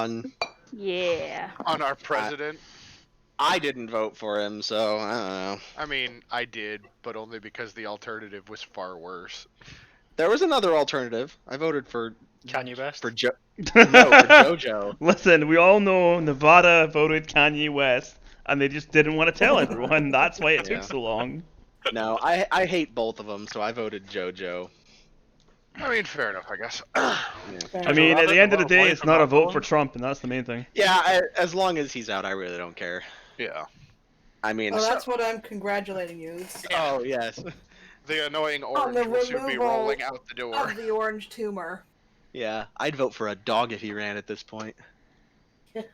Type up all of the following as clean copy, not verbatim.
on. Yeah. On our president. I didn't vote for him, so I don't know. I mean, I did, but only because the alternative was far worse. There was another alternative. I voted for Kanye West. for JoJo. Listen, we all know Nevada voted Kanye West, and they just didn't want to tell everyone. That's why it Yeah. took so long. No, I hate both of them, so I voted JoJo. I mean, fair enough, I guess. I mean, at the end of the day, it's not a vote for Trump, and that's the main thing. Yeah, as long as he's out, I really don't care. Yeah. I mean, Oh, that's what I'm congratulating you. Oh yes. The annoying On orange the will soon be removal rolling out the door. of the orange tumor. Yeah, I'd vote for a dog if he ran at this point.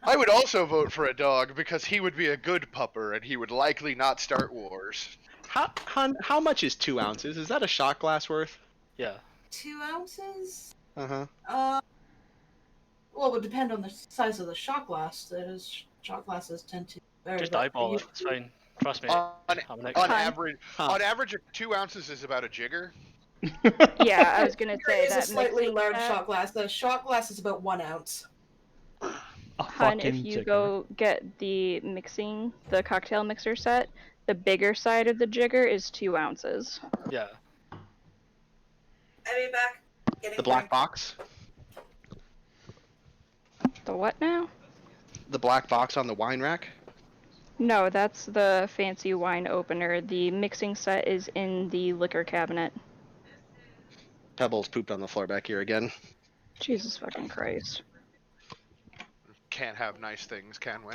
I would also vote for a dog because he would be a good pupper and he would likely not start wars. How much is 2 ounces? Is that a shot glass worth? Yeah. 2 ounces? Uh-huh. Well, it would depend on the size of the shot glass. Shot glasses tend to vary. Just eyeball it. It's fine. Trust me. On I'm average, 2 ounces is about a jigger. Yeah, I was gonna say It is that. a slightly mixing large that- shot glass. The shot glass is about 1 ounce. Hun, if you go get the cocktail mixer set, the bigger side of the jigger is 2 ounces. Yeah. I'll be back. The black box? The what now? The black box on the wine rack? No, that's the fancy wine opener. The mixing set is in the liquor cabinet. Pebbles pooped on the floor back here again. Jesus fucking Christ. Can't have nice things, can we?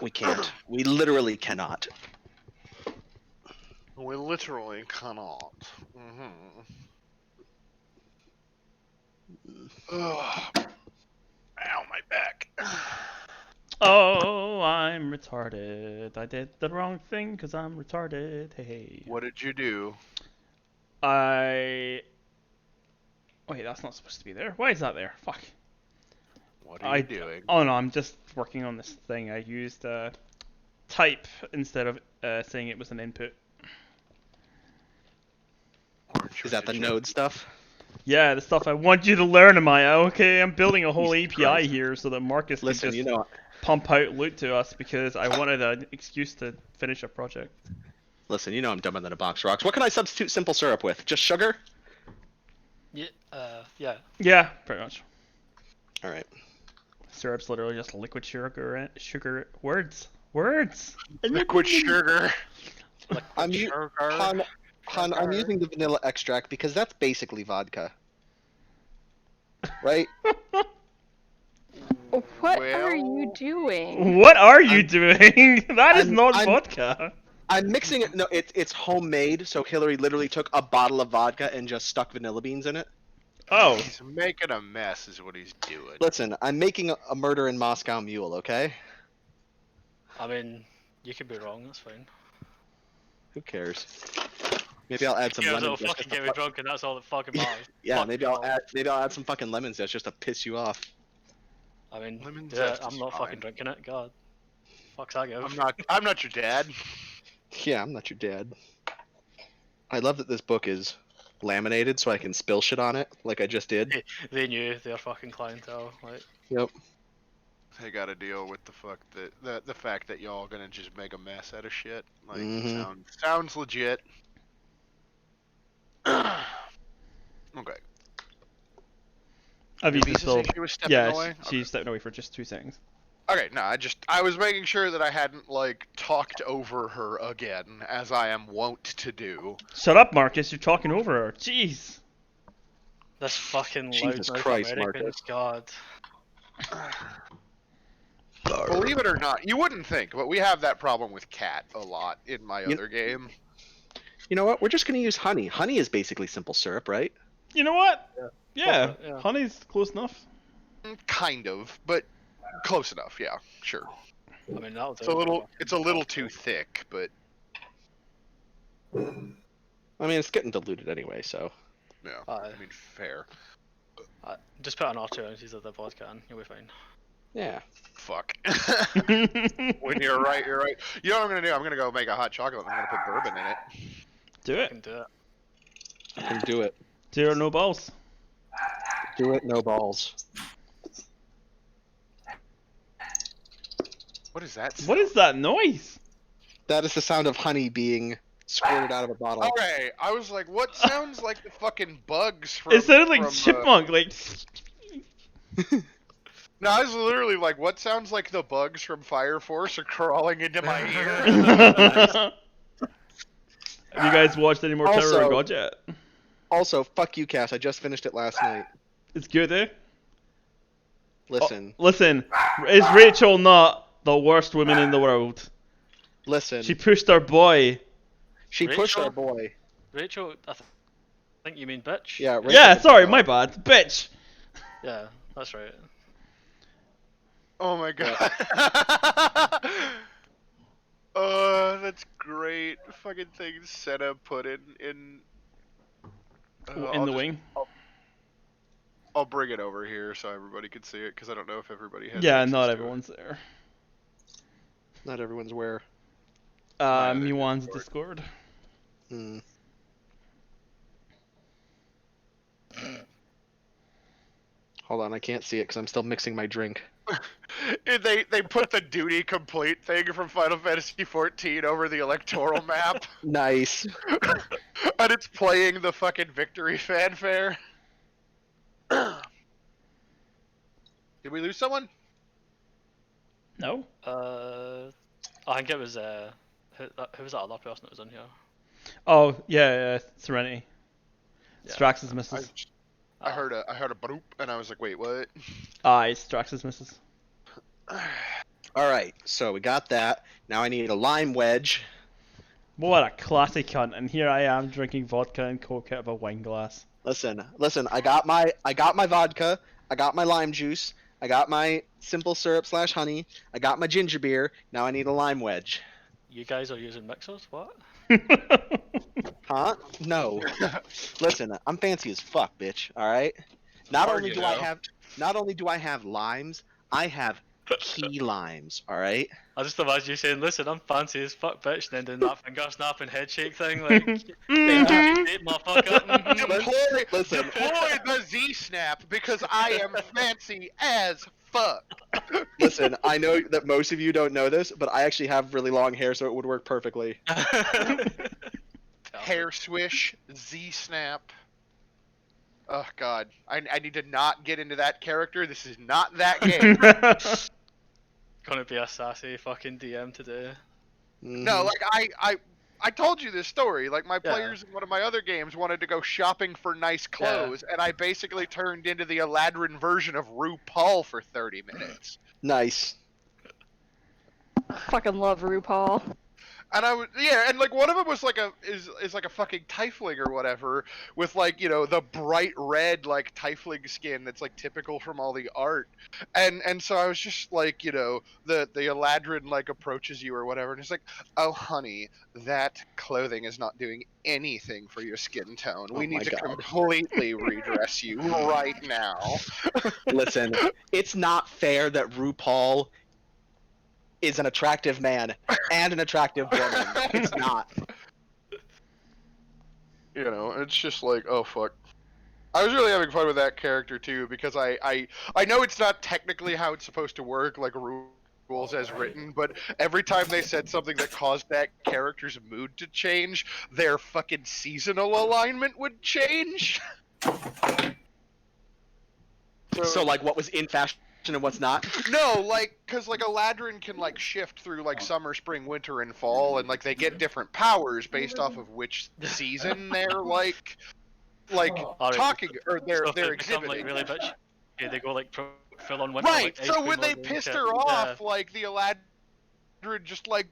We can't. We literally cannot. We literally cannot. Ugh. Ow, my back. Oh, I'm retarded. I did the wrong thing because I'm retarded. Hey. What did you do? Wait, that's not supposed to be there. Why is that there? Fuck. What are you doing? Oh no, I'm just working on this thing. I used type instead of saying it was an input. Is that the node stuff? Yeah, the stuff I want you to learn, Amaya. Okay, I'm building a whole Jesus API Christ. here so that Marcus Listen, can you just know, pump out loot to us because I wanted an excuse to finish a project. listen, you know I'm dumber than a box of rocks. What can I substitute simple syrup with? Just sugar? Yeah. Yeah. Yeah, pretty much. All right. Syrup's literally just liquid sugar. Words. Liquid sugar. I'm I'm using the vanilla extract because that's basically vodka. Right? What are you doing? What are you doing? That is not I'm- vodka. I'm mixing it. No, it's homemade. So Hillary literally took a bottle of vodka and just stuck vanilla beans in it. Oh. He's making a mess is what he's doing. Listen, I'm making a murder in Moscow mule. Okay? I mean, you could be wrong. That's fine. Who cares? Maybe I'll add some Yeah, lemon it'll zest fucking just to get me drunk, and that's all that fucking matters. Yeah, Fuck maybe all. I'll add some fucking lemon zest just to piss you off. I mean, Lemon yeah, zest I'm is not fine. fucking drinking it. God. Fuck's that go? I'm not your dad. Yeah, I'm not your dad. I love that this book is laminated so I can spill shit on it, like I just did. They knew their fucking clientele. Like, Yep. They gotta deal with the fact that y'all gonna just make a mess out of shit. Like sounds legit. Okay. Avisa's Lisa still. say she was stepping Yeah, away? she's stepping away for just 2 seconds. Okay, no, I was making sure that I hadn't like talked over her again, as I am wont to do. Shut up, Marcus. You're talking over her. Jeez. this fucking Jesus loud Christ, Americans, Marcus. God. Believe it or not, you wouldn't think, but we have that problem with Cat a lot in my other game. You know what? We're just gonna use honey. Honey is basically simple syrup, right? You know what? Yeah. Yeah, honey's close enough. Kind of, but close enough. Yeah, sure. I mean, that'll do. It's a little too thick, but I mean, it's getting diluted anyway, so. yeah. Aye. I mean, fair. Just put an off 2 ounces of the vodka and you'll be fine. Yeah. Fuck. When you're right, you're right. You know what I'm gonna do? I'm gonna go make a hot chocolate. And I'm gonna put bourbon in it. Do I it. can do it. And do it. Zero, no balls. Do it, no balls. What is that? What is that noise? That is the sound of honey being squirted out of a bottle. Okay, I was like, what sounds like the fucking bugs from? It sounded like from, chipmunk, like. No, I was literally like, what sounds like the bugs from Fire Force are crawling into my ear? Have you guys watched any more Tower Also- of God yet? Also, fuck you, Cass. I just finished it last night. It's good, eh? Listen, Listen, is Rachel not the worst woman in the world? listen. She pushed her boy. She pushed Rachel? our boy. Rachel, think you mean bitch. Yeah. Rachel Yeah, can sorry, fuck my off. bad. Bitch. Yeah, that's right. Oh my god. That's great. Fucking thing Senna put in. In I'll the just- wing. I'll bring it over here so everybody can see it because I don't know if everybody has. Yeah, access not to everyone's there. Not everyone's where. other Miwan's Discord. Discord. Hmm. Hold on, I can't see it because I'm still mixing my drink. They put the duty complete thing from Final Fantasy XIV over the electoral map, Nice. and it's playing the fucking victory fanfare. Did we lose someone? No? I think it was who was that other person that was in here? Oh, yeah, Serenity. Yeah. Strax's misses. I heard a broop, and I was like, wait, what? Aye, Strax's misses. All right, so we got that. Now I need a lime wedge. What a classic cunt, and here I am drinking vodka and coke out of a wine glass. Listen. I got my vodka. I got my lime juice. I got my simple syrup / honey. I got my ginger beer. Now I need a lime wedge. You guys are using mixers? What? Huh? No. Listen, I'm fancy as fuck, bitch. All right. Not Are only you do now? I have limes, I have key limes. All right. I just imagine you saying, "Listen, I'm fancy as fuck, bitch," and then doing that finger snapping head shake thing, like, motherfucker. Mhm. Listen. Deploy the Z snap because I am fancy as fuck. Listen, I know that most of you don't know this, but I actually have really long hair, so it would work perfectly. Hair swish, Z snap. Oh god, I need to not get into that character. This is not that game. Gonna be a sassy fucking DM today. No, like I told you this story. Like my Yeah. players in one of my other games wanted to go shopping for nice clothes, and I basically turned into the Eladrin version of RuPaul for 30 minutes. Nice. Fucking love RuPaul. And I was and like one of them was like is like a fucking tiefling or whatever with like the bright red like tiefling skin that's like typical from all the art, and so I was just like the Eladrin like approaches you or whatever and it's like, oh honey, that clothing is not doing anything for your skin tone. We Oh need my to God. completely redress you right now. Listen, it's not fair that RuPaul is an attractive man and an attractive woman. It's not. It's just like, oh fuck. I was really having fun with that character too because I know it's not technically how it's supposed to work, like rules as written, but every time they said something that caused that character's mood to change, their fucking seasonal alignment would change. So, like, what was in fashion and what's not? No, like, cause like Eladrin can like shift through like summer, spring, winter, and fall, and like they get different powers based off of which season they're like Alright, talking or So they're if they become exhibiting. like really bitch, okay, they go like full on winter. Right. Like, ice So cream when they all day, pissed shit. her off, like the Eladrin just like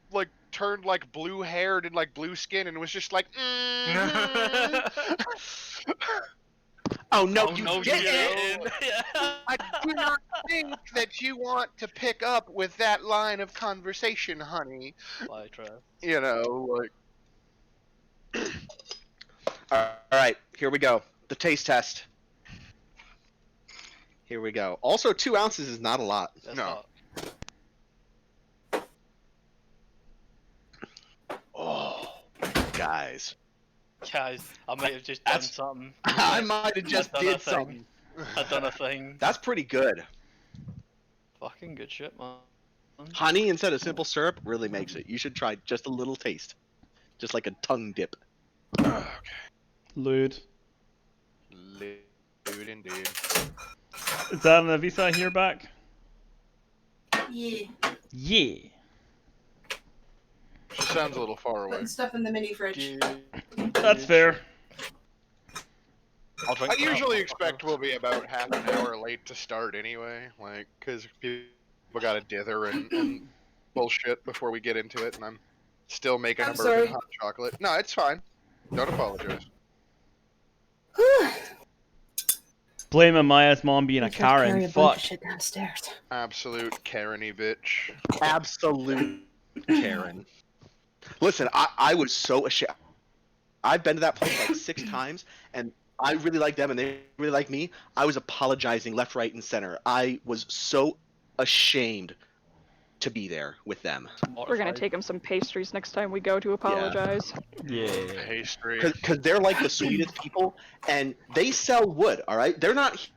turned like blue haired and like blue skin and was just like. Oh no, Oh, you no, didn't. didn't. Yeah. I do not think that you want to pick up with that line of conversation, honey. Why, Trev? Like. All right, here we go. The taste test. Here we go. Also, 2 ounces is not a lot. That's No. not- Oh, guys. Guys, I might have just done That's- something. I might have just I've done a did something. thing. I've done a thing. That's pretty good. Fucking good shit, man. Honey instead of simple syrup really makes it. You should try just a little taste, just like a tongue dip. Lewd. Lewd indeed. Is that an Avisa here back? Yeah. Yeah. She sounds a little far away. Putting stuff in the mini fridge. That's fair. I usually expect we'll be about half an hour late to start anyway, like, because people got to dither and bullshit before we get into it, and I'm still making I'm a bourbon sorry. hot chocolate. No, it's fine. Don't apologize. Blame Amaya's mom being a Karen. Fuck. Shit downstairs. Absolute Karen-y bitch. Absolute Karen. Listen, I was so ashamed. I've been to that place like 6 times, and I really like them, and they really like me. I was apologizing left, right, and center. I was so ashamed to be there with them. We're gonna take him some pastries next time we go to apologize. Yeah. Pastry. Because they're like the sweetest people, and they sell wood, all right? They're not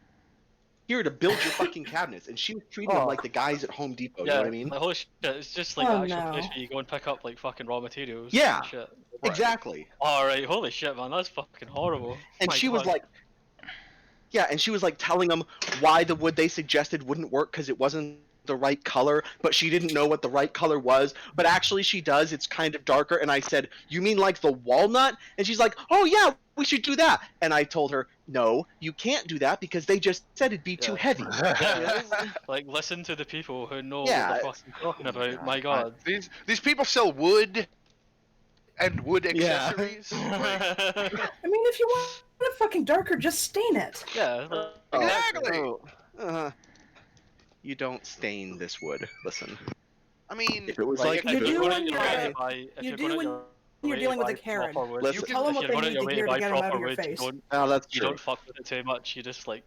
here to build your fucking cabinets, and she was treating them like the guys at Home Depot, you know what I mean? Like, holy shit, it's just like Oh, the actual place no. where you go and pick up like fucking raw materials. Yeah. And shit. Exactly. Alright, holy shit, man, that's fucking horrible. And My she was God. like, yeah, and she was like telling them why the wood they suggested wouldn't work because it wasn't the right color, but she didn't know what the right color was. But actually, she does. It's kind of darker. And I said, "You mean like the walnut?" And she's like, "Oh yeah, we should do that." And I told her, "No, you can't do that because they just said it'd be too Yeah. heavy." Like, listen to the people who know Yeah, what they're fucking talking about. My God. These people sell wood and wood Yeah. accessories. Like, I mean, if you want it fucking darker, just stain it. Yeah. Oh, Exactly. oh, you don't stain this wood. Listen, I mean, if it was Like, like You if do you're going when out your you're- way to buy, if you you're do going out when your you're way dealing to with a buy Karen. proper wood, Listen, you Tell them can, what if they you're going out need your to way hear to to buy get them out proper of your wood, face. oh, that's you true. don't fuck with it too much. You just like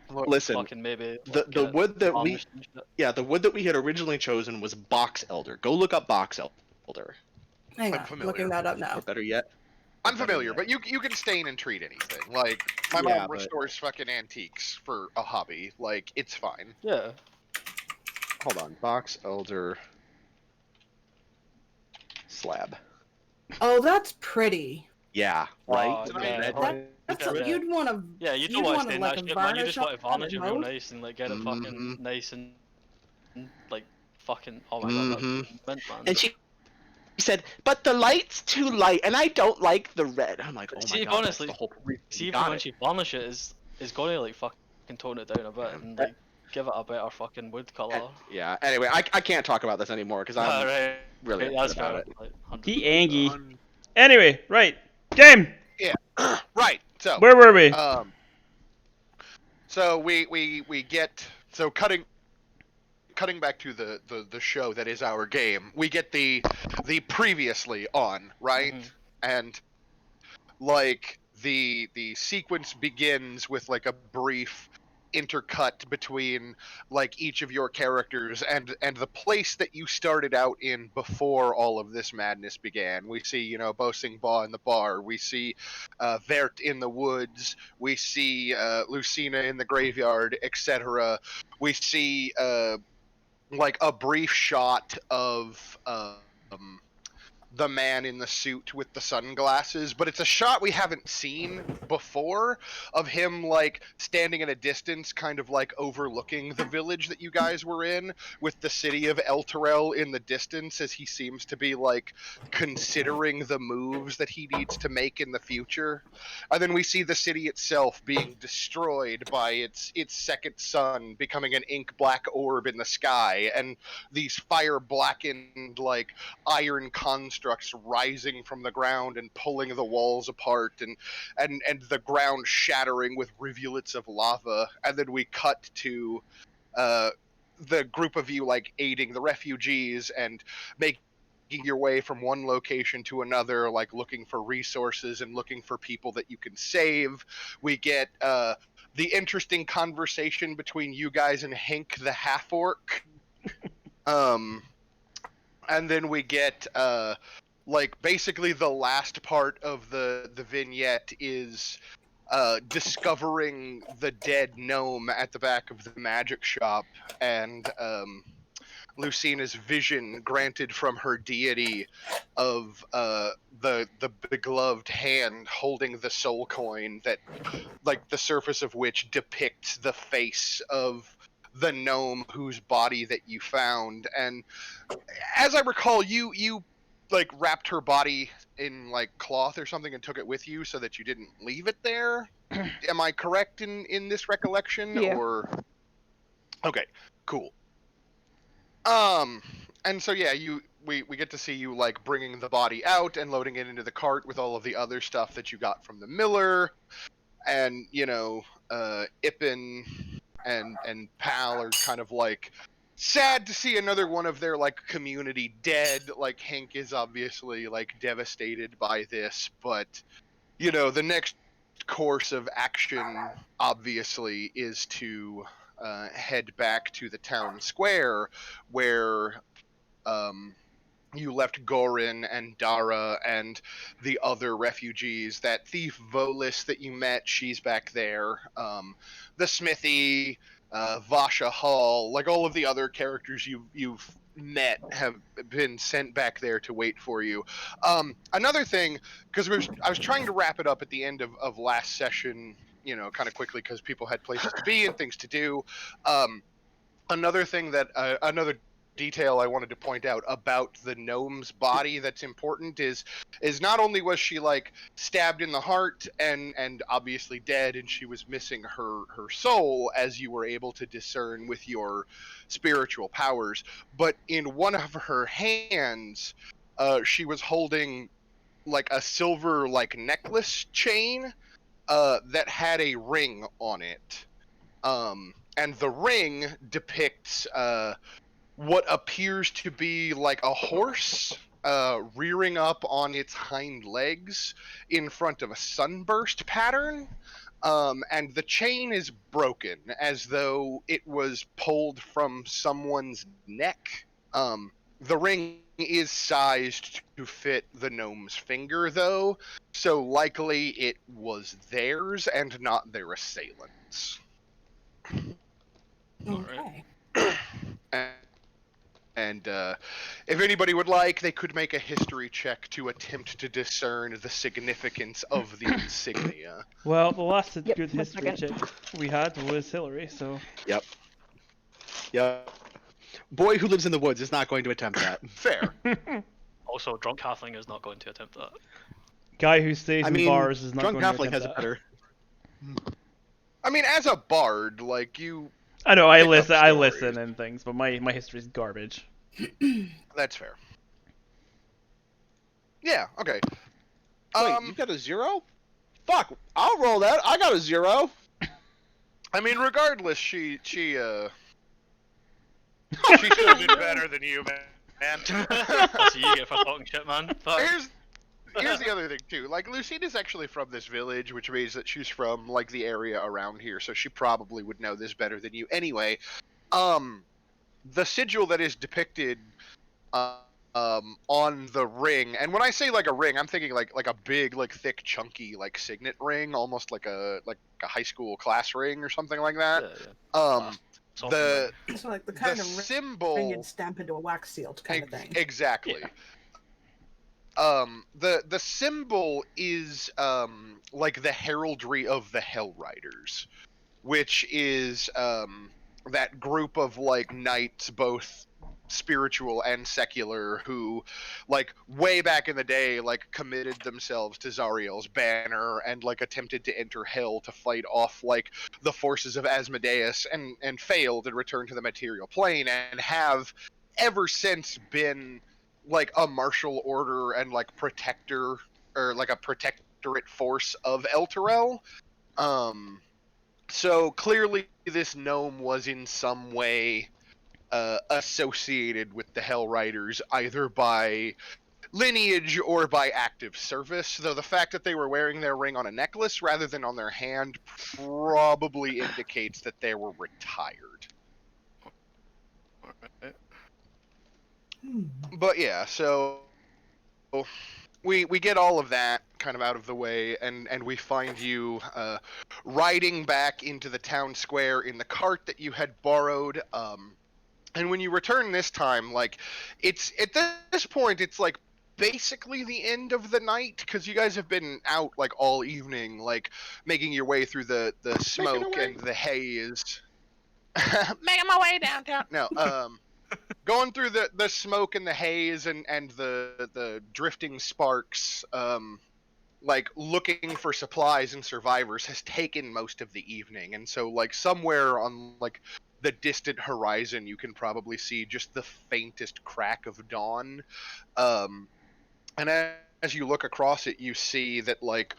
Listen, fucking maybe the like, get wood that we varnished and shit. yeah the wood that we had originally chosen was box elder. Go look up box elder, Hang I'm on, familiar. looking that up now. or better yet, I'm familiar, but you can stain and treat anything. Like my Yeah, mom but- restores fucking antiques for a hobby. Like it's fine. Yeah. hold on, box elder slab. Oh, that's pretty. Yeah, right. Oh, yeah, Red, holy That's shit, what yeah. you'd want to. Yeah, you don't You'd want want to to stain like that a shit, man. You just varnish want to on varnish it it real most. nice and like get it fucking Mhm. nice and like fucking. Oh my god, Mhm. that's mint, man. And she said, "But the light's too light, and I don't like the red." I'm like, "Oh my See, god, honestly, that's the whole reason See, you even got when it." she varnish it, is gonna like fucking tone it down a bit and like give it a better fucking wood color. Yeah. Anyway, I can't talk about this anymore because I'm Alright, really that's upset about fair. it. Like, 100%. He angry. Anyway, right. Game! Right. So Where were we? So we get cutting back to the show that is our game. We get the previously on, right? Mhm. And like the sequence begins with like a brief intercut between like each of your characters and the place that you started out in before all of this madness began. We see, you know, Boasting Baw in the bar. We see Vert in the woods. We see Lucina in the graveyard, etc. We see like a brief shot of the man in the suit with the sunglasses, but it's a shot we haven't seen before of him like standing at a distance, kind of like overlooking the village that you guys were in, with the city of El Terrell in the distance, as he seems to be like considering the moves that he needs to make in the future. And then we see the city itself being destroyed by its second sun, becoming an ink black orb in the sky, and these fire blackened like iron constructs rising from the ground and pulling the walls apart, and the ground shattering with rivulets of lava. And then we cut to the group of you like aiding the refugees and making your way from one location to another, like looking for resources and looking for people that you can save. We get the interesting conversation between you guys and Hank the half orc. And then we get like basically the last part of the vignette is discovering the dead gnome at the back of the magic shop, and Lucina's vision granted from her deity of the begloved hand holding the soul coin that, like, the surface of which depicts the face of the gnome whose body that you found. And as I recall, you like wrapped her body in like cloth or something and took it with you so that you didn't leave it there. Am I correct in this recollection? Yeah. Or okay, cool. And so yeah, we get to see you like bringing the body out and loading it into the cart with all of the other stuff that you got from the miller, and Ippin and Pal are kind of like sad to see another one of their like community dead. Like Hank is obviously like devastated by this, but the next course of action obviously is to head back to the town square where you left Gorin and Dara and the other refugees. That thief Volis that you met, she's back there. The smithy, Vasha Hall, like all of the other characters you've met have been sent back there to wait for you. Another thing, because I was trying to wrap it up at the end of last session, kind of quickly because people had places to be and things to do. Another thing that another detail I wanted to point out about the gnome's body that's important is not only was she like stabbed in the heart and obviously dead, and she was missing her soul, as you were able to discern with your spiritual powers, but in one of her hands she was holding like a silver like necklace chain that had a ring on it. And the ring depicts what appears to be like a horse rearing up on its hind legs in front of a sunburst pattern. And the chain is broken, as though it was pulled from someone's neck. The ring is sized to fit the gnome's finger, though, so likely it was theirs and not their assailants. Okay. And if anybody would like, they could make a history check to attempt to discern the significance of the insignia. Well, the last Yep, good 1 history second. check we had was Hillary, so. Yep. Boy who lives in the woods is not going to attempt that. Fair. Also, drunk halfling is not going to attempt that. Guy who stays I in mean, bars is not drunk going to halfling attempt has that. a better. I mean, as a bard, like, you... I know, I pick up listen stories. and things, but my history's garbage. That's fair. Yeah, okay. Wait, you got a 0? Fuck, I'll roll that. I got a 0. I mean, regardless, she still did better than you, man. That's what you get for talking shit, man. Fuck. Here's the other thing too. Like, Lucina's actually from this village, which means that she's from like the area around here, so she probably would know this better than you. Anyway, the sigil that is depicted on the ring, and when I say like a ring, I'm thinking like a big, like thick, chunky, like signet ring, almost like a high school class ring or something like that. Yeah. The So like the kind of ring symbol you'd stamp into a wax seal kind of thing. exactly. Yeah. The symbol is like the heraldry of the Hell Riders, which is that group of like knights, both spiritual and secular, who like way back in the day like committed themselves to Zariel's banner and like attempted to enter hell to fight off like the forces of Asmodeus and failed and returned to the material plane, and have ever since been like a martial order and like protector, or like a protectorate force of Elturel. So clearly this gnome was in some way associated with the Hell Riders, either by lineage or by active service, though the fact that they were wearing their ring on a necklace rather than on their hand probably indicates that they were retired. But yeah, so we get all of that kind of out of the way, and we find you riding back into the town square in the cart that you had borrowed. And when you return this time, like, it's at this point, it's like basically the end of the night because you guys have been out like all evening, like making your way through the smoke and the haze. Making my way downtown. No, going through the smoke and the haze and the drifting sparks, like looking for supplies and survivors has taken most of the evening, and so like somewhere on like the distant horizon you can probably see just the faintest crack of dawn. And as you look across it, you see that like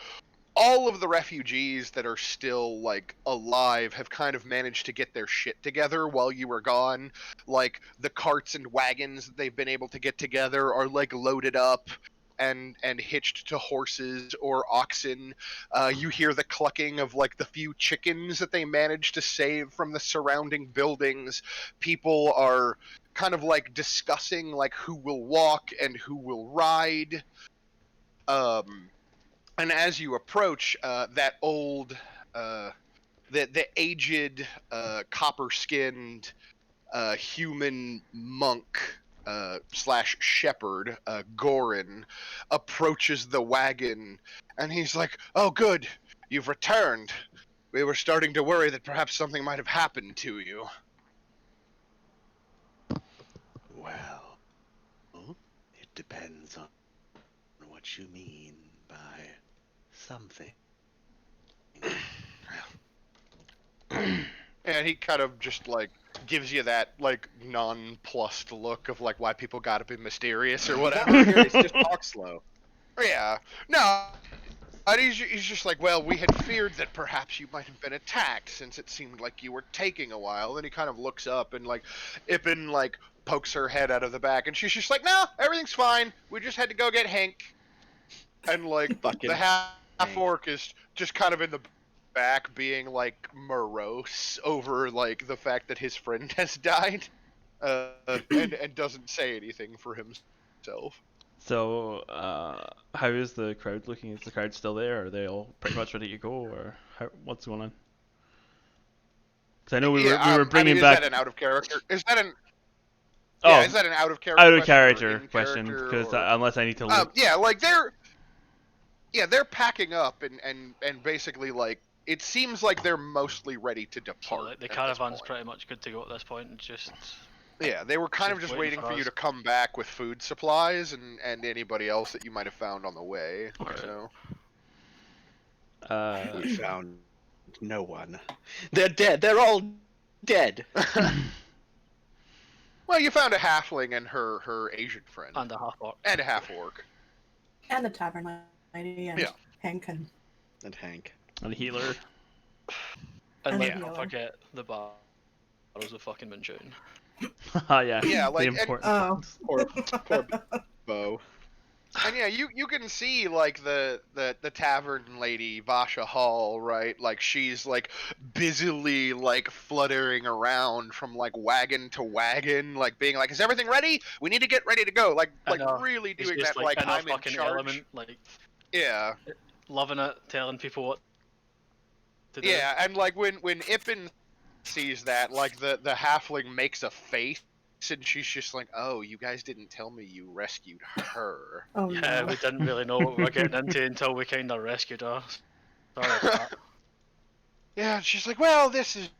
all of the refugees that are still like alive have kind of managed to get their shit together while you were gone. Like the carts and wagons that they've been able to get together are like loaded up and hitched to horses or oxen. You hear the clucking of like the few chickens that they managed to save from the surrounding buildings. People are kind of like discussing like who will walk and who will ride. And as you approach, that old, the aged, copper-skinned, human monk slash shepherd, Gorin, approaches the wagon, and he's like, "Oh, good, you've returned. We were starting to worry that perhaps something might have happened to you." Well, it depends on what you mean by something. And he kind of just like gives you that like nonplussed look of like why people gotta be mysterious or whatever. It's just talk slow. Yeah. No. And he's just like, well, we had feared that perhaps you might have been attacked since it seemed like you were taking a while. Then he kind of looks up and like Ippin like pokes her head out of the back and she's just like, no, everything's fine. We just had to go get Hank. And like Fucking the half Hank. orc is just kind of in the back being like morose over like the fact that his friend has died. And doesn't say anything for himself. So, how is the crowd looking? Is the crowd still there? Are they all pretty much ready to go, or what's going on? Because I know we were bringing is back. that an out of character? Is that an Oh, yeah? Is that an out of character? out of question or character in question, character, because or... unless I need to look. yeah, like they're packing up and basically like it seems like they're mostly ready to So depart. like, the at this caravan's point. pretty much good to go at this point. And just Yeah, they were kind of just just waiting waiting for for you us. to come back with food supplies and anybody else that you might have found on the way. Alright. So We found no one. They're dead. They're all dead. well, you found a halfling and her Asian friend And a half orc. and a half orc. And the tavern lady and Yeah. Hank and And Hank. And a healer. And And like, the don't healer. forget the barrels of fucking Manchurian. Yeah. Yeah, like, the important oh. things. Poor Bo. And yeah, you can see like the tavern lady Vasha Hall, right? Like she's like busily like fluttering around from like wagon to wagon, like being like, "Is everything ready? We need to get ready to go." Like really He's doing just that like in a I'm in fucking charge. element, like Yeah, loving it, telling people what to do. yeah, and like when Ippin sees that, like the halfling makes a face. And she's just like, "Oh, you guys didn't tell me you rescued her." Oh Yeah, no. we didn't really know what we were getting into until we kind of rescued her. Sorry about that. Yeah, she's like, "Well, this is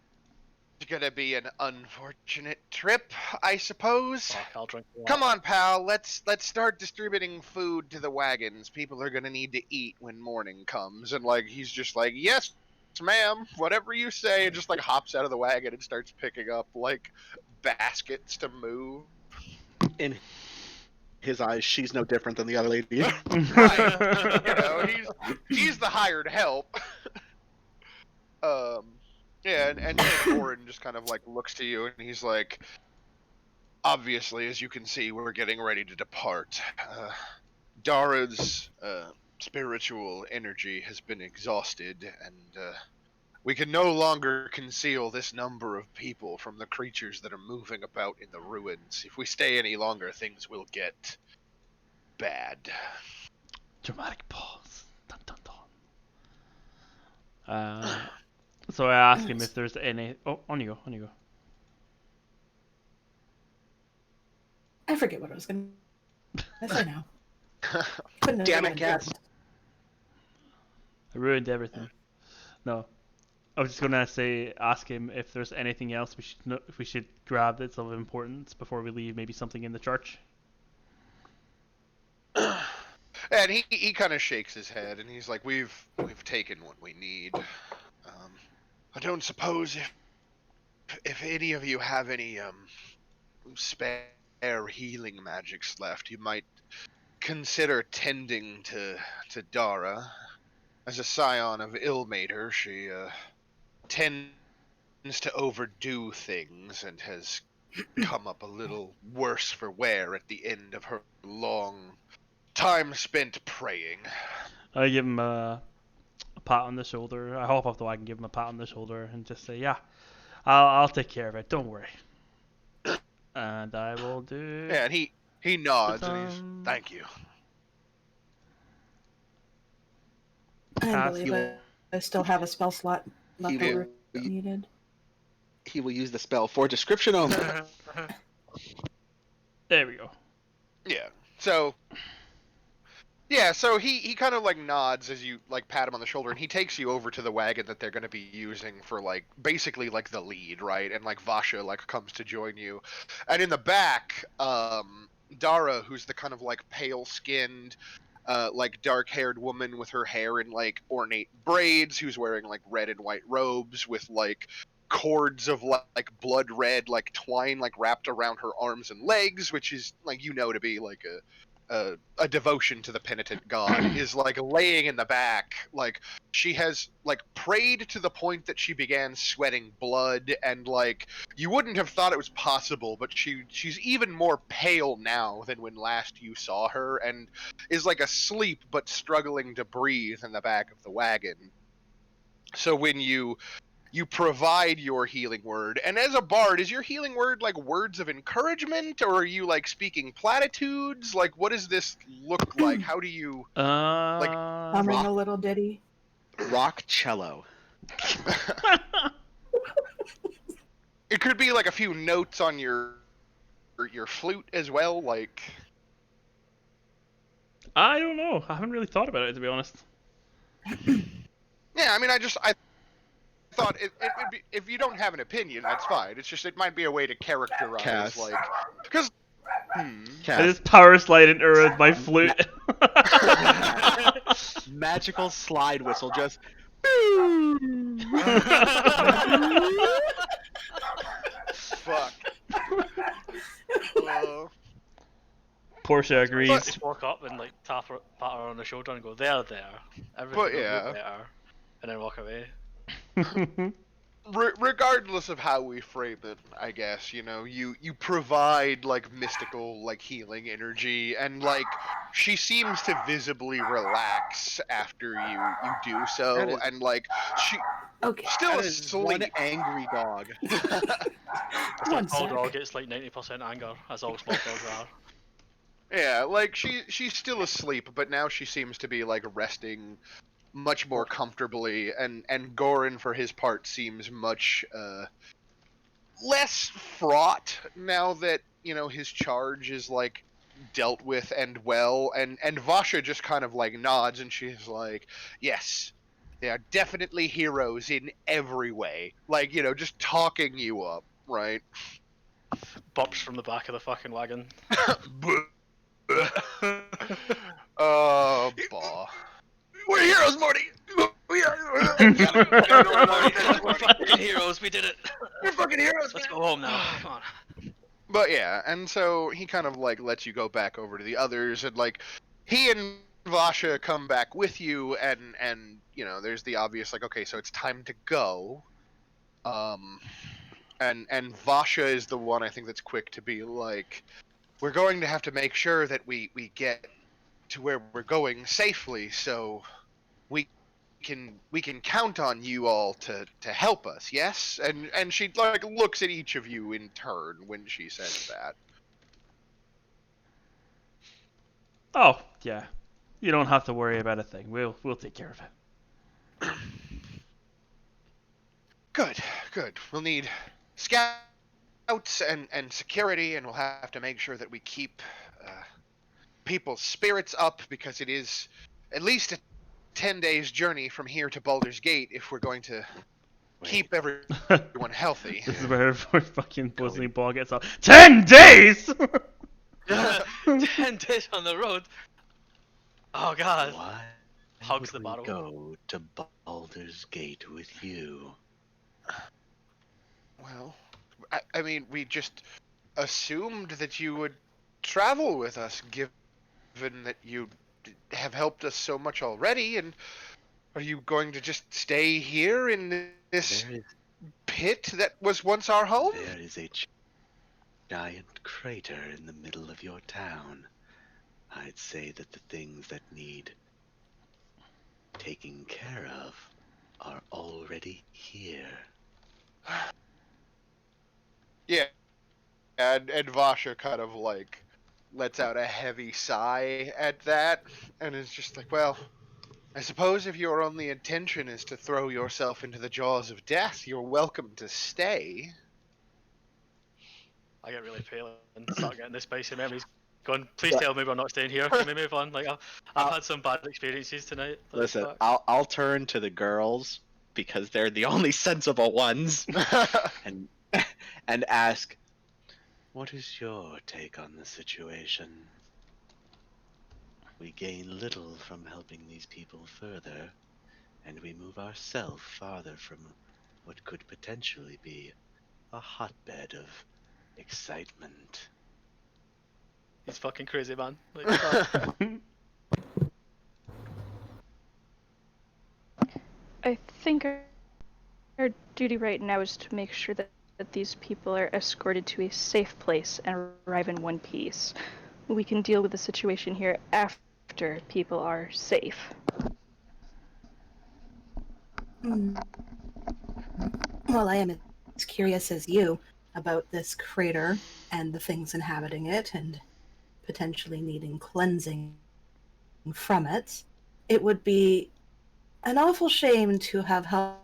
gonna be an unfortunate trip, I suppose. Fuck, I'll drink a lot. Come on, pal. Let's start distributing food to the wagons. People are gonna need to eat when morning comes." And like he's just like, "Yes, ma'am. Whatever you say." And just like hops out of the wagon and starts picking up like baskets to move. In his eyes, she's no different than the other lady. Right. You know, he's the hired help. Yeah, and Orin just kind of like looks to you and he's like, obviously, as you can see, we're getting ready to depart. Dara's spiritual energy has been exhausted, and we can no longer conceal this number of people from the creatures that are moving about in the ruins. If we stay any longer, things will get bad. Dramatic pause. Dun, dun, dun. So I ask him if there's any. Oh, on you go. On you go. I forget what I was going to say now. Damn it, Cass. I ruined everything. No. I was just gonna ask him if there's anything else we should grab that's of importance before we leave. Maybe something in the church. And he kind of shakes his head, and he's like, "We've taken what we need. I don't suppose if any of you have any spare healing magics left, you might consider tending to Dara. As a scion of Illmater, she tends to overdo things and has come up a little worse for wear at the end of her long time spent praying." I give him a pat on the shoulder. I hop off the wagon, give him a pat on the shoulder, and just say, "Yeah, I'll take care of it. Don't worry." And I will do. Yeah, and he nods and he's thank you. I believe I still have a spell slot left over if needed. He will use the spell for description only. There we go. Yeah. So he kind of like nods as you like pat him on the shoulder, and he takes you over to the wagon that they're going to be using for like basically like the lead, right? And like Vasha like comes to join you, and in the back, Dara, who's the kind of like pale skinned, like dark haired woman with her hair in like ornate braids, who's wearing like red and white robes with like cords of like blood red like twine like wrapped around her arms and legs, which is like to be like a devotion to the penitent god, is like laying in the back. Like she has like prayed to the point that she began sweating blood, and like you wouldn't have thought it was possible, but she's even more pale now than when last you saw her, and is like asleep but struggling to breathe in the back of the wagon. So when you provide your healing word, and as a bard, is your healing word like words of encouragement, or are you like speaking platitudes? Like, what does this look like? How do you like Humming a little ditty. Rock cello. It could be like a few notes on your flute as well, like. I don't know. I haven't really thought about it, to be honest. Yeah, I mean, I thought it would be, if you don't have an opinion, that's fine. It's just it might be a way to characterize Cass. like because. Cass. I just power slide into her with my flute. Magical slide whistle, just. Fuck. Portia agrees. Just walk up and like pat her on the shoulder and go, there. Everything will be there. And then walk away. Regardless of how we frame it, I guess, you provide like mystical like healing energy, and like she seems to visibly relax after you do so, and like she still asleep. One angry dog. It's like small dog, it's like 90% anger, as all small dogs are. Yeah, like she's still asleep, but now she seems to be like resting much more comfortably, and Goran for his part seems much less fraught now that his charge is like dealt with and well, and Vasha just kind of like nods, and she's like, yes, they are definitely heroes in every way, like just talking you up, right? Bops from the back of the fucking wagon. Oh, bah. We're heroes, Morty! We're fucking heroes, we did it! We're fucking heroes, Let's go home now, come on. But yeah, and so he kind of like lets you go back over to the others, and like he and Vasha come back with you, and there's the obvious like, okay, so it's time to go. And Vasha is the one I think that's quick to be like, we're going to have to make sure that we get to where we're going safely, so we can count on you all to help us, yes? And she like looks at each of you in turn when she says that. Oh, yeah. You don't have to worry about a thing. We'll take care of it. Good. We'll need scouts and security, and we'll have to make sure that we keep people's spirits up, because it is at least a 10 days journey from here to Baldur's Gate if we're going to keep everyone healthy. This is where fucking Buzzing Ball gets up. 10 days! 10 days on the road. Oh god. Why Hugs would the bottle. we go to Baldur's Gate with you? Well, I mean, we just assumed that you would travel with us, given that you have helped us so much already, and are you going to just stay here in this There is, pit that was once our home? there is a giant crater in the middle of your town. I'd say that the things that need taking care of are already here. Yeah, and Vasha kind of like lets out a heavy sigh at that, and is just like, well, I suppose if your only intention is to throw yourself into the jaws of death, you're welcome to stay. I get really pale and start getting the spicy memories going. Please tell me we're not staying here. Can we move on? Like I've had some bad experiences tonight. Like, Listen, fuck. I'll turn to the girls because they're the only sensible ones, and and ask, What is your take on the situation? We gain little from helping these people further, and we move ourselves farther from what could potentially be a hotbed of excitement. He's fucking crazy, man. Like, fuck. I think our duty right now is to make sure that these people are escorted to a safe place and arrive in one piece. We can deal with the situation here after people are safe. Well, I am as curious as you about this crater and the things inhabiting it and potentially needing cleansing from it. It would be an awful shame to have helped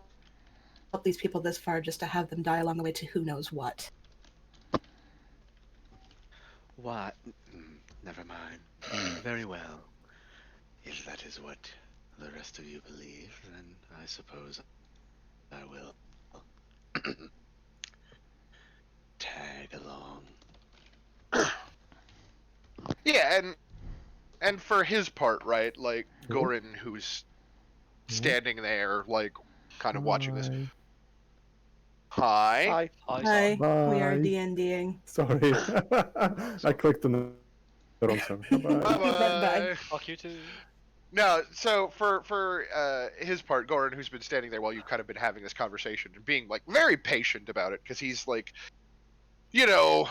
these people this far just to have them die along the way to who knows what. What? Never mind. Very well. If that is what the rest of you believe, then I suppose I will tag along. Yeah, and for his part, right, like Gorin, who's standing there, like kind of watching this. Hi. Hi, Bye. we are D&Ding. Sorry. I clicked on the wrong song. Bye. Bye. Fuck you too. No, so for his part, Gorin, who's been standing there while you've kind of been having this conversation and being like very patient about it, because he's like, you know,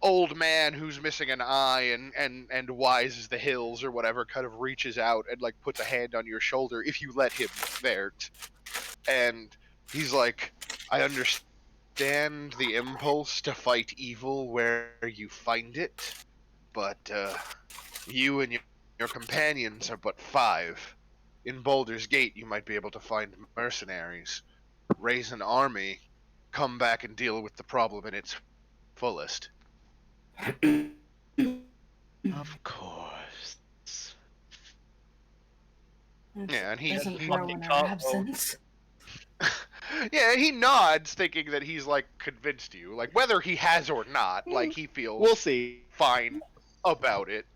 old man who's missing an eye and wise as the hills or whatever, kind of reaches out and like puts a hand on your shoulder if you let him there, and he's like, I understand the impulse to fight evil where you find it, but you and your companions are but 5. In Baldur's Gate, you might be able to find mercenaries, raise an army, come back and deal with the problem in its fullest. Of course. Yeah, and he doesn't he grow fucking in our can't absence. yeah, he nods, thinking that he's like convinced you, like whether he has or not, like he feels we'll see. fine about it.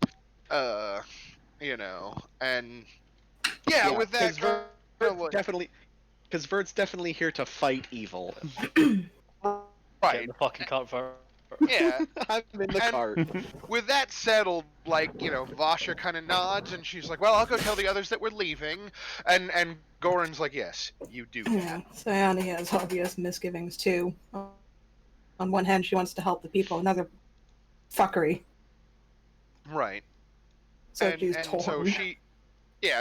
You know, and yeah, with that, Because Vert's definitely here to fight evil. right, Get the fucking cart for. yeah. I'm in the And- cart. With that settled, like, you know, Vasha kind of nods, and she's like, well, I'll go tell the others that we're leaving. And Goran's like, yes, you do Yeah, that. Sayani has obvious misgivings too. On one hand, she wants to help the people, another fuckery. Right. So and she's and torn. so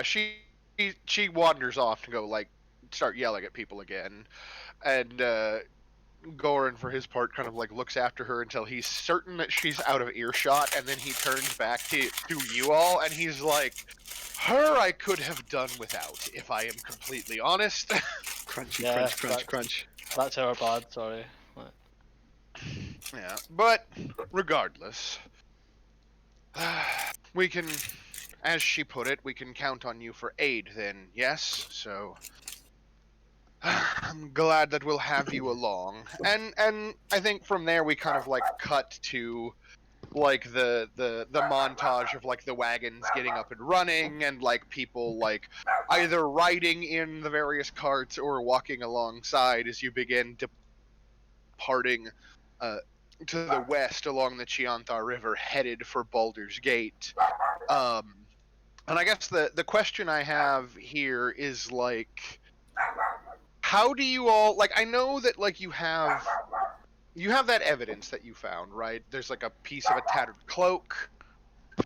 she wanders off to go, like, start yelling at people again. And Goran, for his part, kind of, like, looks after her until he's certain that she's out of earshot, and then he turns back to you all, and he's like, her I could have done without, if I am completely honest. Crunchy, Yeah, crunch, crunch, crunch. That's our bad. Sorry. Yeah, but regardless, we can, as she put it, we can count on you for aid then, yes? So I'm glad that we'll have you along. And I think from there we kind of like cut to like the montage of like the wagons getting up and running and like people like either riding in the various carts or walking alongside as you begin departing uh, to the west along the Chianthar River, headed for Baldur's Gate. Um, and I guess the question I have here is like, how do you all like? I know that like you have that evidence that you found, right? There's like a piece of a tattered cloak.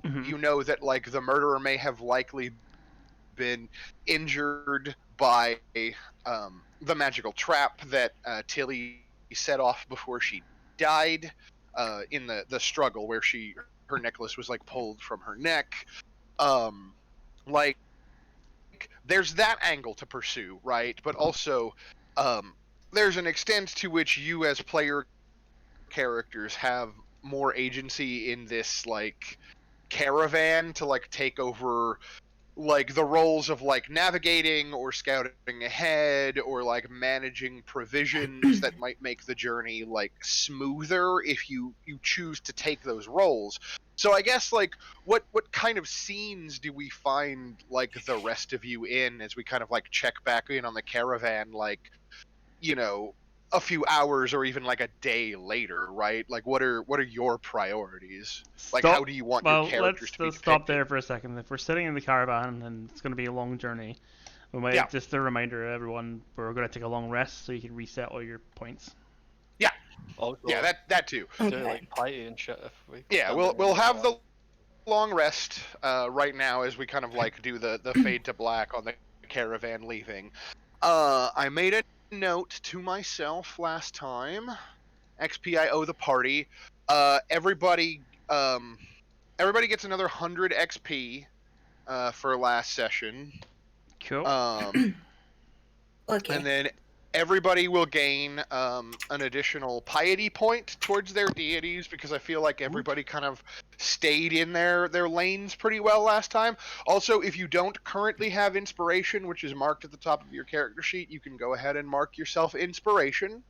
Mhm. You know that like the murderer may have likely been injured by the magical trap that Tilly set off before she died in the struggle where her necklace was like pulled from her neck. Um, like there's that angle to pursue, right? But also um, there's an extent to which you as player characters have more agency in this like caravan to like take over like the roles of like navigating or scouting ahead or like managing provisions that might make the journey like smoother if you choose to take those roles. So I guess like what kind of scenes do we find like the rest of you in as we kind of like check back in on the caravan, like, you know, a few hours or even like a day later, right? Like what are your priorities? Like how do you want your Well, characters let's to be just stop depicted? there for a second. If we're sitting in the caravan and it's going to be a long journey, we might Yeah. just a reminder to everyone we're going to take a long rest so you can reset all your points. Also, Yeah, that too. do Okay. like piety and shit if we. Yeah, we'll have the long rest right now as we kind of like do the fade to black on the caravan leaving. I made a note to myself last time. XP I owe the party. Everybody everybody gets another 100 XP for last session. Cool. Um, Okay. and then everybody will gain an additional piety point towards their deities because I feel like everybody kind of stayed in their lanes pretty well last time. Also, if you don't currently have inspiration, which is marked at the top of your character sheet, you can go ahead and mark yourself inspiration.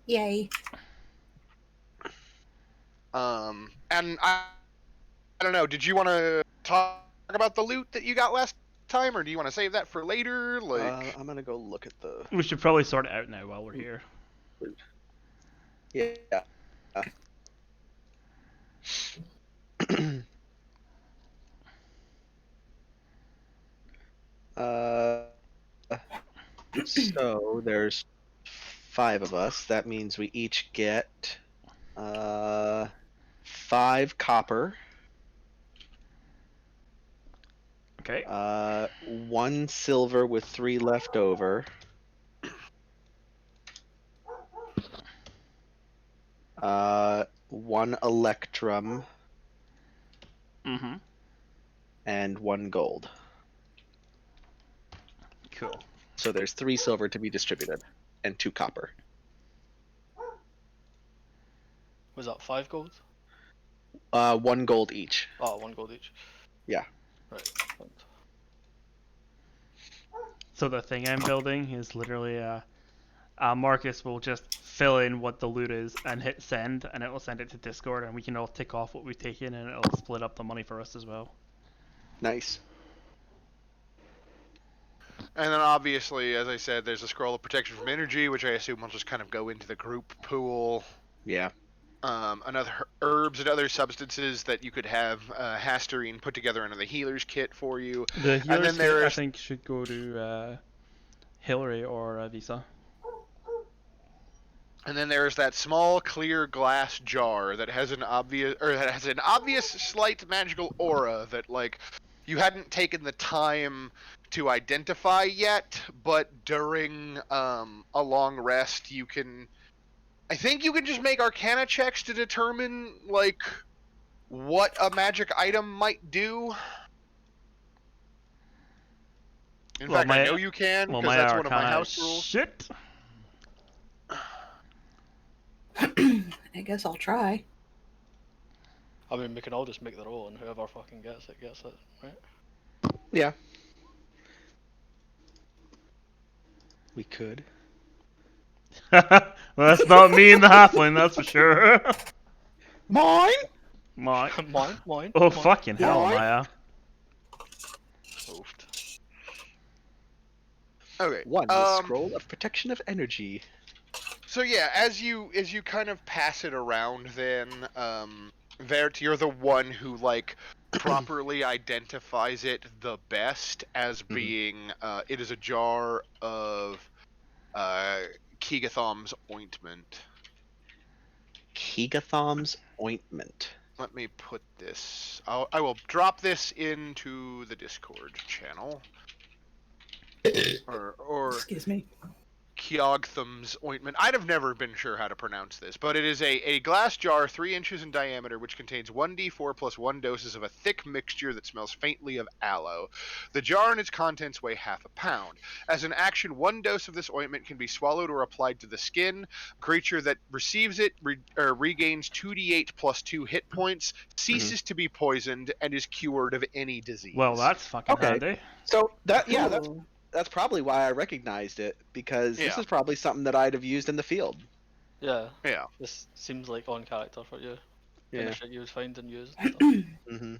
Yay. And I don't know, did you want to talk about the loot that you got last time, or do you want to save that for later? Like, I'm gonna go look at the We should probably sort it out now while we're here. loot. Yeah. uh, so there's 5 of us. That means we each get 5 copper, Okay. 1 silver with 3 left over, 1 electrum, Mm-hmm. and 1 gold. Cool. So there's 3 silver to be distributed and 2 copper. Was that 5 gold? 1 gold each. Oh, 1 gold each. Yeah. Right. So the thing I'm building is literally Marcus will just fill in what the loot is and hit send, and it will send it to Discord, and we can all tick off what we've taken, and it'll split up the money for us as well. Nice. and then obviously, as I said, there's a scroll of protection from energy, which I assume will just kind of go into the group pool. Yeah. Another herbs and other substances that you could have Hasterine put together into the healer's kit for you. The then healer's kit, I there's- think, should go to Hillary or Visa. And then there's that small clear glass jar that has an obvious slight magical aura that like you hadn't taken the time to identify yet, but during a long rest I think you can just make arcana checks to determine like what a magic item might do. In fact, I know you can because that's one of my house rules. Shit. I guess I'll try. I mean, we can all just make their own. Whoever fucking gets it, right? Yeah. We could. Well, that's not me and the halfling, that's for sure. Mine? My. Mine. Oh, fucking hell, Mine? Maya. Oofed. Okay. One scroll of protection of energy. So yeah, as you kind of pass it around, then Vert, you're the one who like properly identifies it the best as being it is a jar of Kegatham's ointment. Kegatham's ointment. Let me put this. I will drop this into the Discord channel. Or Excuse me. Keogtham's ointment. I'd have never been sure how to pronounce this, but it is a glass jar 3 inches in diameter which contains 1d4 plus 1 doses of a thick mixture that smells faintly of aloe. The jar and its contents weigh half a pound. As an action, 1 dose of this ointment can be swallowed or applied to the skin. A creature that receives it regains 2d8 plus 2 hit points, ceases to be poisoned, and is cured of any disease. Well, that's fucking Okay. handy. So that's Cool. that's probably why I recognized it, because this Yeah. is probably something that I'd have used in the field. Yeah. Yeah. This seems like on character for you. Yeah. Kind of shit you would find and use. And stuff. Mm-hmm.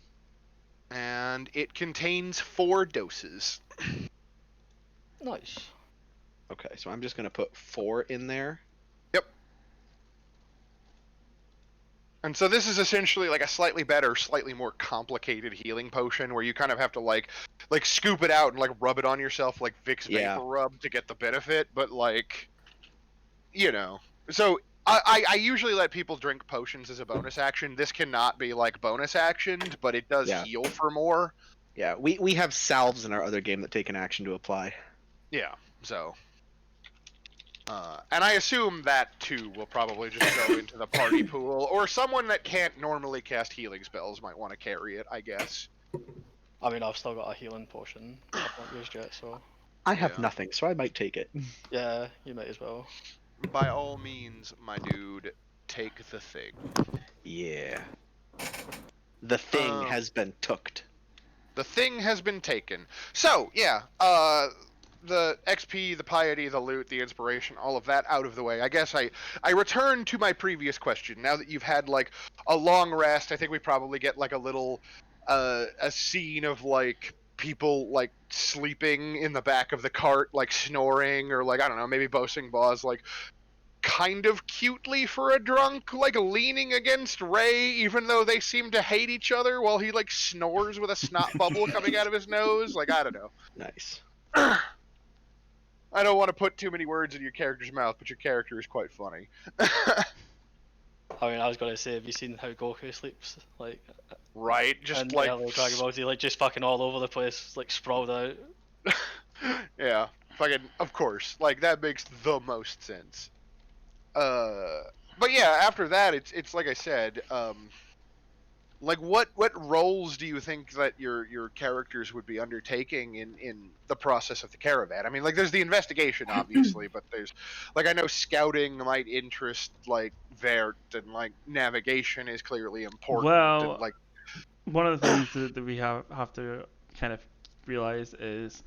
And it contains 4 doses. Nice. Okay, so I'm just gonna put 4 in there. And so this is essentially like a slightly better, slightly more complicated healing potion where you kind of have to like scoop it out and like rub it on yourself like Vicks Yeah. Vapor Rub to get the benefit, but like, you know. So I usually let people drink potions as a bonus action. This cannot be like bonus actioned, but it does Yeah. heal for more. Yeah, we have salves in our other game that take an action to apply. Yeah, so. And I assume that too will probably just go into the party pool, or someone that can't normally cast healing spells might want to carry it, I guess. I mean, I've still got a healing potion I've not used yet, so I have Yeah. nothing, so I might take it. yeah, you might as well. By all means, my dude, take the thing. Yeah. The thing has been tooked. The thing has been taken. So, yeah, the XP, the piety, the loot, the inspiration, all of that out of the way. I guess I return to my previous question. Now that you've had, like, a long rest, I think we probably get, like, a little, a scene of, like, people, like, sleeping in the back of the cart, like, snoring, or, like, I don't know, maybe Boasting Boss, like, kind of cutely for a drunk, like leaning against Ray, even though they seem to hate each other while he like snores with a snot bubble coming out of his nose. Like, I don't know. Nice. I don't want to put too many words in your character's mouth, but your character is quite funny. I mean, I was gonna say, have you seen how Goku sleeps? Like, Right? Just and like early Dragon Ball Z, like just fucking all over the place, like sprawled out. yeah, fucking of course. Like that makes the most sense. But yeah, after that, it's like I said, like what roles do you think that your characters would be undertaking in the process of the caravan? I mean, like there's the investigation obviously, but there's like I know scouting might interest like Vert, and like navigation is clearly important. Well, and, like one of the things that we have to kind of realize is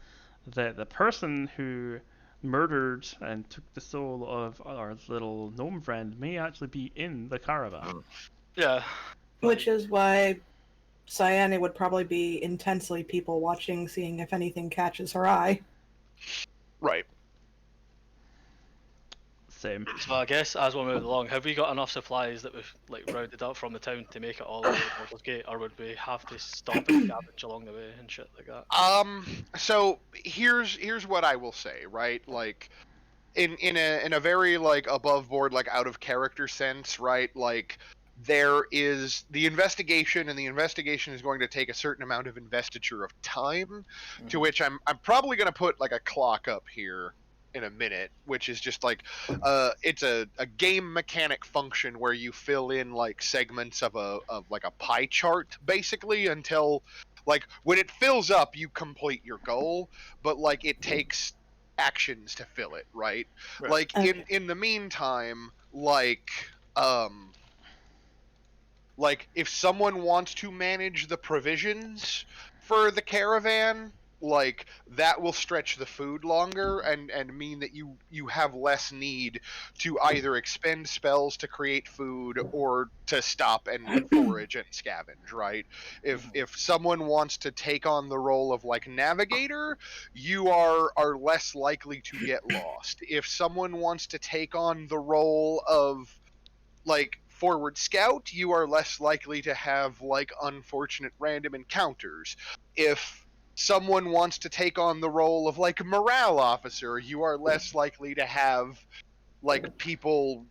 that the person who murdered and took the soul of our little gnome friend may actually be in the caravan. Yeah. Which is why Cyane would probably be intensely people watching, seeing if anything catches her eye. right. Same. So I guess as we're moving along, have we got enough supplies that we've like rounded up from the town to make it all the way to Baldur's Gate, or would we have to stop and scavenge along the way and shit like that? So here's what I will say, right? Like in a very like above board, like out of character sense, right? Like there is the investigation, and the investigation is going to take a certain amount of investiture of time, to which I'm probably going to put like a clock up here in a minute, which is just like it's a game mechanic function where you fill in like segments of like a pie chart basically until like when it fills up you complete your goal, but like it takes actions to fill it, right? Right. Like Okay. in the meantime, like like if someone wants to manage the provisions for the caravan, like that will stretch the food longer and mean that you have less need to either expend spells to create food or to stop and forage and scavenge, right? If someone wants to take on the role of like navigator, you are less likely to get lost. If someone wants to take on the role of like forward scout, you are less likely to have like unfortunate random encounters. If someone wants to take on the role of like morale officer, you are less likely to have like people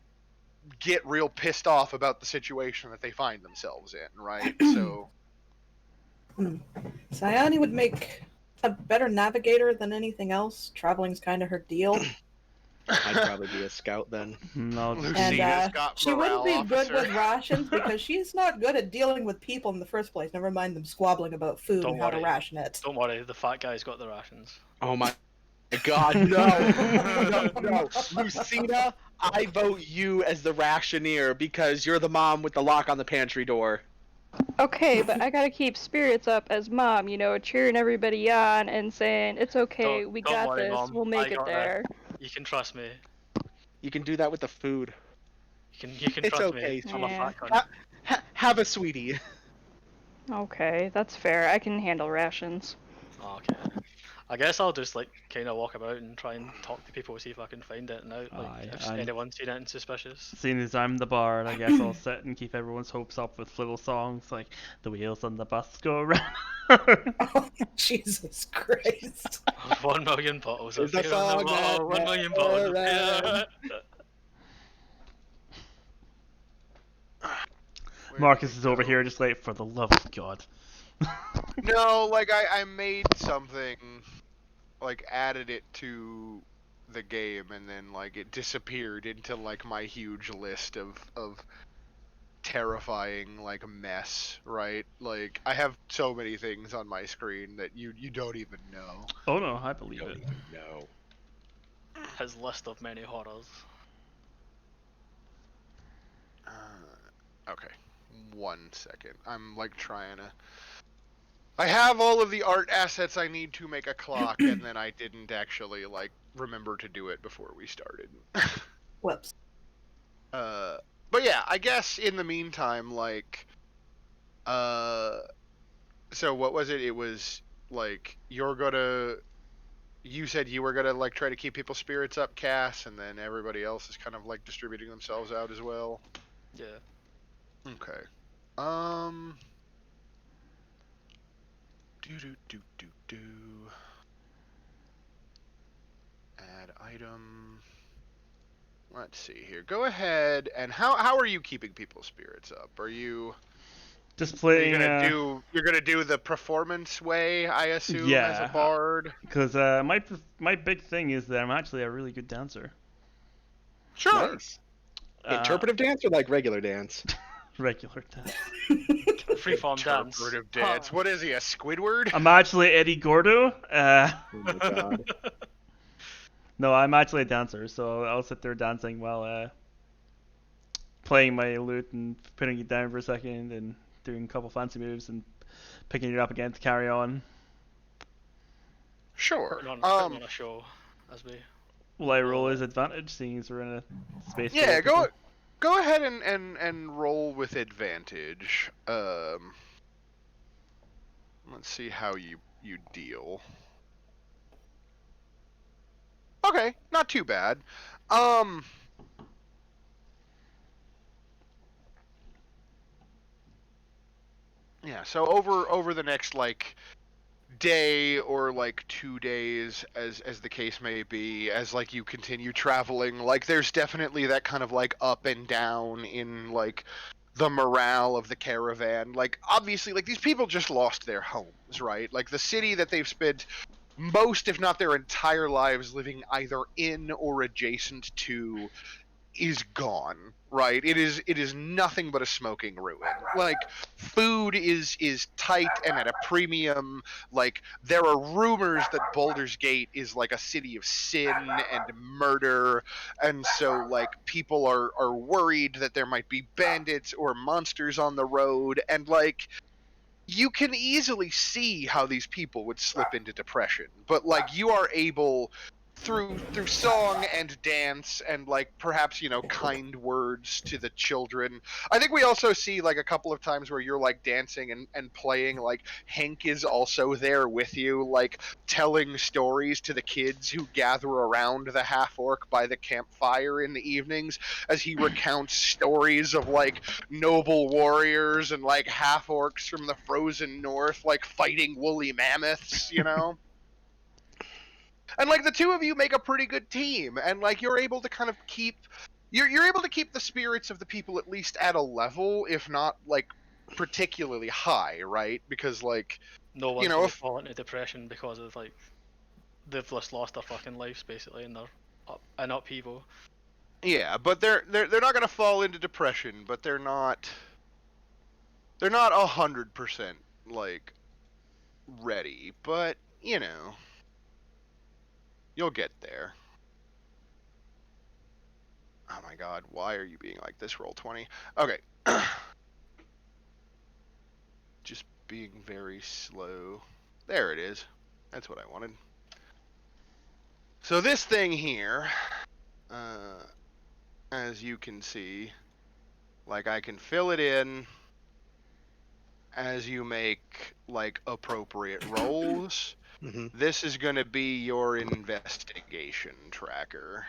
get real pissed off about the situation that they find themselves in, right? So Sayani would make a better navigator than anything else. Traveling's kind of her deal. I'd probably be a scout then. No, And Lucina's got she wouldn't morale be good officer. with rations because she's not good at dealing with people in the first place. Never mind them squabbling about food Don't and how to worry. ration it. Don't worry, the fat guy's got the rations. Oh my God, no, no. Lucina, I vote you as the rationeer because you're the mom with the lock on the pantry door. Okay, but I gotta keep spirits up as mom, cheering everybody on and saying, it's okay, we Don't got worry, this, Mom. we'll make I it got there. You can trust me. You can do that with the food. You can It's trust me. okay. I'm a Yeah. fat cunt. Have a sweetie. Okay, that's fair. I can handle rations. Oh, okay. I guess I'll just like kind of walk about and try and talk to people, see if I can find it out. Like, Aye, if and- anyone's seen anything suspicious. seeing as I'm the bard, I guess I'll sit and keep everyone's hopes up with little songs like "The wheels on the bus go round." Oh, Jesus Christ. 1 million bottles of Is the beer on the song that wall. 1 million bottles of beer. Marcus is over here just like, for the love of God. No, like I made something, like added it to the game, and then like it disappeared into like my huge list of terrifying like mess, right? Like I have so many things on my screen that you don't even know. Oh no, I believe Don't it. even know. His list of many horrors. Okay, 1 second. I'm like trying to. I have all of the art assets I need to make a clock, and then I didn't actually like remember to do it before we started. Whoops. But yeah, I guess in the meantime, like, so what was it? It was like you said you were gonna like try to keep people's spirits up, Cass, and then everybody else is kind of like distributing themselves out as well. Yeah. Okay. Do. Add item. Let's see here. Go ahead and how are you keeping people's spirits up? Are you Just playing. you're gonna do the performance way, I assume, as Yeah, a bard? Because my big thing is that I'm actually a really good dancer. Sure. Nice. Interpretive dance or like regular dance? Regular dance. Freeform dance. Interpretive dance. What is he, a Squidward? I'm actually Eddie Gordo. Oh my God. No, I'm actually a dancer, so I'll sit there dancing while playing my lute and putting it down for a second and doing a couple fancy moves and picking it up again to carry on. Sure. Putting on a show, as we. Will I roll his advantage, seeing as we're in a space? full Yeah, of people? go ahead and roll with advantage. Let's see how you deal. Okay, not too bad. Yeah, so over the next like day or like 2 days, as the case may be, as like you continue traveling, like there's definitely that kind of like up and down in like the morale of the caravan. Like obviously, like these people just lost their homes, right? Like the city that they've spent most, if not their entire lives, living either in or adjacent to is gone, right? It is nothing but a smoking ruin. Like, food is tight and at a premium. Like, there are rumors that Baldur's Gate is like a city of sin and murder, and so like people are worried that there might be bandits or monsters on the road, and like you can easily see how these people would slip into depression, but like you are able through song and dance and like perhaps kind words to the children. I think we also see like a couple of times where you're like dancing and playing, like Hank is also there with you, like telling stories to the kids who gather around the half orc by the campfire in the evenings as he recounts stories of like noble warriors and like half orcs from the frozen north like fighting woolly mammoths, and like the two of you make a pretty good team, and like you're able to kind of keep you're able to keep the spirits of the people at least at a level, if not like particularly high, right? Because like No one's gonna if fall into depression because of like they've just lost their fucking lives basically, and they're in upheaval. yeah, but they're not gonna fall into depression, but they're not 100% like ready, but you'll get there. Oh my god, why are you being like this, roll 20? Okay. Just being very slow. There it is. That's what I wanted. So this thing here, as you can see, like I can fill it in as you make like appropriate rolls. Mhm. This is going to be your investigation tracker.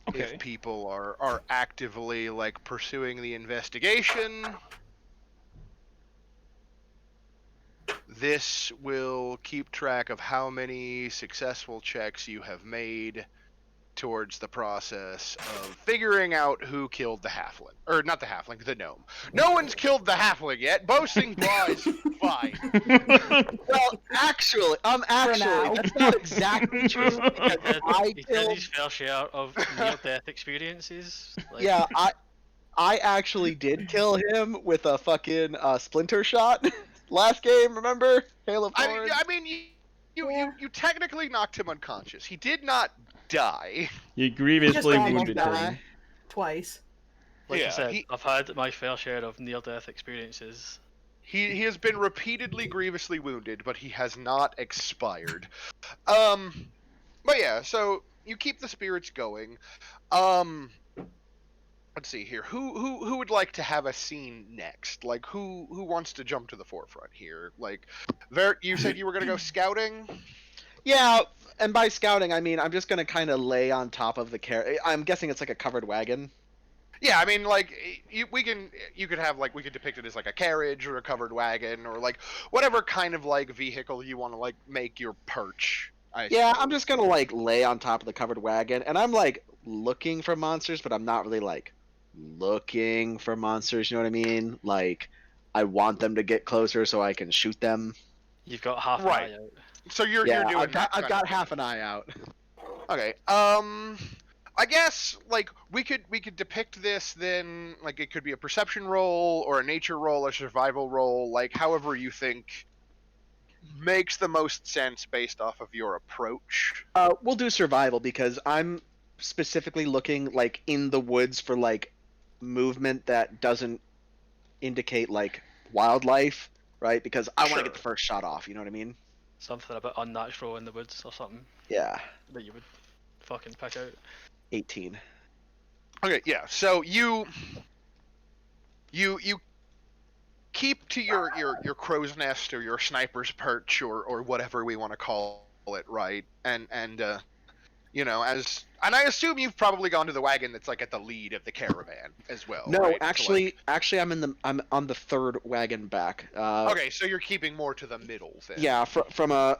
Okay. If people are actively like pursuing the investigation, this will keep track of how many successful checks you have made towards the process of figuring out who killed the halfling. Or not the halfling, the gnome. No one's killed the halfling yet. Boasting lies, fine. Well, actually, now. that's not exactly true because I He did killed. his fair share of near-death experiences. Like, Yeah, I actually did kill him with a fucking splinter shot last game. Remember Hail of Thorns? I mean, you technically knocked him unconscious. He did not die. You Just grievously almost wounded died. him. Twice. like I Yeah, said, I've had my fair share of near-death experiences. he has been repeatedly grievously wounded, but he has not expired. But yeah, so you keep the spirits going. Let's see here. Who would like to have a scene next? Like who wants to jump to the forefront here? Like, you said you were gonna go scouting. Yeah, and by scouting I mean I'm just gonna kind of lay on top of the carriage. I'm guessing it's like a covered wagon. Yeah, I mean, like you could have like we could depict it as like a carriage or a covered wagon or like whatever kind of like vehicle you want to like make your perch. Yeah, I'm suppose. just gonna like lay on top of the covered wagon, and I'm like looking for monsters, but I'm not really like looking for monsters. You know what I mean? Like I want them to get closer so I can shoot them. You've got half an Right. eye out. So you're Yeah, doing I've got that kind of thing. half an eye out. Okay. I guess like we could depict this then like it could be a perception roll or a nature roll, a survival roll, like however you think makes the most sense based off of your approach. We'll do survival because I'm specifically looking like in the woods for like movement that doesn't indicate like wildlife, right? Because I want to Sure. get the first shot off. You know what I mean? Something a bit unnatural in the woods or something Yeah, that you would fucking pick out. 18. Okay, yeah. So you keep to your crow's nest or your sniper's perch or whatever we want to call it, right? And and I assume you've probably gone to the wagon that's like at the lead of the caravan as well. No, right? actually, I'm on the third wagon back. Okay, so you're keeping more to the middle then. Yeah, from a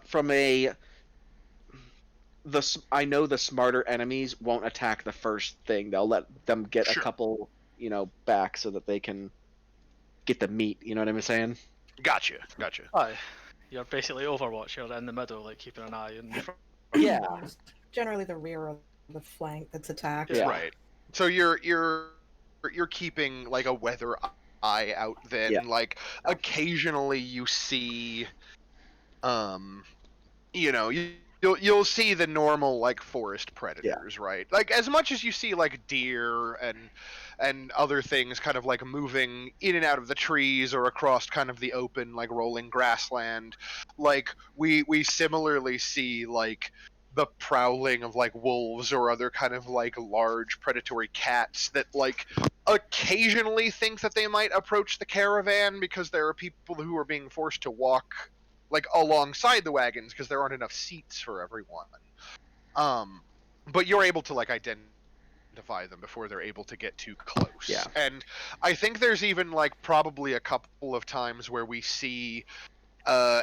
I know the smarter enemies won't attack the first thing. They'll let them get Sure. a couple, back so that they can get the meat. You know what I'm saying? Gotcha. Aye, you're basically Overwatch. You're in the middle, like keeping an eye on the front. Yeah. Generally the rear of the flank that's attacked. Yeah. Right. So you're keeping like a weather eye out then. Yeah. Like occasionally you see you'll see the normal like forest predators, right? Like as much as you see like deer and other things kind of like moving in and out of the trees or across kind of the open like rolling grassland, like we similarly see like the prowling of like wolves or other kind of like large predatory cats that like occasionally think that they might approach the caravan because there are people who are being forced to walk like alongside the wagons because there aren't enough seats for everyone. But you're able to like identify them before they're able to get too close. Yeah. And I think there's even like probably a couple of times where we see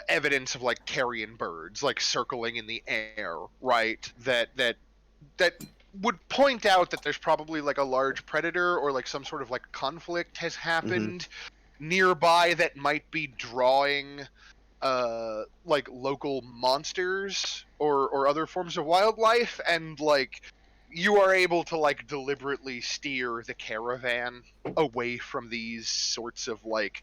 evidence of like carrion birds like circling in the air, right? That would point out that there's probably like a large predator or like some sort of like conflict has happened nearby that might be drawing like local monsters or other forms of wildlife, and like you are able to like deliberately steer the caravan away from these sorts of like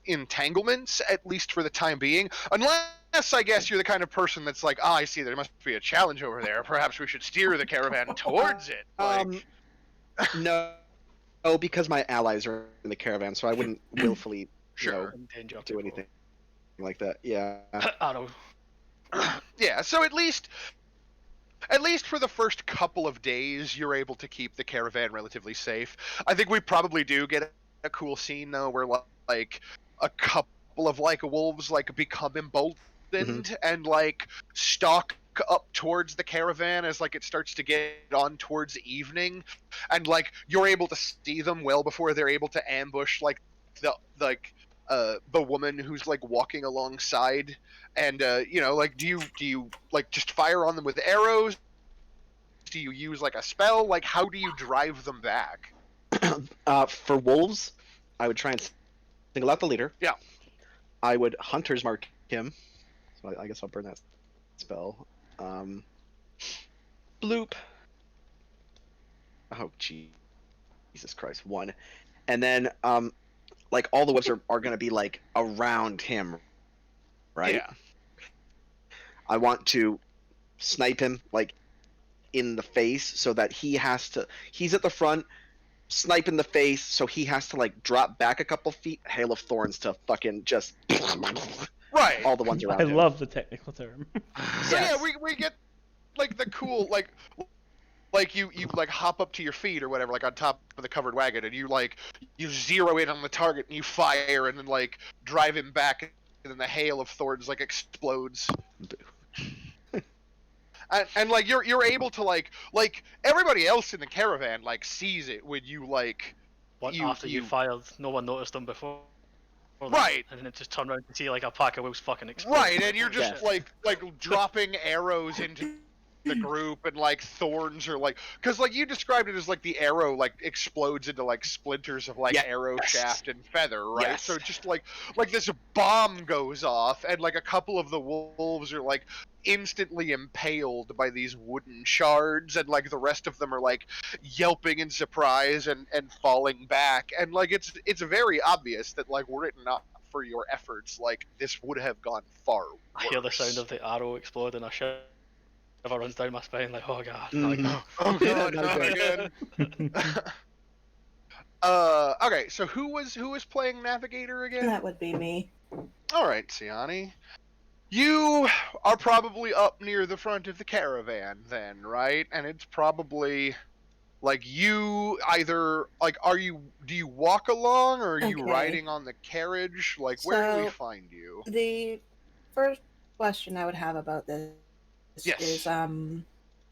entanglements, at least for the time being, unless I guess you're the kind of person that's like, I see there must be a challenge over there, perhaps we should steer the caravan towards it. Like No, because my allies are in the caravan, so I wouldn't willfully, sure. Endanger do people. anything like that. Yeah. Arrow. Yeah, so at least for the first couple of days, you're able to keep the caravan relatively safe. I think we probably do get a cool scene though, where like a couple of like wolves like become emboldened and like stalk up towards the caravan as like it starts to get on towards evening, and like you're able to see them well before they're able to ambush like the woman who's like walking alongside. And like do you like just fire on them with arrows? Do you use like a spell? Like how do you drive them back? For wolves, I would try and single out the leader. Yeah. I would hunter's mark him. So I guess I'll burn that spell. Bloop. Oh, Jesus Christ. 1. And then, like, all the wolves are going to be, like, around him, right? Yeah. I want to snipe him, like, in the face so that he's at the front, snipe in the face, so he has to, like, drop back a couple feet, hail of thorns to fucking just Right. all the ones around I him. love the technical term. So Yes. yeah, we get like the cool like you like hop up to your feet or whatever, like on top of the covered wagon, and you zero in on the target and you fire, and then like drive him back, and then the hail of thorns like explodes. And like you're able to like everybody else in the caravan like sees it when you like After you fired, no one noticed them before. Right. And then it just turned around to see like a pack of wolves fucking explode. Right, and you're just Yes. like dropping arrows into the group, and like thorns are like, because like you described it as like the arrow like explodes into like splinters of like arrow shaft and feather, right? Yes. So just like this bomb goes off, and like a couple of the wolves are like instantly impaled by these wooden shards, and like the rest of them are like yelping in surprise and falling back, and like it's very obvious that like were it not for your efforts, like this would have gone far worse. I hear the sound of the arrow explode and a shiver runs down my spine like, oh god. Oh god, Not not good. again. Okay, so who was playing Navigator again? That would be me. All right, Siani. You are probably up near the front of the caravan then, right? And it's probably like you either like do you walk along, or are you Okay. riding on the carriage? Like where do we So- find you? The first question I would have about this Yes. is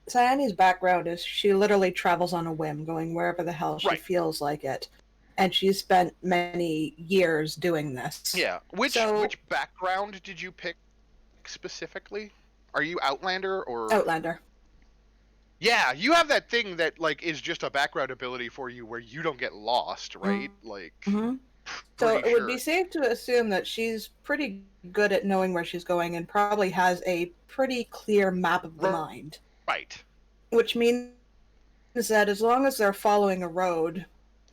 Cyane's background is she literally travels on a whim, going wherever the hell she Right. feels like it. And she's spent many years doing this. Yeah. Which So- background did you pick specifically? Are you Outlander or Outlander. Yeah, you have that thing that like is just a background ability for you where you don't get lost, right? Like hmm So pretty it would be sure. safe to assume that she's pretty good at knowing where she's going and probably has a pretty clear map of the Right. mind. Right. Which means is that as long as they're following a road,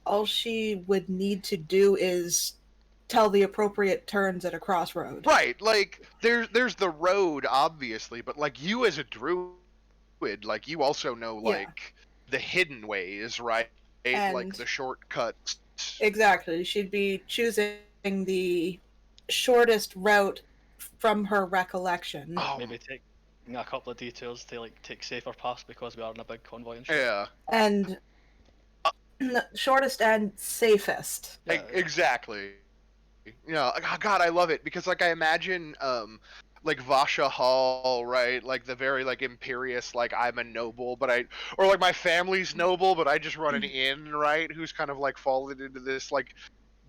all she would need to do is tell the appropriate turns at a crossroad. Right, like there's the road obviously, but like you as a druid, like you also know Yeah. like the hidden ways, right? Like And the shortcuts. exactly, she'd be choosing the shortest route from her recollection. Oh, Maybe taking a couple of detours to like take safer paths because we are in a big convoy and shit. yeah, And shortest and safest. Yeah, yeah. exactly. Yeah, God, I love it because like I imagine like Vasha Hall, right? Like the very like imperious, like I'm a noble, but or like my family's noble, but I just run an inn, right? Who's kind of like fallen into this like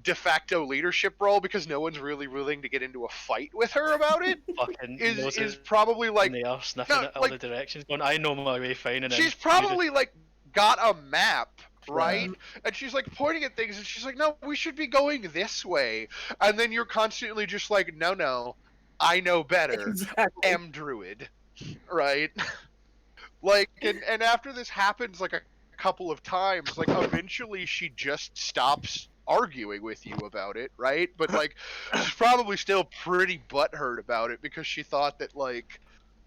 de facto leadership role because no one's really willing to get into a fight with her about it. Fucking Is noses probably like in the air, sniffing no, at all like the directions, going, I know my way fine, and then she's you just probably like got a map, right? Yeah. And she's like pointing at things and she's like, no, we should be going this way. And then you're constantly just like, no, I know better. Exactly. Am druid, right? Like, and after this happens like a couple of times, like eventually she just stops arguing with you about it, right? But like she's probably still pretty butthurt about it because she thought that like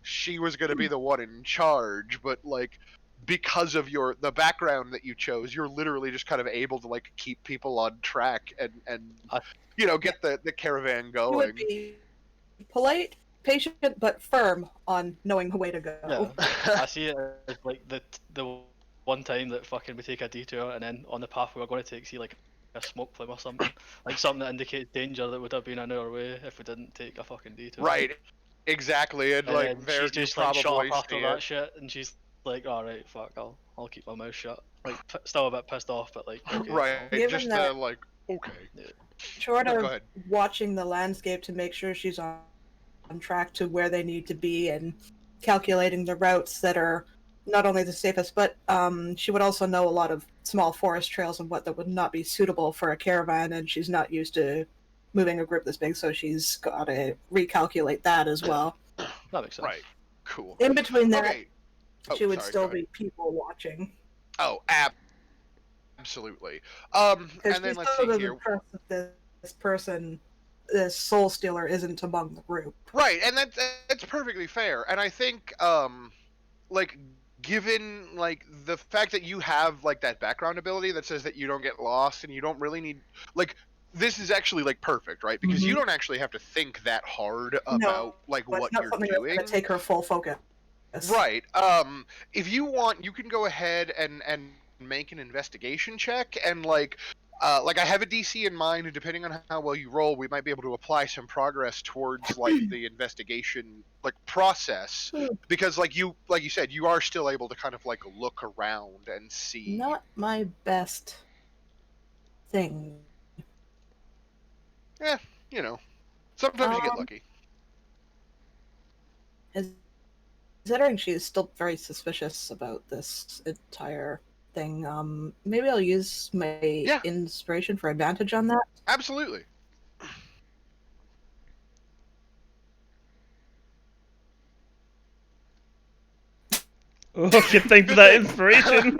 she was going to be the one in charge, but like because of the background that you chose, you're literally just kind of able to like keep people on track and I- get the caravan She would going. be polite, patient, but firm on knowing the way to go. yeah. I see it as like the one time that fucking we take a detour, and then on the path we were going to take, see like a smoke plume or something, like something that indicates danger that would have been an hour away if we didn't take a fucking detour. Right. Exactly. And like then there she's you just like shut up probably after see that it. shit, and she's like, all right, fuck, I'll keep my mouth shut. Like still a bit pissed off, but like, okay, Right. Given Just that- like okay. Short No, of go ahead. watching the landscape to make sure she's on track to where they need to be and calculating the routes that are not only the safest, but she would also know a lot of small forest trails and what that would not be suitable for a caravan, and she's not used to moving a group this big, so she's got to recalculate that as well. That makes sense. Right. Cool. In between that, Okay. Oh, she would sorry, still go ahead. be people watching. Oh, absolutely. Because And then she's let's so see here. impressed that this person, this soul stealer, isn't among the group. Right, and that's perfectly fair. And I think like given like the fact that you have like that background ability that says that you don't get lost and you don't really need like this is actually like perfect, right? Because you don't actually have to think that hard about like But what it's not you're something doing. that's going to take her full focus. Right. If you want, you can go ahead and make an investigation check, and like I have a DC in mind, and depending on how well you roll, we might be able to apply some progress towards like the investigation like process, because like you said, you are still able to kind of like look around and see. Not my best thing. Yeah, you know, sometimes you get lucky. Considering she's still very suspicious about this entire thing, maybe I'll use my inspiration for advantage on that. Absolutely. Oh, good thing for that inspiration.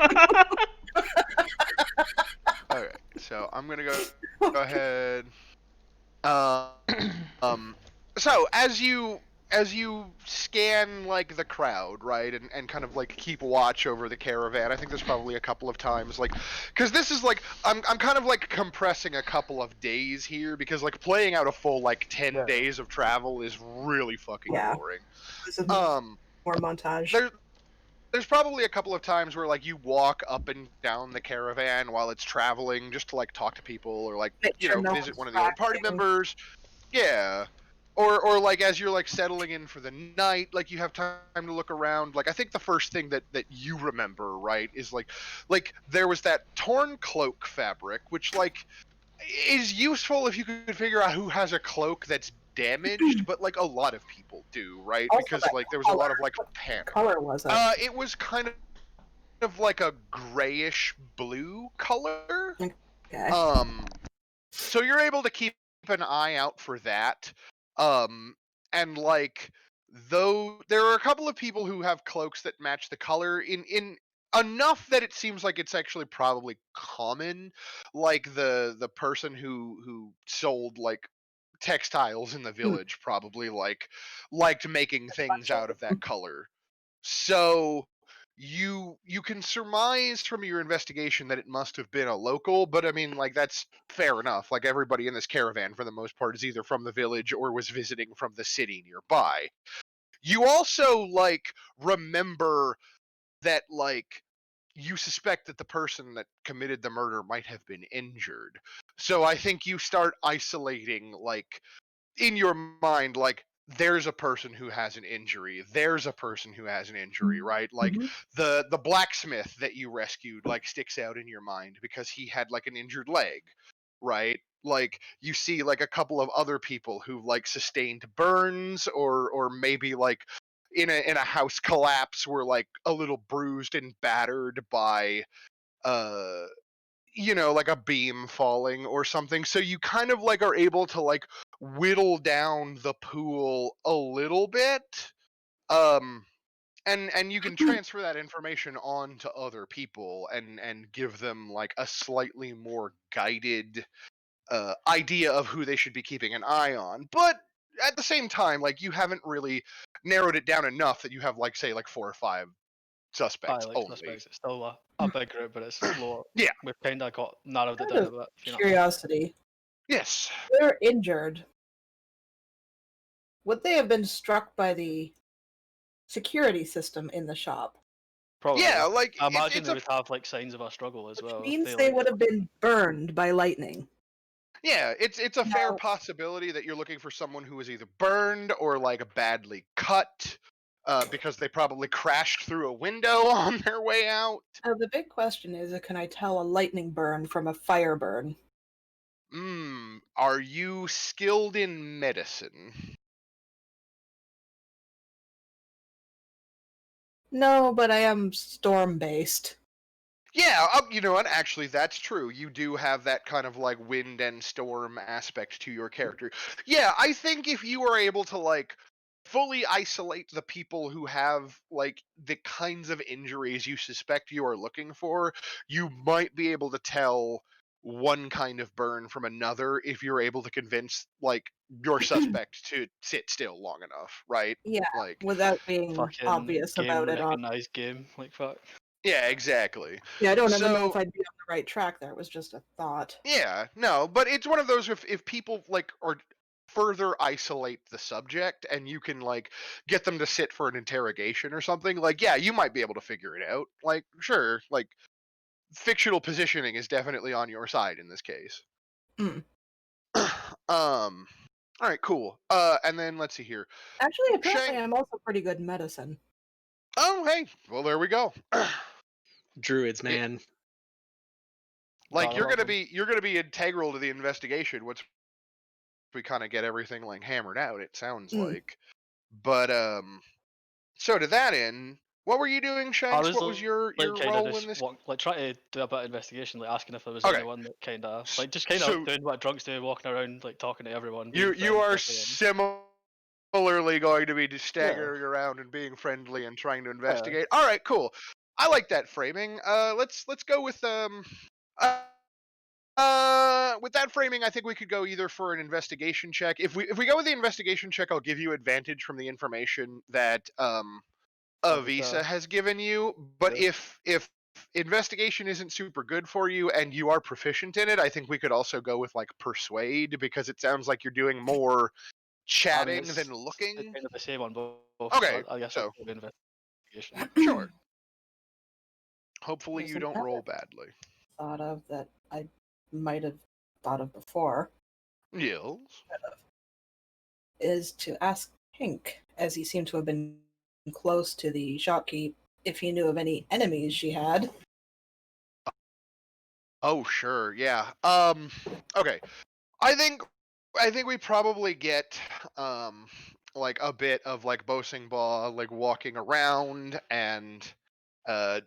All right, so I'm gonna go ahead. So as you scan like the crowd, right, and kind of like keep watch over the caravan, I think there's probably a couple of times like, because this is like I'm kind of like compressing a couple of days here because like playing out a full like 10 days of travel is really fucking boring. This is more montage. There's probably a couple of times where like you walk up and down the caravan while it's traveling just to like talk to people or like visit one of the other party members. Yeah. Or like as you're like settling in for the night, like you have time to look around. Like I think the first thing that you remember, right, is like there was that torn cloak fabric, which like is useful if you could figure out who has a cloak that's damaged, but like a lot of people do, right? Also because that like there was a lot of like panic. Color was it? It was kind of like a grayish blue color. Okay. So you're able to keep an eye out for that. And like though there are a couple of people who have cloaks that match the color in enough that it seems like it's actually probably common. Like the person who sold like textiles in the village probably liked making things out of that color. So you can surmise from your investigation that it must have been a local, but I mean, like, that's fair enough. Like, everybody in this caravan for the most part is either from the village or was visiting from the city nearby. You also like remember that like you suspect that the person that committed the murder might have been injured. So I think you start isolating, like, in your mind, like, there's a person who has an injury, there's a person who has an injury, right? Like, Mhm. the blacksmith that you rescued like sticks out in your mind because he had like an injured leg, right? Like, you see like a couple of other people who like sustained burns, or maybe like in a house collapse were like a little bruised and battered by uh like a beam falling or something. So you kind of like are able to like whittle down the pool a little bit. um and you can transfer that information on to other people and give them like a slightly more guided idea of who they should be keeping an eye on. But at the same time, like, you haven't really narrowed it down enough that you have like, say, like 4 or 5 suspects Like only. suspects, it's still a big group, but it's lower. Yeah. We've kind of got narrowed it Out down a of bit. If you know what I mean. curiosity, Yes. they're injured. Would they have been struck by the security system in the shop? Probably. Yeah, like I imagine it's they a would have like signs of a struggle as Which well. If means they they like. would have been burned by lightning. yeah, it's a fair Now, possibility that you're looking for someone who was either burned or like badly cut, because they probably crashed through a window on their way out. the big question is, can I tell a lightning burn from a fire burn? Are you skilled in medicine? No, but I am storm-based. Yeah, you know what? Actually, that's true. You do have that kind of like wind and storm aspect to your character. Yeah, I think if you are able to like fully isolate the people who have like the kinds of injuries you suspect you are looking for, you might be able to tell one kind of burn from another if you're able to convince like your suspect to sit still long enough, right? Yeah, Like, without being Fucking obvious game about it. recognized game, like fuck. yeah, exactly. Yeah, I don't even know So if I'd be on the right track there. It was just a thought. yeah, no, but it's one of those, if people like or further isolate the subject and you can like get them to sit for an interrogation or something, like, yeah, you might be able to figure it out. Like, sure, like, fictional positioning is definitely on your side in this case. Mm. All right, cool. And then let's see here. Actually, apparently, Shang. I'm also pretty good in medicine. Oh, hey. Well, there we go. Druids, Yeah, man. like, God, I love them. you're gonna be integral to the investigation once we kind of get everything like hammered out. It sounds Mm. like. But so to that end, what were you doing, I Shanks? was What was your like kind of role in just this? like trying to do a bit of investigation, like asking if there was Okay, anyone that kind of like just kind of so doing what drunks do, walking around like talking to everyone, being you friends are with everyone. similarly going to be just Yeah, staggering around and being friendly and trying to yeah. investigate. All right, cool. I like that framing. Let's go uh, with that framing, I think we could go either for an investigation check. If we go with the investigation check, I'll give you advantage from the information that That'd be Avisa fair. has given you. But Yeah. if investigation isn't super good for you and you are proficient in it, I think we could also go with like persuade, because it sounds like you're doing more I mean, chatting than it's looking. kind of the same on both, Okay, so I guess I'll so go with investigation. sure. Hopefully There's you don't roll another badly. thought of that I might have thought of before, Yes. is to ask Pink, as he seemed to have been close to the shopkeep, if he knew of any enemies she had. Oh, sure. Yeah. Okay. I think we probably get like a bit of like Bosingbaugh like walking around and uh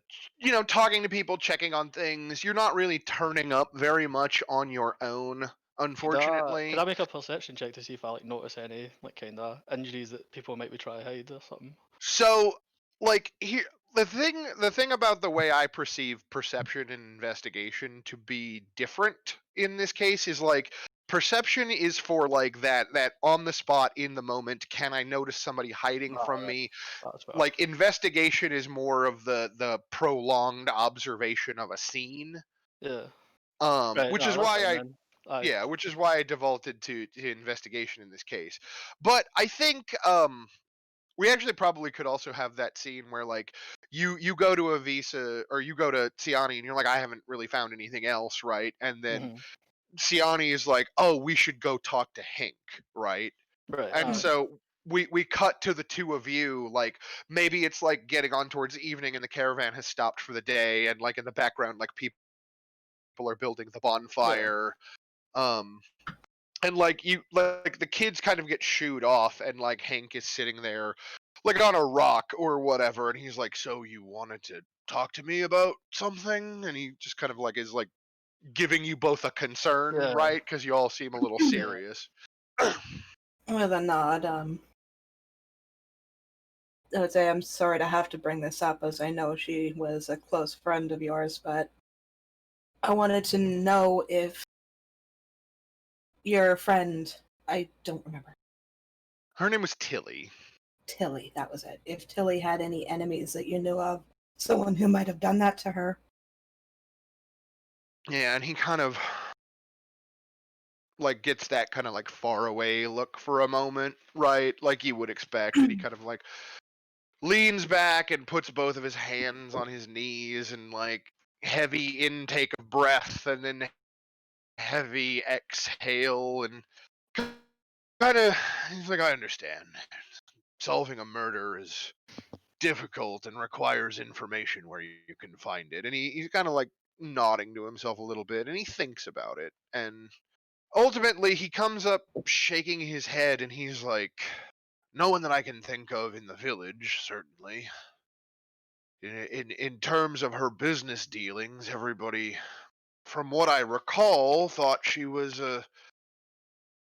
talking to people, checking on things. You're not really turning up very much on your own, Could unfortunately. I make a perception check to see if I like notice any like kind of injuries that people might be trying to hide or something? So, like, here, the thing about the way I perceive perception and investigation to be different in this case is like perception is for like that on the spot in the moment, can I notice somebody hiding from Alright, me? that's fair. Like investigation is more of the prolonged observation of a scene. Yeah. Right, Which no, is that's why fine I then. Aye. yeah, which is why I defaulted to investigation in this case. But I think we actually probably could also have that scene where like you go to a visa or you go to Siani and you're like, I haven't really found anything else, right? And then Mhm. Siani is like, oh, we should go talk to Hank, right? Right, And aye. so we cut to the two of you, like maybe it's like getting on towards evening and the caravan has stopped for the day, and like in the background like people are building the bonfire. Um and like you like the kids kind of get shooed off and like Hank is sitting there like on a rock or whatever, and he's like, so you wanted to talk to me about something? And he just kind of like is like giving you both a concern, Yeah. right? Because you all seem a little Yeah. serious. With a nod, I would say I'm sorry to have to bring this up, as I know she was a close friend of yours, but I wanted to know if your friend, I don't remember, Her name was Tilly. Tilly, that was it. If Tilly had any enemies that you knew of, someone who might have done that to her. Yeah, and he kind of like gets that kind of like far away look for a moment, right? Like you would expect. And he kind of like leans back and puts both of his hands on his knees and like heavy intake of breath and then heavy exhale and kind of he's like, I understand. Solving a murder is difficult and requires information where you can find it. And he's kind of like nodding to himself a little bit and he thinks about it. And ultimately he comes up shaking his head and he's like, no one that I can think of in the village, certainly. In terms of her business dealings, everybody, from what I recall, thought she was a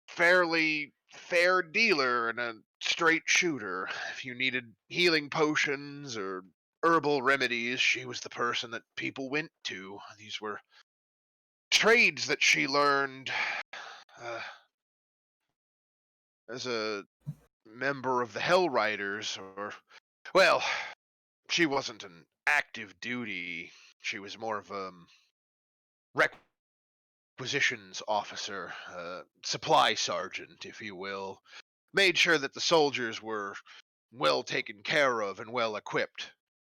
fairly fair dealer and a straight shooter. If you needed healing potions or herbal remedies, she was the person that people went to. These were trades that she learned uh, as a member of the Hell Riders, or, well, she wasn't an active duty. She was more of a requisitions officer, supply sergeant, if you will. Made sure that the soldiers were well taken care of and well equipped.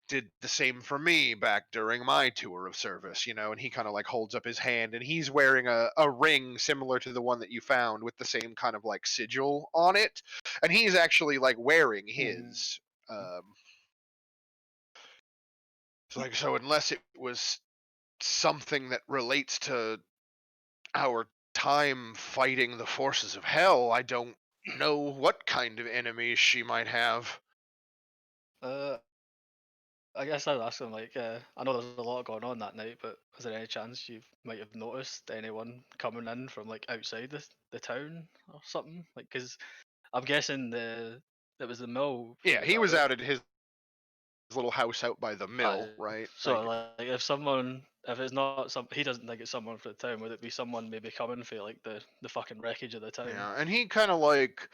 Did the same for me back during my tour of service, you know, and he kind of like holds up his hand and he's wearing a ring similar to the one that you found with the same kind of like sigil on it. And he's actually like wearing Mhm. his. It's like, so unless it was something that relates to our time fighting the forces of hell, I don't know what kind of enemies she might have. Uh, I guess I'd ask him like, I know there's a lot going on that night, but is there any chance you might have noticed anyone coming in from like outside the town or something? Like, because I'm guessing it was the mill she Yeah, was he at, was right? out at his little house out by the mill, right? So Like, like, if it's not some, he doesn't think it's someone for the town. Would it be someone maybe coming for like the fucking wreckage of the town? yeah, and he kind of like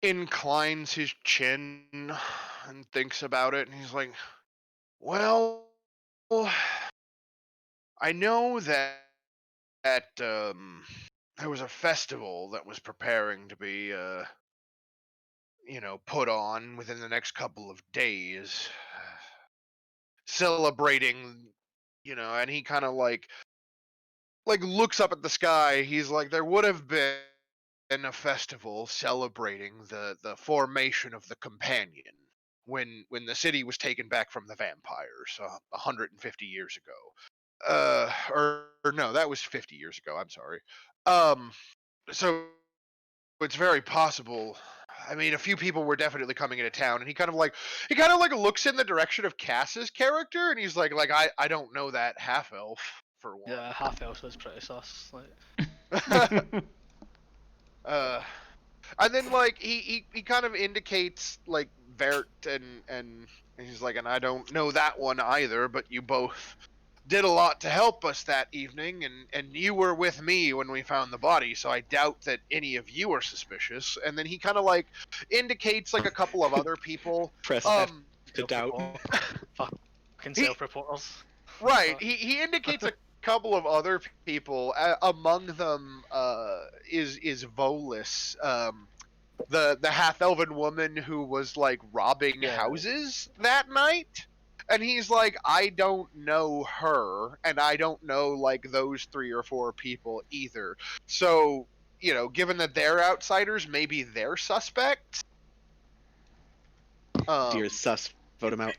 inclines his chin and thinks about it, and he's like, "Well, I know that there was a festival that was preparing to be put on within the next couple of days, celebrating, and he kind of like looks up at the sky. He's like, there would have been a festival celebrating the formation of the Companion when the city was taken back from the vampires 150 years ago. Or no, that was 50 years ago. I'm sorry. So it's very possible. I mean, a few people were definitely coming into town, and he kind of like looks in the direction of Cass's character, and he's like I don't know that half elf for one. Yeah, half elf is pretty sus. Like, uh, And then like he kind of indicates like Vert and he's like, and I don't know that one either, but you both did a lot to help us that evening, and you were with me when we found the body, so I doubt that any of you are suspicious. And then he kind of like indicates like a couple of other people. Press F Um, to doubt. Fucking He- self-reporters. right. He indicates a couple of other people. Among them is Volus, the half elven woman who was like robbing Yeah. houses that night. And he's like, I don't know her, and I don't know like those 3 or 4 people either. So, given that they're outsiders, maybe they're suspects. Dear sus, vote him out.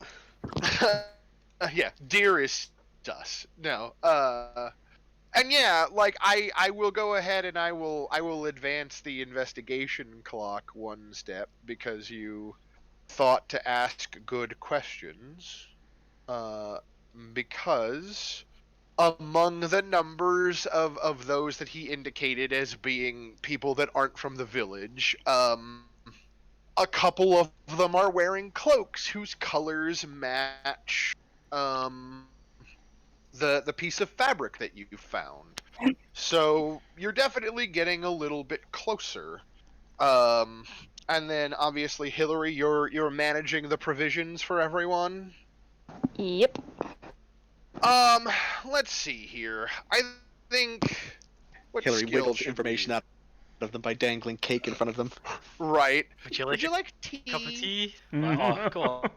Yeah, dear is sus. No. And yeah, like I will go ahead and I will advance the investigation clock 1 step because you thought to ask good questions. Because among the numbers of those that he indicated as being people that aren't from the village, a couple of them are wearing cloaks whose colors match the piece of fabric that you found. So you're definitely getting a little bit closer. And then obviously Hillary, you're managing the provisions for everyone. Yep. Let's see here. I think what Hillary skill wiggles should information we... out of them by dangling cake in front of them. Right. Would you Would like you a like tea? cup of tea? Like, oh, go on.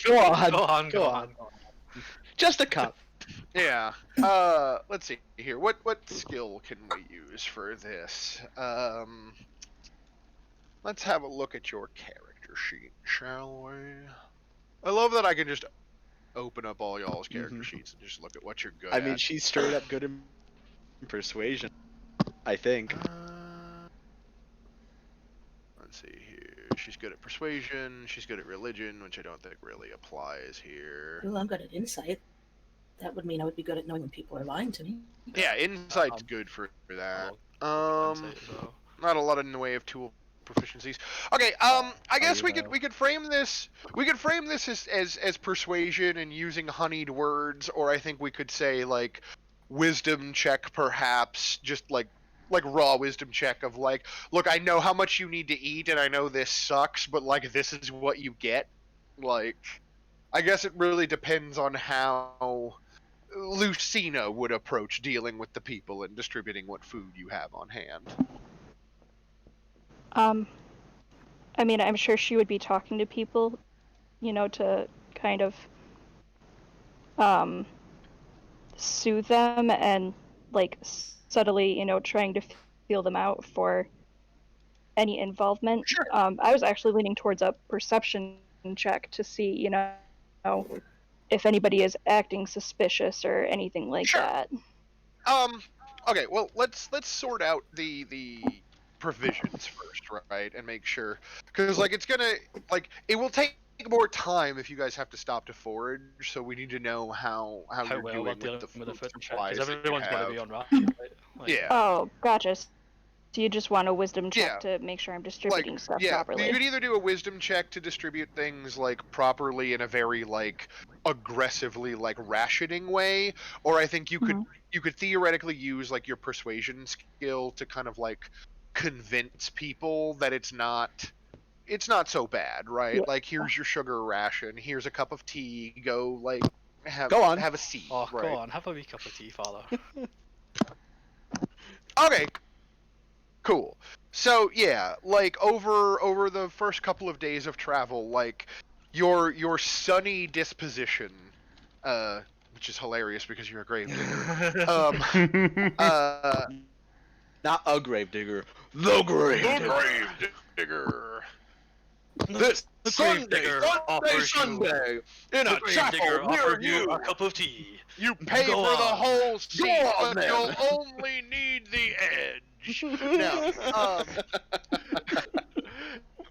Go on, Go on, go go on. on. Just a cup. Yeah. Let's see here. What skill can we use for this? Let's have a look at your character sheet, shall we? I love that I can just open up all y'all's character sheets and just look at what you're good I at. mean, she's straight up good in persuasion, I think. Let's see here. She's good at persuasion. She's good at religion, which I don't think really applies here. Well, I'm good at insight. That would mean I would be good at knowing when people are lying to me. Yeah, insight's good for that. Insight as well. Not a lot in the way of tool proficiencies. Okay, I guess we could frame this as persuasion and using honeyed words, or I think we could say like wisdom check, perhaps, just like raw wisdom check of like, look, I know how much you need to eat and I know this sucks, but like this is what you get. Like, I guess it really depends on how Lucina would approach dealing with the people and distributing what food you have on hand. I mean, I'm sure she would be talking to people, to kind of soothe them and like subtly, trying to feel them out for any involvement. Sure. I was actually leaning towards a perception check to see, if anybody is acting suspicious or anything like Sure. that. Okay, well, let's sort out the provisions first, right? And make sure, because like it will take more time if you guys have to stop to forage, so we need to know how you're well doing we're with dealing the with the food food check, supplies because that you everyone's going to be have. on ration, right? Like, Yeah. Oh, gotcha. So you just want a wisdom check Yeah. to make sure I'm distributing stuff Yeah, properly. you could either do a wisdom check to distribute things like properly in a very like aggressively like rationing way, or I think you could theoretically use like your persuasion skill to kind of like convince people that it's not so bad, right? Yeah. Like, here's your sugar ration, here's a cup of tea, go like have a seat. oh, right? go on, have a wee cup of tea, father. Okay. Cool. So yeah, like over the first couple of days of travel, like your sunny disposition, which is hilarious because you're a gravedigger. Not a gravedigger, the gravedigger. Gravedigger. This The Sunday, gravedigger Sunday, offers Sunday, in The a chapel gravedigger near offered you you. a cup of tea. You pay Go for the on. whole seat, on, but then. you'll only need the edge. Now,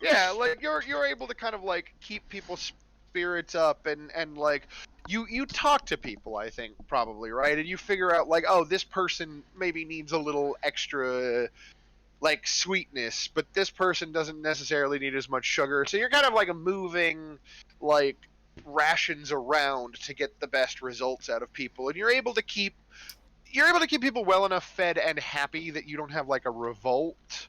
yeah, like you're able to kind of like keep people's spirits up and like you talk to people, I think, probably, right? And you figure out like, oh, this person maybe needs a little extra like sweetness, but this person doesn't necessarily need as much sugar. So you're kind of like moving like rations around to get the best results out of people, and you're able to keep people well enough fed and happy that you don't have like a revolt.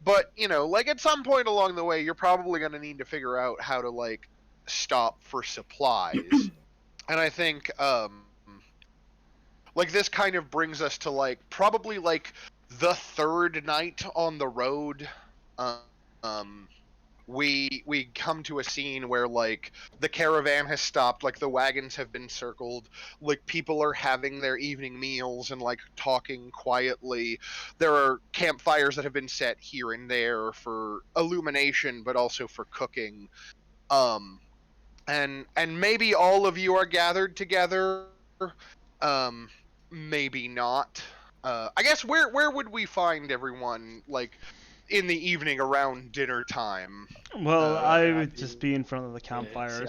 But like at some point along the way, you're probably going to need to figure out how to like stop for supplies. And I think like this kind of brings us to like probably like the third night on the road. Um, we come to a scene where like the caravan has stopped, like the wagons have been circled, like people are having their evening meals and like talking quietly. There are campfires that have been set here and there for illumination, but also for cooking. Um, and maybe all of you are gathered together. Um, maybe not. I guess where would we find everyone like in the evening around dinner time? Well, I Yeah, would just be in front of the campfire,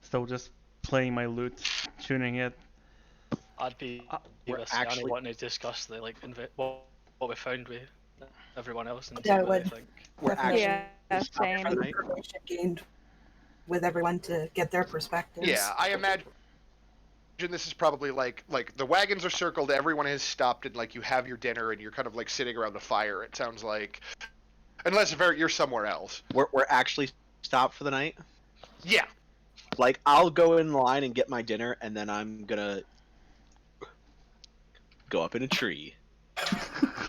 still just playing my lute, tuning it. I'd be We're with Siani actually- wanting to discuss the like what we found with everyone else and see Yeah, I what they would. think. We're Definitely. actually Yeah, stopped same. for the night. Information gained with everyone to get their perspectives. Yeah, I imagine this is probably like the wagons are circled, everyone has stopped, and like you have your dinner and you're kind of like sitting around the fire. It sounds like, unless you're somewhere else. We're actually stopped for the night. Yeah. Like I'll go in line and get my dinner, and then I'm gonna go up in a tree.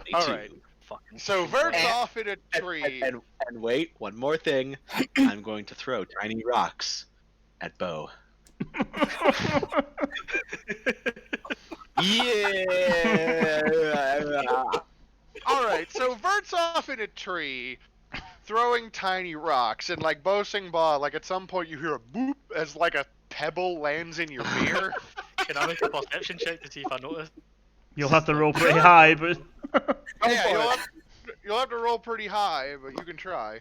Me All too. right. Fucking So tree Vert's fly. off in a tree. And wait, one more thing. I'm going to throw tiny rocks at Bo. Yeah. All right, so Vert's off in a tree, throwing tiny rocks, and like Bo Sing Ba, like at some point you hear a boop as like a pebble lands in your beer. Can I make a perception check to see if I notice? You'll have to roll pretty high, but Yeah, you'll have to roll pretty high, but you can try.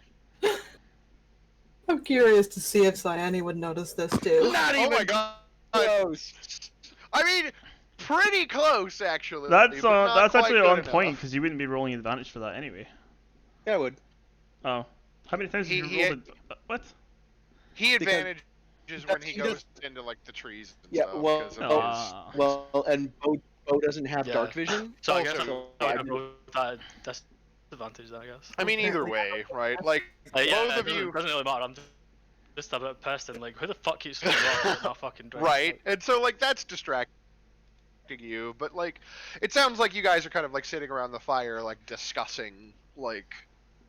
I'm curious to see if Cyane would notice this too. Not Oh even my god. close. I mean, pretty close actually. that's but not that's quite actually good on enough. point because you wouldn't be rolling advantage for that anyway. Yeah, I would. Oh, how many times did He- you roll it? What? He Because- advantages when he he goes does- into like the trees and Yeah, stuff. well, 'cause of Ah. his... well, and Bo doesn't have Yeah. dark vision. So I guess Also, I rolled that disadvantage then, I guess. I mean, either way, right? Like, Yeah, both it of doesn't, you... doesn't really matter. I'm just a bit pissed and like, who the fuck keeps throwing rocks at my fucking drink? Right, and so like that's distracting you, but like it sounds like you guys are kind of like sitting around the fire, like discussing like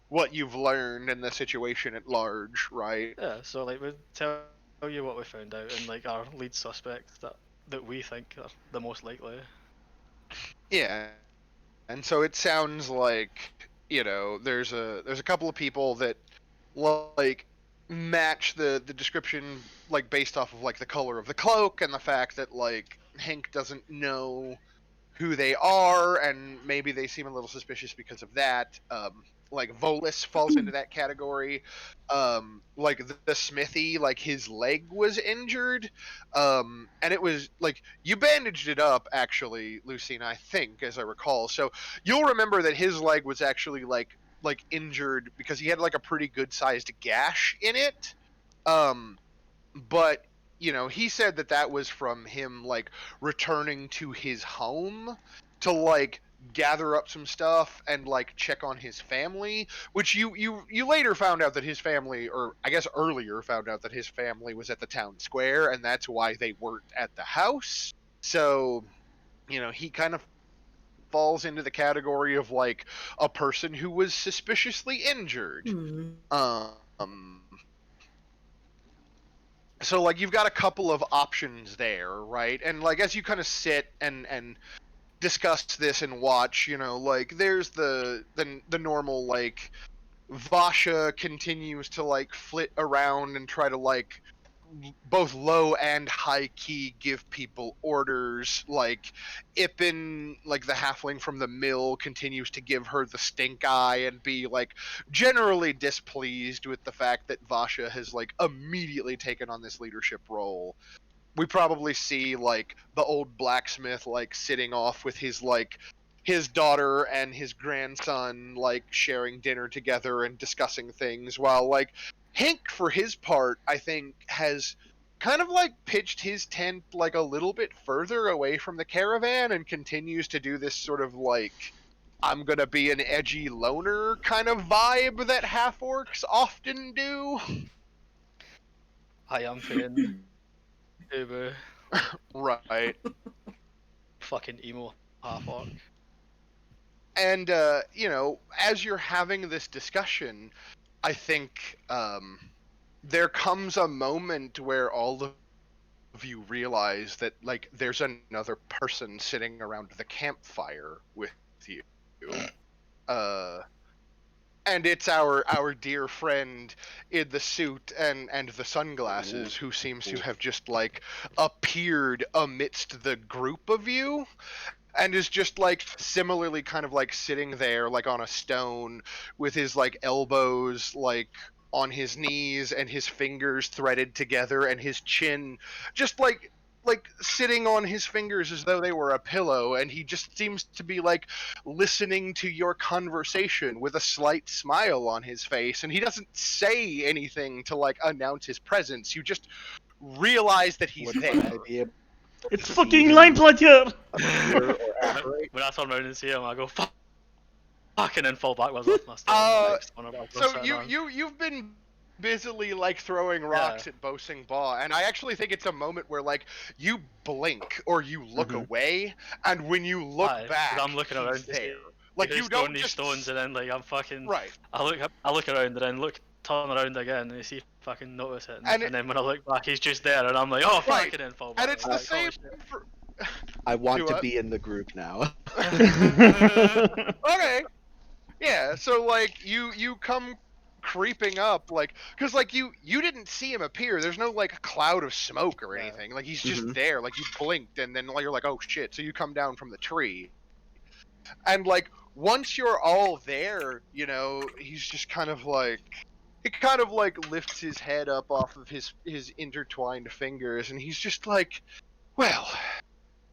what you've learned and the situation at large, right? Yeah, so like we'll tell you what we found out and like our lead suspects that we think are the most likely. Yeah, and so it sounds like there's a couple of people that like match the description, like based off of like the color of the cloak and the fact that like Hank doesn't know who they are, and maybe they seem a little suspicious because of that. Like Volus falls into that category. Like the smithy, like his leg was injured, and it was like you bandaged it up actually, Lucina, I think, as I recall. So you'll remember that his leg was actually like injured because he had like a pretty good sized gash in it. But he said that was from him like returning to his home to like gather up some stuff and like check on his family, which you later found out that his family, or I guess earlier found out that his family was at the town square, and that's why they weren't at the house. So he kind of falls into the category of like a person who was suspiciously injured. So like you've got a couple of options there, right? And like as you kind of sit and discuss this and watch, like there's the normal like Vasha continues to like flit around and try to like both low and high key give people orders. Like Ippin, like the halfling from the mill, continues to give her the stink eye and be like generally displeased with the fact that Vasha has like immediately taken on this leadership role. We probably see like the old blacksmith like sitting off with his like his daughter and his grandson like sharing dinner together and discussing things, while like Hank, for his part, I think has kind of like pitched his tent like a little bit further away from the caravan and continues to do this sort of like I'm gonna be an edgy loner kind of vibe that half orcs often do. I am paying Uber Right. fucking emo half orc. And you know, as you're having this discussion, I think there comes a moment where all of you realize that like there's another person sitting around the campfire with you. Uh, and it's our dear friend in the suit and the sunglasses who seems to have just like appeared amidst the group of you and is just like similarly kind of like sitting there like on a stone with his like elbows like on his knees and his fingers threaded together and his chin just like sitting on his fingers as though they were a pillow, and he just seems to be like listening to your conversation with a slight smile on his face, and he doesn't say anything to like announce his presence. You just realize that he's Would there. I be able It's to see fucking him line platter! appear or apparate? When I turn around and see him, I go fuck, and then fall backwards off my stone. on the next one that I was So sitting on. you've been busily like throwing rocks at Boasting Baw, and I actually think it's a moment where like you blink or you look Mhm. away, and when you look Aye, 'cause back, I'm looking he's around to there. see Like who's you throwing don't these just stones, and then like I'm fucking. right. I look around and then turn around again and see if I can notice it, And and then when I look back, he's just there, and I'm like, oh fuck, Right. and then fall And backwards. it's the like, holy same shit. for I want Do to what? be in the group now. okay. Yeah, so like you come creeping up like because like you didn't see him appear. There's no like cloud of smoke or Yeah. anything. Like he's just Mhm. there. Like you blinked and then you're like, oh shit. So you come down from the tree. And like once you're all there, you know, he's just kind of like he kind of like lifts his head up off of his intertwined fingers and he's just like, well,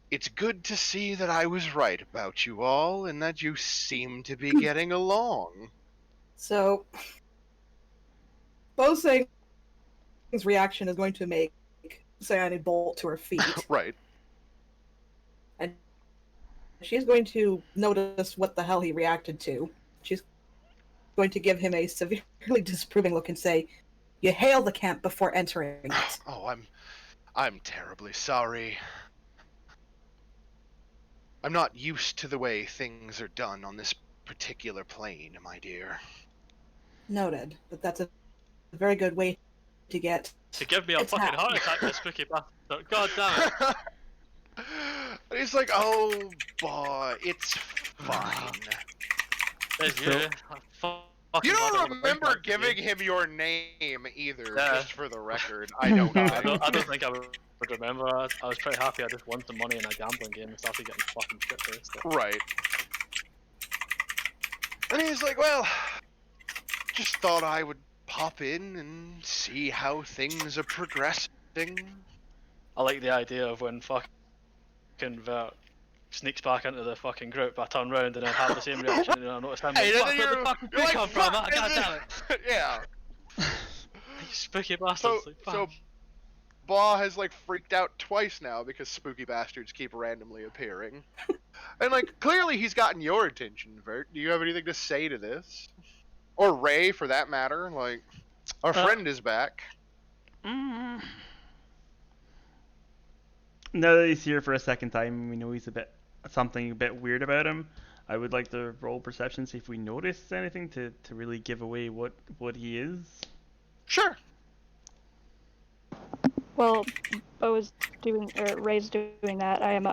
it's good to see that I was right about you all and that you seem to be getting along. So, Bosing's reaction is going to make Cyanide bolt to her feet, Right. and she's going to notice what the hell he reacted to. She's going to give him a severely disapproving look and say, "You hail the camp before entering it." Oh, I'm terribly sorry. I'm not used to the way things are done on this particular plane, my dear. Noted, but that's a very good way to get To give me a fucking attacked. heart attack, this spooky bastard. God damn it. And he's like, oh, boy, it's fine. There's So- you. You Fucking glad I don't would've blinked remember back to you. giving him your name either, Yeah. just for the record. I don't No, think. I don't think I would remember. I was pretty happy I just won some money in a gambling game and started getting fucking shit faced. Right. And he's like, well, just thought I would pop in and see how things are progressing. I like the idea of when fucking Vert sneaks back into the fucking group, I turn round and then have the same reaction and I notice I'm like, Hey, then fuck, where the fuck did you're you like, come from? "Fuck, God is damn it. Yeah. You spooky So, bastards. Like, so fuck. Baw has like freaked out twice now because spooky bastards keep randomly appearing. And like clearly he's gotten your attention, Vert. Do you have anything to say to this? Or Ray for that matter? Like our friend is back. Mm. Now that he's here for a second time, we know he's something a bit weird about him. I would like to roll perception, see if we notice anything to really give away what he is. Sure. While Ray's doing that, I am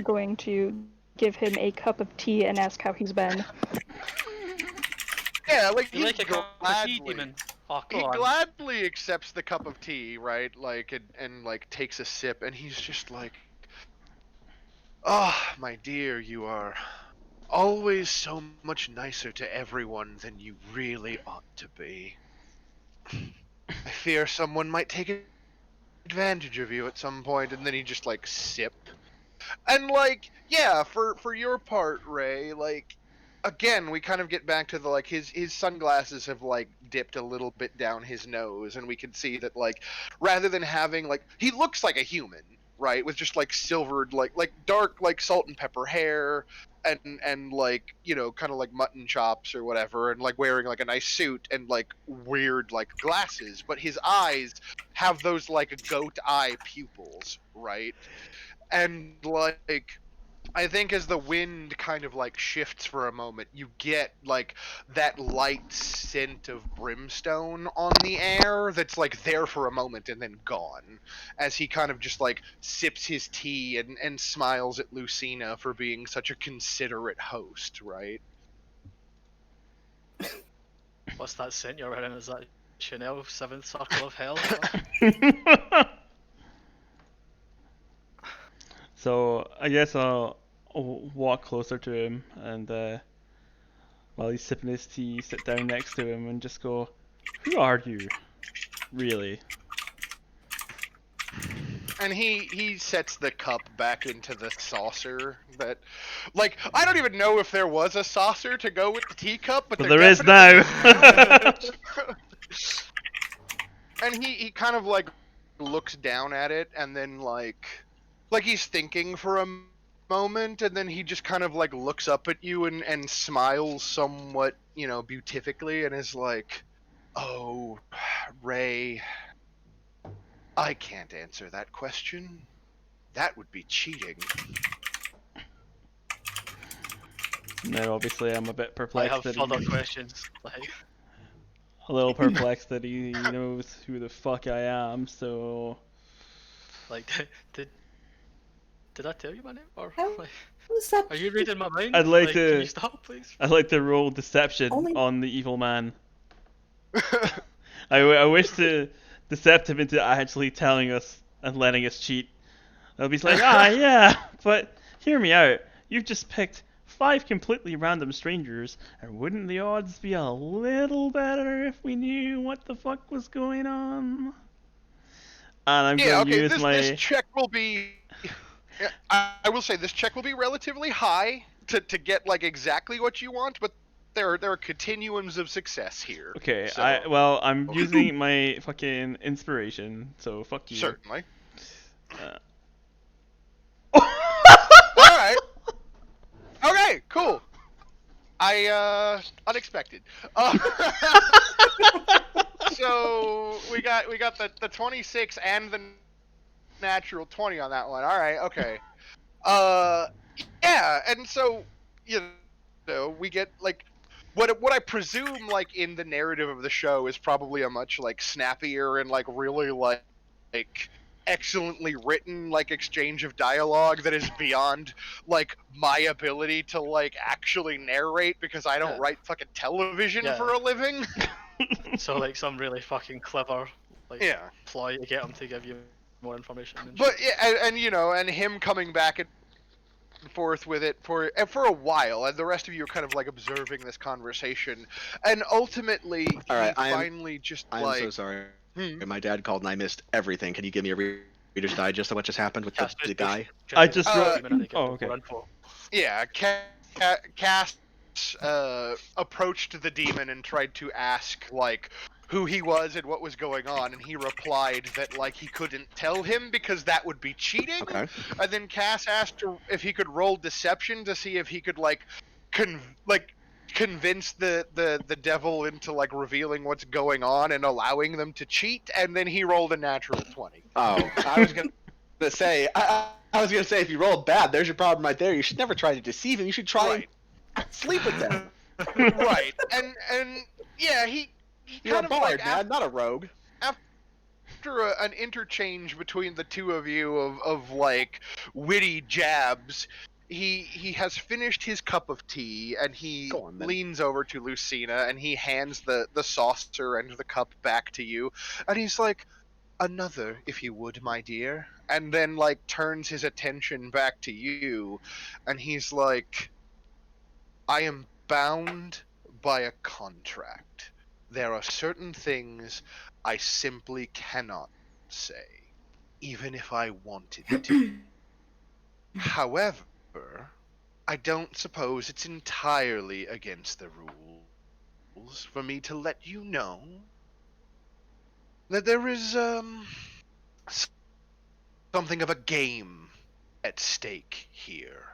going to give him a cup of tea and ask how he's been. Yeah, like You he like a cup of tea, gladly, demon? Oh, he go on. gladly accepts the cup of tea, right? Like and like takes a sip, and he's just like, "Ah, oh, my dear, you are always so much nicer to everyone than you really ought to be. I fear someone might take advantage of you at some point," and then he just like sip. And like, yeah, for your part, Ray, like again, we kind of get back to the like his sunglasses have like dipped a little bit down his nose, and we can see that like rather than having like he looks like a human, right, with just like silvered like dark like salt and pepper hair and like kind of like mutton chops or whatever, and like wearing like a nice suit and like weird like glasses, but his eyes have those like goat eye pupils, right? And like I think as the wind kind of like shifts for a moment, you get like that light scent of brimstone on the air that's like there for a moment and then gone, as he kind of just like sips his tea and smiles at Lucina for being such a considerate host, right? What's that scent you're wearing? Is that Chanel Seventh Circle of Hell? Or what? So I guess I'll walk closer to him and while he's sipping his tea, sit down next to him and just go, "Who are you, really?" And he sets the cup back into the saucer that, like, I don't even know if there was a saucer to go with the teacup, but But there there is definitely now. is now. And he kind of like looks down at it and then like he's thinking for a moment, and then he just kind of like looks up at you and smiles somewhat beatifically and is like, "Oh, Ray, I can't answer that question. That would be cheating." Now, obviously, I'm a bit I perplexed have that further he, questions. Like, a little perplexed that he knows who the fuck I am. So like did did I tell you my name? Or How like, was that? are you reading my mind? I'd like Like, can you to, stop, please? I'd like to roll deception Only on the evil man. I wish to decept him into actually telling us and letting us cheat. I'll be like, yeah, but hear me out. You've just picked 5 completely random strangers, and wouldn't the odds be a little better if we knew what the fuck was going on? And I'm Yeah, going to okay. use This my. check will be. Yeah, I will say this check will be relatively high to get like exactly what you want, but there are continuums of success here. Okay, So I'm using my fucking inspiration, so fuck you. certainly. Uh, All right. Okay. Cool. I unexpected. So we got the 26 and the natural 20 on that one. All right. Okay. Uh, yeah, and so you we get like what I presume like in the narrative of the show is probably a much like snappier and like really like excellently written like exchange of dialogue that is beyond like my ability to like actually narrate because I don't Yeah. write fucking television for Yeah. a living. So like some really fucking clever like Yeah. ploy to get him to give you more information and But shit. yeah, and him coming back and forth with it for a while, and the rest of you are kind of like observing this conversation, and ultimately All he right, finally just I am so like, sorry. hmm, My dad called and I missed everything. Can you give me a Reader's Digest of what just happened with Cast the guy? I try to just discuss wrote. uh, demon and they give Oh, a bit okay. more info. yeah, Cass approached the demon and tried to ask like who he was and what was going on, and he replied that like he couldn't tell him because that would be cheating. Okay. And then Cass asked if he could roll deception to see if he could like like convince the devil into like revealing what's going on and allowing them to cheat, and then he rolled a natural 20. Oh, I was gonna say. I was gonna say if you roll bad, there's your problem right there. You should never try to deceive him. You should try Right. and sleep with them. Right. And yeah, he You're a kind of like bard, man, not a rogue. after an interchange between the two of you of like witty jabs, he has finished his cup of tea and he Go on, then. leans over to Lucina and he hands the saucer and the cup back to you, and he's like, "Another, if you would, my dear," and then like turns his attention back to you, and he's like, "I am bound by a contract. There are certain things I simply cannot say, even if I wanted to." However, I don't suppose it's entirely against the rules for me to let you know that there is something of a game at stake here.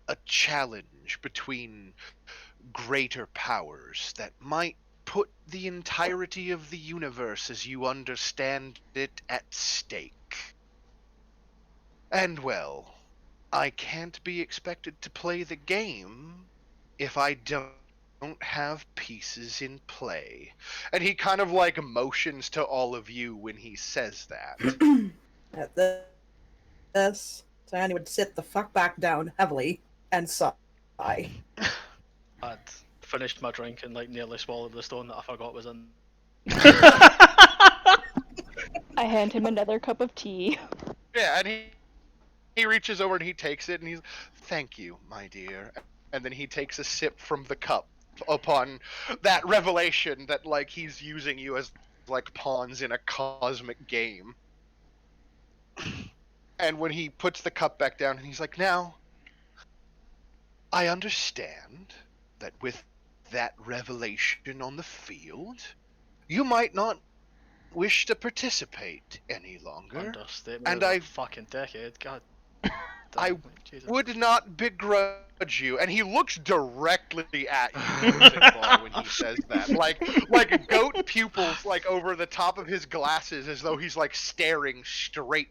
A challenge between greater powers that might put the entirety of the universe as you understand it at stake. And well, I can't be expected to play the game if I don't have pieces in play. And he kind of like motions to all of you when he says that. At this, Diane would sit the fuck back down heavily and sigh. I'd finished my drink and like nearly swallowed the stone that I forgot was in. I hand him another cup of tea. Yeah, and he reaches over and he takes it and he's, "Thank you, my dear." And then he takes a sip from the cup upon that revelation that like he's using you as like pawns in a cosmic game. And when he puts the cup back down and he's like, "Now, I understand that with that revelation on the field, you might not wish to participate any longer. Understatement And of the I fucking decade. God I damn, Jesus. would not begrudge you." And he looks directly at you, Zigbar, when he says that. Like goat pupils like over the top of his glasses as though he's like staring straight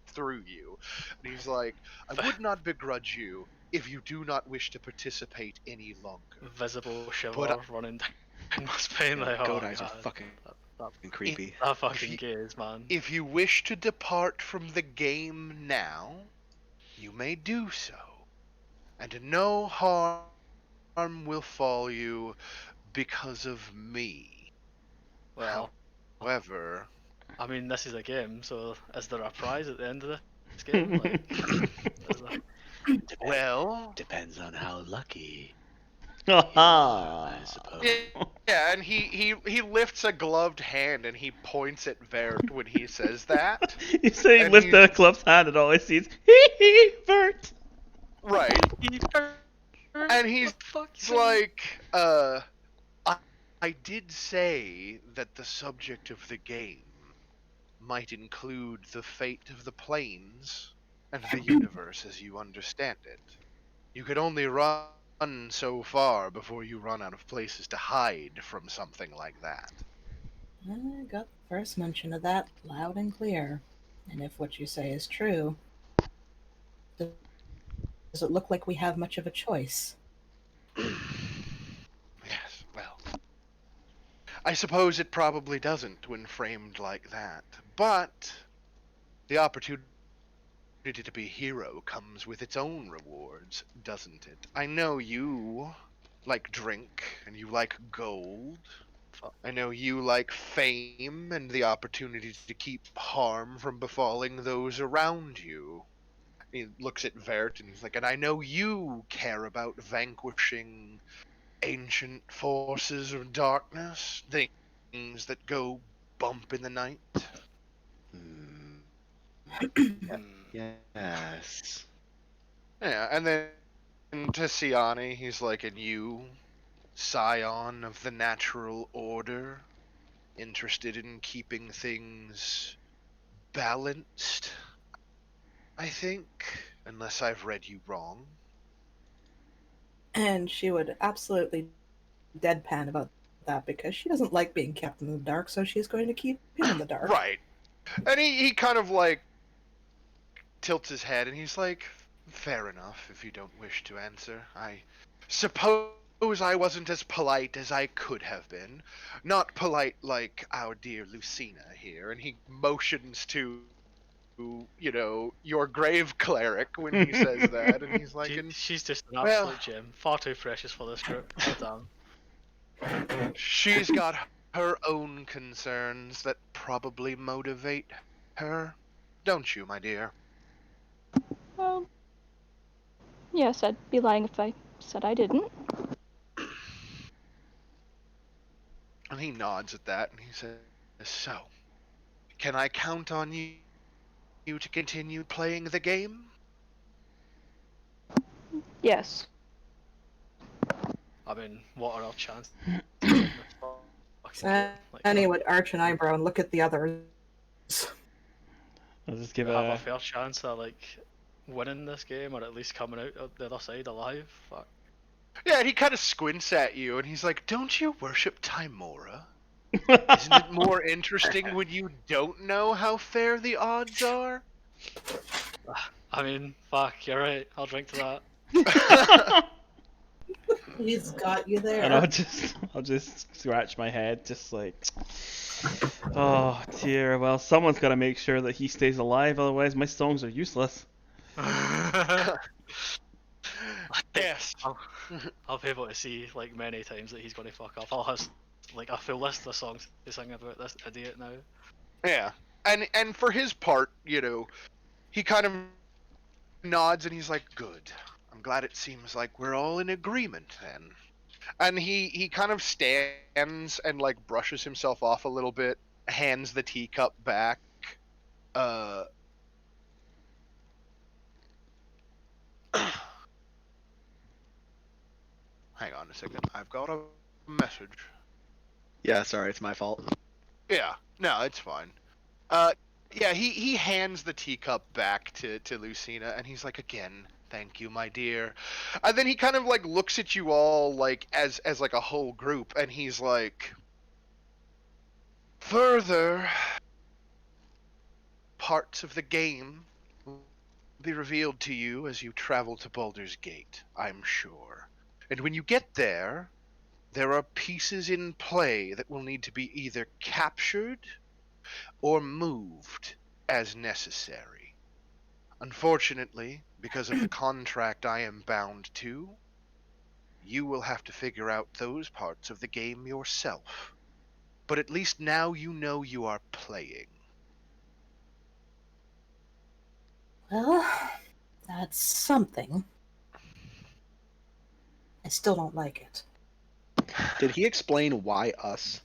through you. And he's like, "I would not begrudge you if you do not wish to participate any longer. Visible shiver But running down my spine. Yeah, like, goat oh eyes are god. fucking That, creepy. that fucking gaze, man. if you wish to depart from the game now, you may do so. And no harm will fall you because of me. Well, However, I mean, this is a game, so is there a prize at the end of this game? Like, is there... well, Depends on how lucky Ah. I suppose. yeah, and he lifts a gloved hand and he points at Vert when he says that. You say And lift he's- the club's hand and all I see is hee hee Bert. Right. And he's like, I did say that the subject of the game might include the fate of the planes and the universe as you understand it. You could only run so far before you run out of places to hide from something like that. I got the first mention of that loud and clear. And if what you say is true, does it look like we have much of a choice? Yes, well, I suppose it probably doesn't when framed like that. But the opportunity to be a hero comes with its own rewards, doesn't it? I know you like drink and you like gold. I know you like fame and the opportunity to keep harm from befalling those around you. He looks at Vert and he's like, and I know you care about vanquishing ancient forces of darkness, things that go bump in the night. Hmm. Hmm. Yes. Yeah, and then to Siani, he's like, and you, scion of the natural order, interested in keeping things balanced, I think, unless I've read you wrong. And she would absolutely deadpan about that because she doesn't like being kept in the dark, so she's going to keep him in the dark. Right. And he kind of like tilts his head and he's like, fair enough if you don't wish to answer. I suppose I wasn't as polite as I could have been. Not polite like our dear Lucina here. And he motions to, you know, your grave cleric when he says that. And he's like, She's just an well, absolute gem. Far too precious for this group. God damn. she's got her own concerns that probably motivate her. Don't you, my dear? Well, yes, I'd be lying if I said I didn't. And he nods at that and he says, so, can I count on you to continue playing the game? Yes. I mean, what are our chances in this fucking game? Like, Annie would arch an eyebrow and look at the others. I'll just we give have a a. fair chance of like winning this game, or at least coming out of the other side alive. Fuck. Yeah, and he kind of squints at you, and he's like, "Don't you worship Timora? Isn't it more interesting when you don't know how fair the odds are?" I mean, fuck, you're right. I'll drink to that. He's got you there. And I'll just scratch my head, just like, oh dear. Well, someone's got to make sure that he stays alive, otherwise my songs are useless. Yes. I'll be able to see like many times that he's going to fuck up. I'll have like a full list of songs to sing about this idiot now. Yeah. And for his part, you know, he kind of nods and he's like, "Good. I'm glad it seems like we're all in agreement then." And he kind of stands and like brushes himself off a little bit, hands the teacup back. Uh Hang on a second. I've got a message. Yeah, sorry, it's my fault. Yeah. No, it's fine. Yeah, he hands the teacup back to Lucina, and he's like, "Again, thank you, my dear." And then he kind of like looks at you all like as like a whole group, and he's like, "Further parts of the game will be revealed to you as you travel to Baldur's Gate, I'm sure. And when you get there, there are pieces in play that will need to be either captured or moved as necessary. Unfortunately, because of the contract I am bound to, you will have to figure out those parts of the game yourself. But at least now you know you are playing." Well, that's something. I still don't like it. Did he explain why us?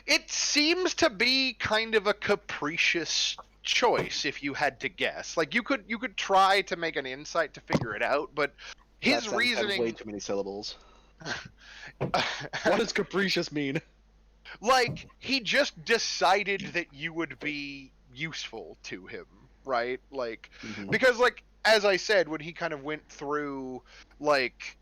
It seems to be kind of a capricious choice if you had to guess. Like you could try to make an insight to figure it out, but That his sentence had way reasoning too many syllables. What does capricious mean? like he just decided that you would be useful to him, right? Like Mhm. because like as I said when he kind of went through like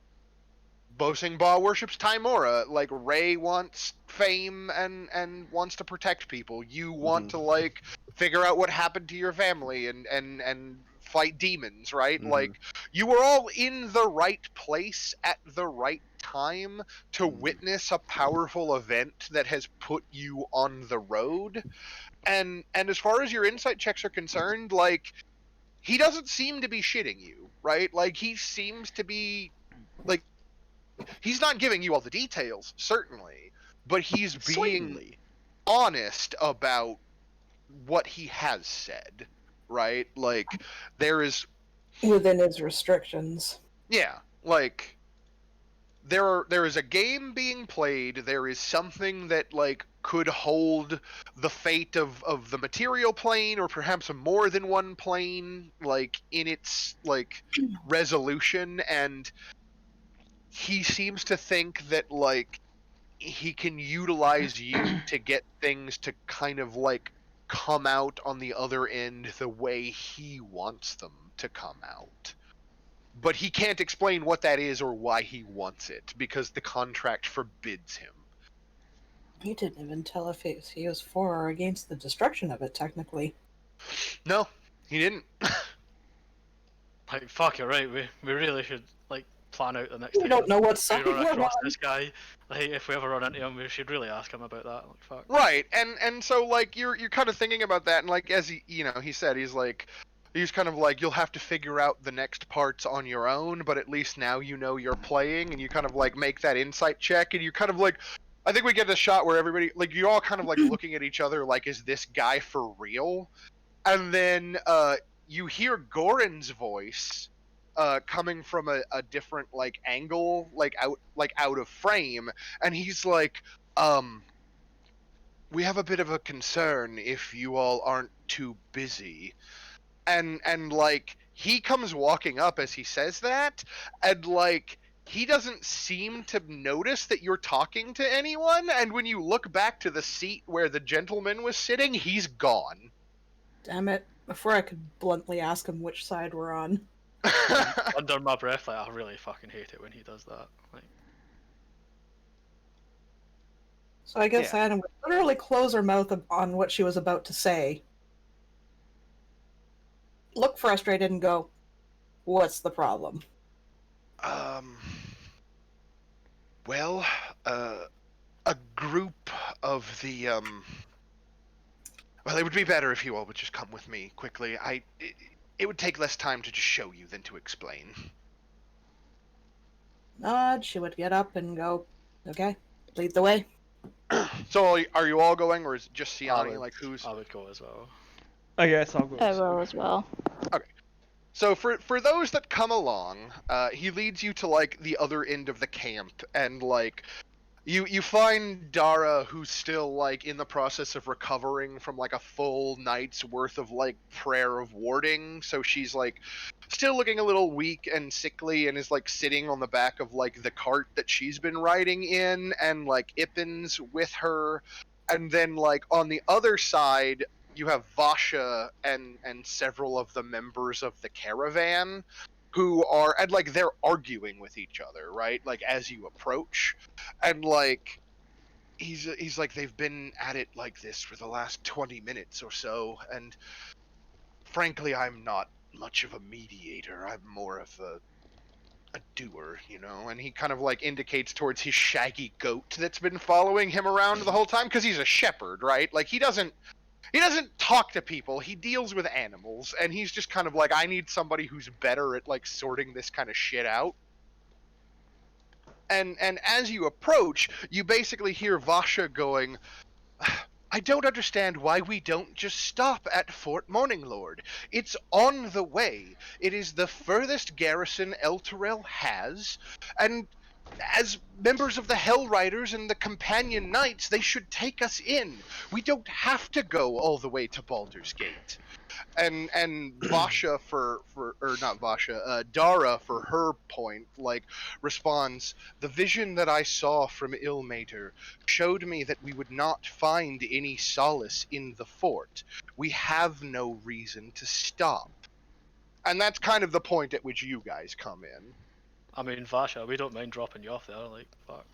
Bosingba worships Timora. Like Ray wants fame and wants to protect people. You want to like figure out what happened to your family and fight demons, right? Like you were all in the right place at the right time to witness a powerful event that has put you on the road. And as far as your insight checks are concerned, like he doesn't seem to be shitting you, right? Like he seems to be like he's not giving you all the details, certainly, but he's being Certainly. honest about what he has said, right? Like there is Within his restrictions. yeah, like there is a game being played, there is something that like could hold the fate of the material plane or perhaps more than one plane like in its like resolution, and he seems to think that like he can utilize you to get things to kind of like come out on the other end the way he wants them to come out. But he can't explain what that is or why he wants it because the contract forbids him. He didn't even tell if he was for or against the destruction of it, technically. No, he didn't. Like, fuck, you're right. We really should like plan out the next We time don't know what we side run we're across on. this guy. Like, if we ever run into him, we should really ask him about that. Like, fuck. Right, and so like you're kind of thinking about that, and like as he he said he's kind of like you'll have to figure out the next parts on your own, but at least now you know you're playing, and you kind of like make that insight check, and you kind of like I think we get the shot where everybody like you're all kind of like looking at each other like is this guy for real? And then you hear Goran's voice coming from a different like angle, like out of frame, and he's like we have a bit of a concern if you all aren't too busy. And like he comes walking up as he says that, and like he doesn't seem to notice that you're talking to anyone, and when you look back to the seat where the gentleman was sitting, he's gone. Damn it. Before I could bluntly ask him which side we're on. Under my breath, like, I really fucking hate it when he does that. Like, So I guess Yeah. Anna would literally close her mouth on what she was about to say, look frustrated, and go, "What's the problem?" Well, a group of the well, it would be better if you all would just come with me quickly. It would take less time to just show you than to explain. Nod, she would get up and go, "Okay, lead the way." So are you all going, or is it just I Siani? would, Like who's? I would go as well. I guess I'll go. I will as well. So for those that come along, he leads you to like the other end of the camp, and like you find Dara, who's still like in the process of recovering from like a full night's worth of like prayer of warding. So she's like still looking a little weak and sickly, and is like sitting on the back of like the cart that she's been riding in, and like Ippin's with her. And then like on the other side, you have Vasha and several of the members of the caravan who are, and like they're arguing with each other, right? Like as you approach, and like he's like, they've been at it like this for the last 20 minutes or so, and frankly I'm not much of a mediator. I'm more of a doer, you know. And he kind of like indicates towards his shaggy goat that's been following him around the whole time, because he's a shepherd, right? Like he doesn't talk to people, he deals with animals, and he's just kind of like, I need somebody who's better at like sorting this kind of shit out. And as you approach, you basically hear Vasha going, I don't understand why we don't just stop at Fort Morninglord. It's on the way. It is the furthest garrison El Terrell has, and as members of the Hell Riders and the Companion Knights, they should take us in. We don't have to go all the way to Baldur's Gate. And Vasha or not Vasha, Dara for her point, like responds, the vision that I saw from Ilmater showed me that we would not find any solace in the fort. We have no reason to stop. And that's kind of the point at which you guys come in. I mean, Vasha, we don't mind dropping you off there. Like, fuck.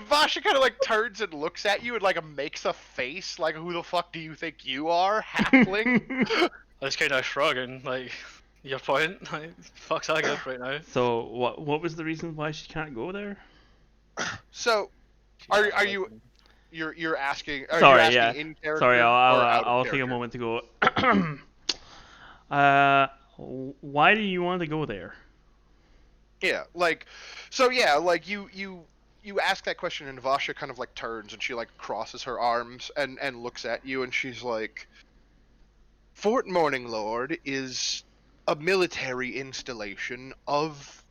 Vasha kind of like turns and looks at you and like makes a face like, who the fuck do you think you are, halfling? I just kind of shrug and like, your point. Like, fuck's I give right now. So what was the reason why she can't go there? So are you you're asking, are Sorry, you asking yeah. in character Sorry, or out of I'll take a character? moment to go. Why do you want to go there? Yeah, like, so yeah, like you ask that question, and Vasha kind of like turns and she like crosses her arms and looks at you, and she's like, Fort Morninglord is a military installation of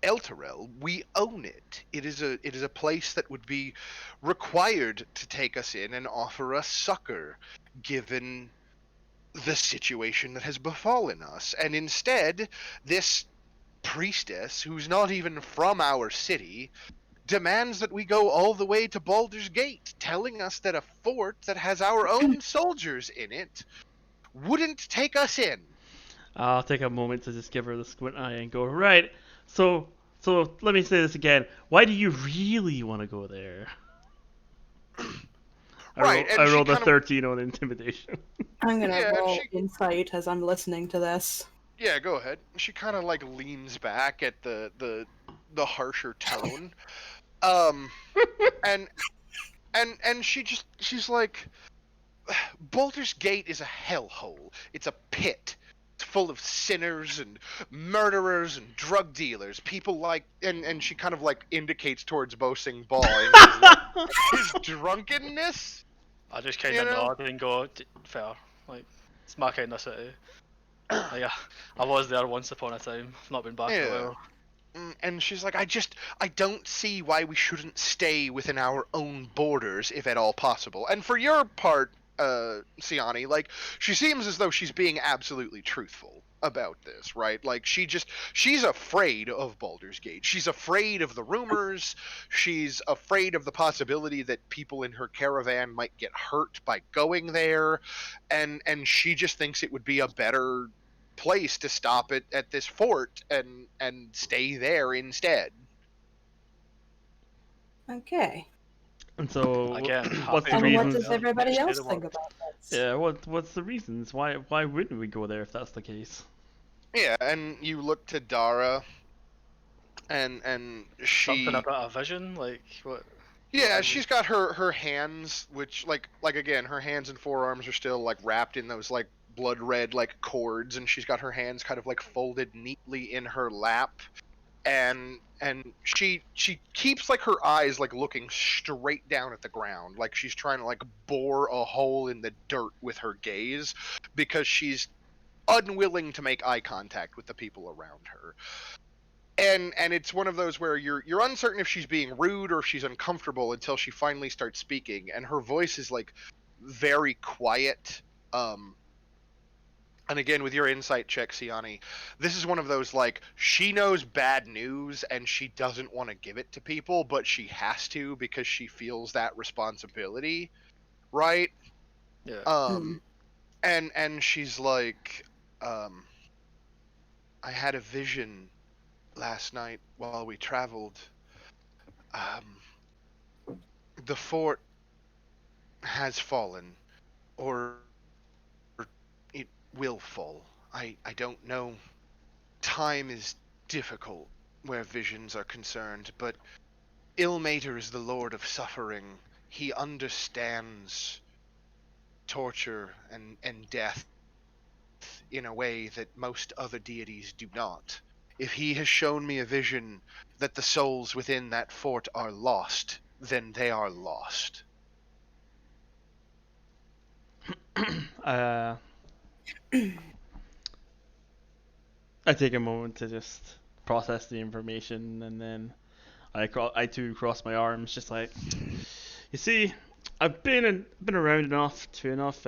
Elturel. We own it. It is a place that would be required to take us in and offer us succor, given the situation that has befallen us. And instead, this priestess, who's not even from our city, demands that we go all the way to Baldur's Gate, telling us that a fort that has our own soldiers in it wouldn't take us in. I'll take a moment to just give her the squint eye and go, right. So let me say this again. Why do you really want to go there? Right, and I she rolled a kind of- 13 on intimidation. I'm gonna Yeah, roll she- insight as I'm listening to this. Yeah, go ahead. She kind of like leans back at the harsher tone, and she's like, Baldur's Gate is a hellhole. It's a pit. It's full of sinners and murderers and drug dealers. People like, and she kind of like indicates towards Bosing Ball and his drunkenness. I just kind You of know? nod and go, fair. Like, it's my kind of city. Like, I was there once upon a time. I've not been back in a Yeah. while. And she's like, I don't see why we shouldn't stay within our own borders if at all possible. And for your part, Siani, like she seems as though she's being absolutely truthful about this, right? Like she's afraid of Baldur's Gate. She's afraid of the rumors. She's afraid of the possibility that people in her caravan might get hurt by going there, and she just thinks it would be a better place to stop it at this fort and stay there instead. Okay. And so, Again, what's happy the And what to reasons? does everybody share else the think work. about this? Yeah, what's the reasons? Why wouldn't we go there if that's the case? Yeah, and you look to Dara, and Something she about a vision, like what? yeah, What is she's got her hands, which like again, her hands and forearms are still like wrapped in those like blood red like cords, and she's got her hands kind of like folded neatly in her lap, and she keeps like her eyes like looking straight down at the ground, like she's trying to like bore a hole in the dirt with her gaze, because she's unwilling to make eye contact with the people around her. And it's one of those where you're uncertain if she's being rude or if she's uncomfortable until she finally starts speaking, and her voice is like very quiet. um and again, with your insight check, Siani, this is one of those like she knows bad news and she doesn't want to give it to people, but she has to because she feels that responsibility, right? Yeah. um and she's like, um I had a vision last night while we traveled. um the fort has fallen, or it will fall. I don't know. Time is difficult where visions are concerned, but Ilmater is the Lord of Suffering. He understands torture and death in a way that most other deities do not. If he has shown me a vision that the souls within that fort are lost, then they are lost. uh, I take a moment to just process the information, and then I too cross my arms, just like, you see, been around enough to enough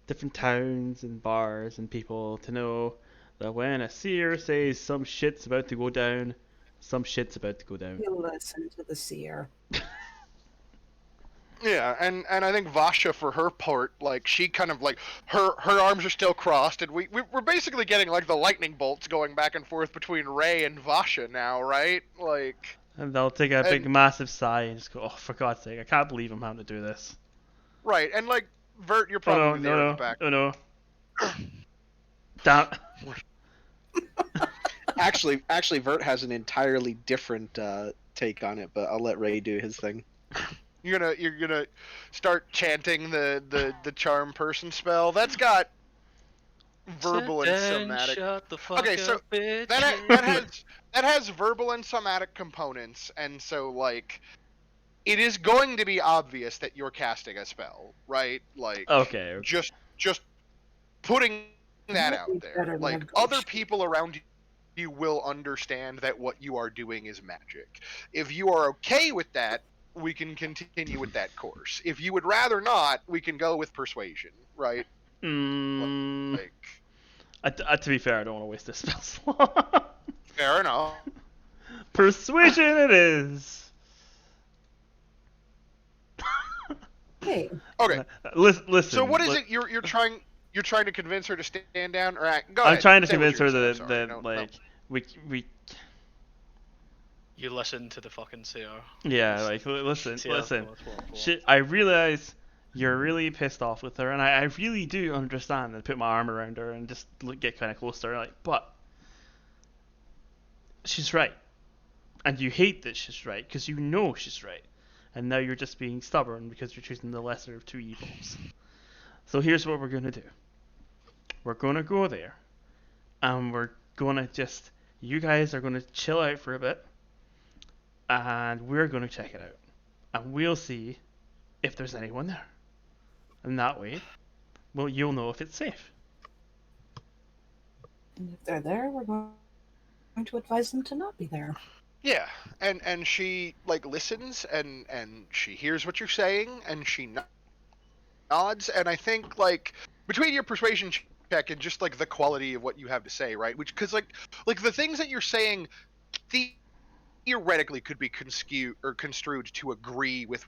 different towns and bars and people to know that when a seer says some shit's about to go down, some shit's about to go down. You listen to the seer. Yeah, and I think Vasha, for her part, like she kind of like her arms are still crossed, and we're basically getting like the lightning bolts going back and forth between Ray and Vasha now, right? Like, And they'll take a big and massive sigh and just go, oh, for God's sake, I can't believe I'm having to do this. right, and like Vert, you're Oh no, probably there in the no, back. no, no, no. Damn. Actually, Vert has an entirely different take on it, but I'll let Ray do his thing. You're gonna start chanting the charm person spell. That's got verbal and somatic. Shut the fuck Okay, so up, bitch. that has verbal and somatic components, and so like it is going to be obvious that you're casting a spell, right? Like Okay. just putting that Might out be there. better than a Like ghost other sheet. people around you will understand that what you are doing is magic. If you are okay with that, we can continue with that course. If you would rather not, we can go with persuasion, right? Mm, Like to be fair, I don't want to waste this spell slot. fair enough. Persuasion it is. Hey, Okay. Listen. So what is it you're trying to convince her to stand down? Or go I'm ahead. trying to Say what convince her you're that gonna say. I'm sorry. like we You listen to the fucking seer. yeah, like listen. That's what. Shit, I realize you're really pissed off with her, and I really do understand and put my arm around her and just get kind of close to her, like, but she's right, and you hate that she's right because you know she's right, and now you're just being stubborn because you're choosing the lesser of two evils. So here's what we're gonna do. We're gonna go there, and we're gonna just, you guys are gonna chill out for a bit, and we're gonna check it out, and we'll see if there's anyone there. And that way, well, you'll know if it's safe. and if they're there, we're going to advise them to not be there. Yeah, and she like listens and she hears what you're saying, and she nods, and I think like between your persuasion check and just like the quality of what you have to say, right? Which because like the things that you're saying theoretically could be construed to agree with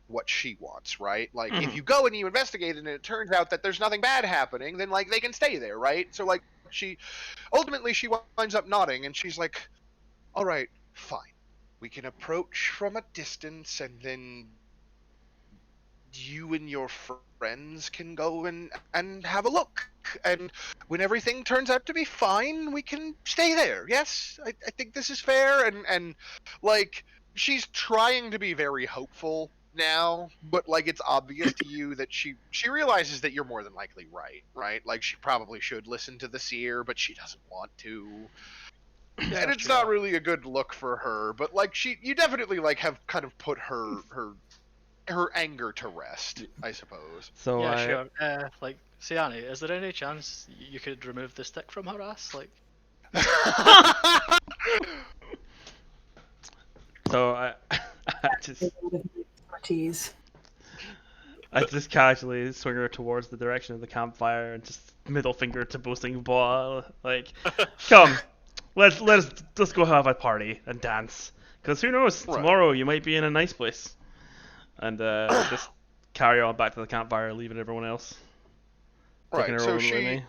what she wants, right? Like if you go and you investigate and it turns out that there's nothing bad happening, then like they can stay there, right? So like she ultimately she winds up nodding and she's like, all right, fine. We can approach from a distance and then you and your friends can go and have a look. And when everything turns out to be fine, we can stay there. Yes, I think this is fair. And like she's trying to be very hopeful now, but like it's obvious to you that she realizes that you're more than likely right? Like she probably should listen to the seer, but she doesn't want to. Yeah, And it's sure. not really a good look for her, but like you definitely like have kind of put her anger to rest, I suppose. So Yeah, I sure. Like, Siani, is there any chance you could remove the stick from her ass? Like, so I I just Expertise. I just casually swing her towards the direction of the campfire and just middle finger to boasting boy, like, come, let's go have a party and dance, cause who knows, Right. tomorrow you might be in a nice place, and just carry on back to the campfire, leaving everyone else, taking Right. her So over with me.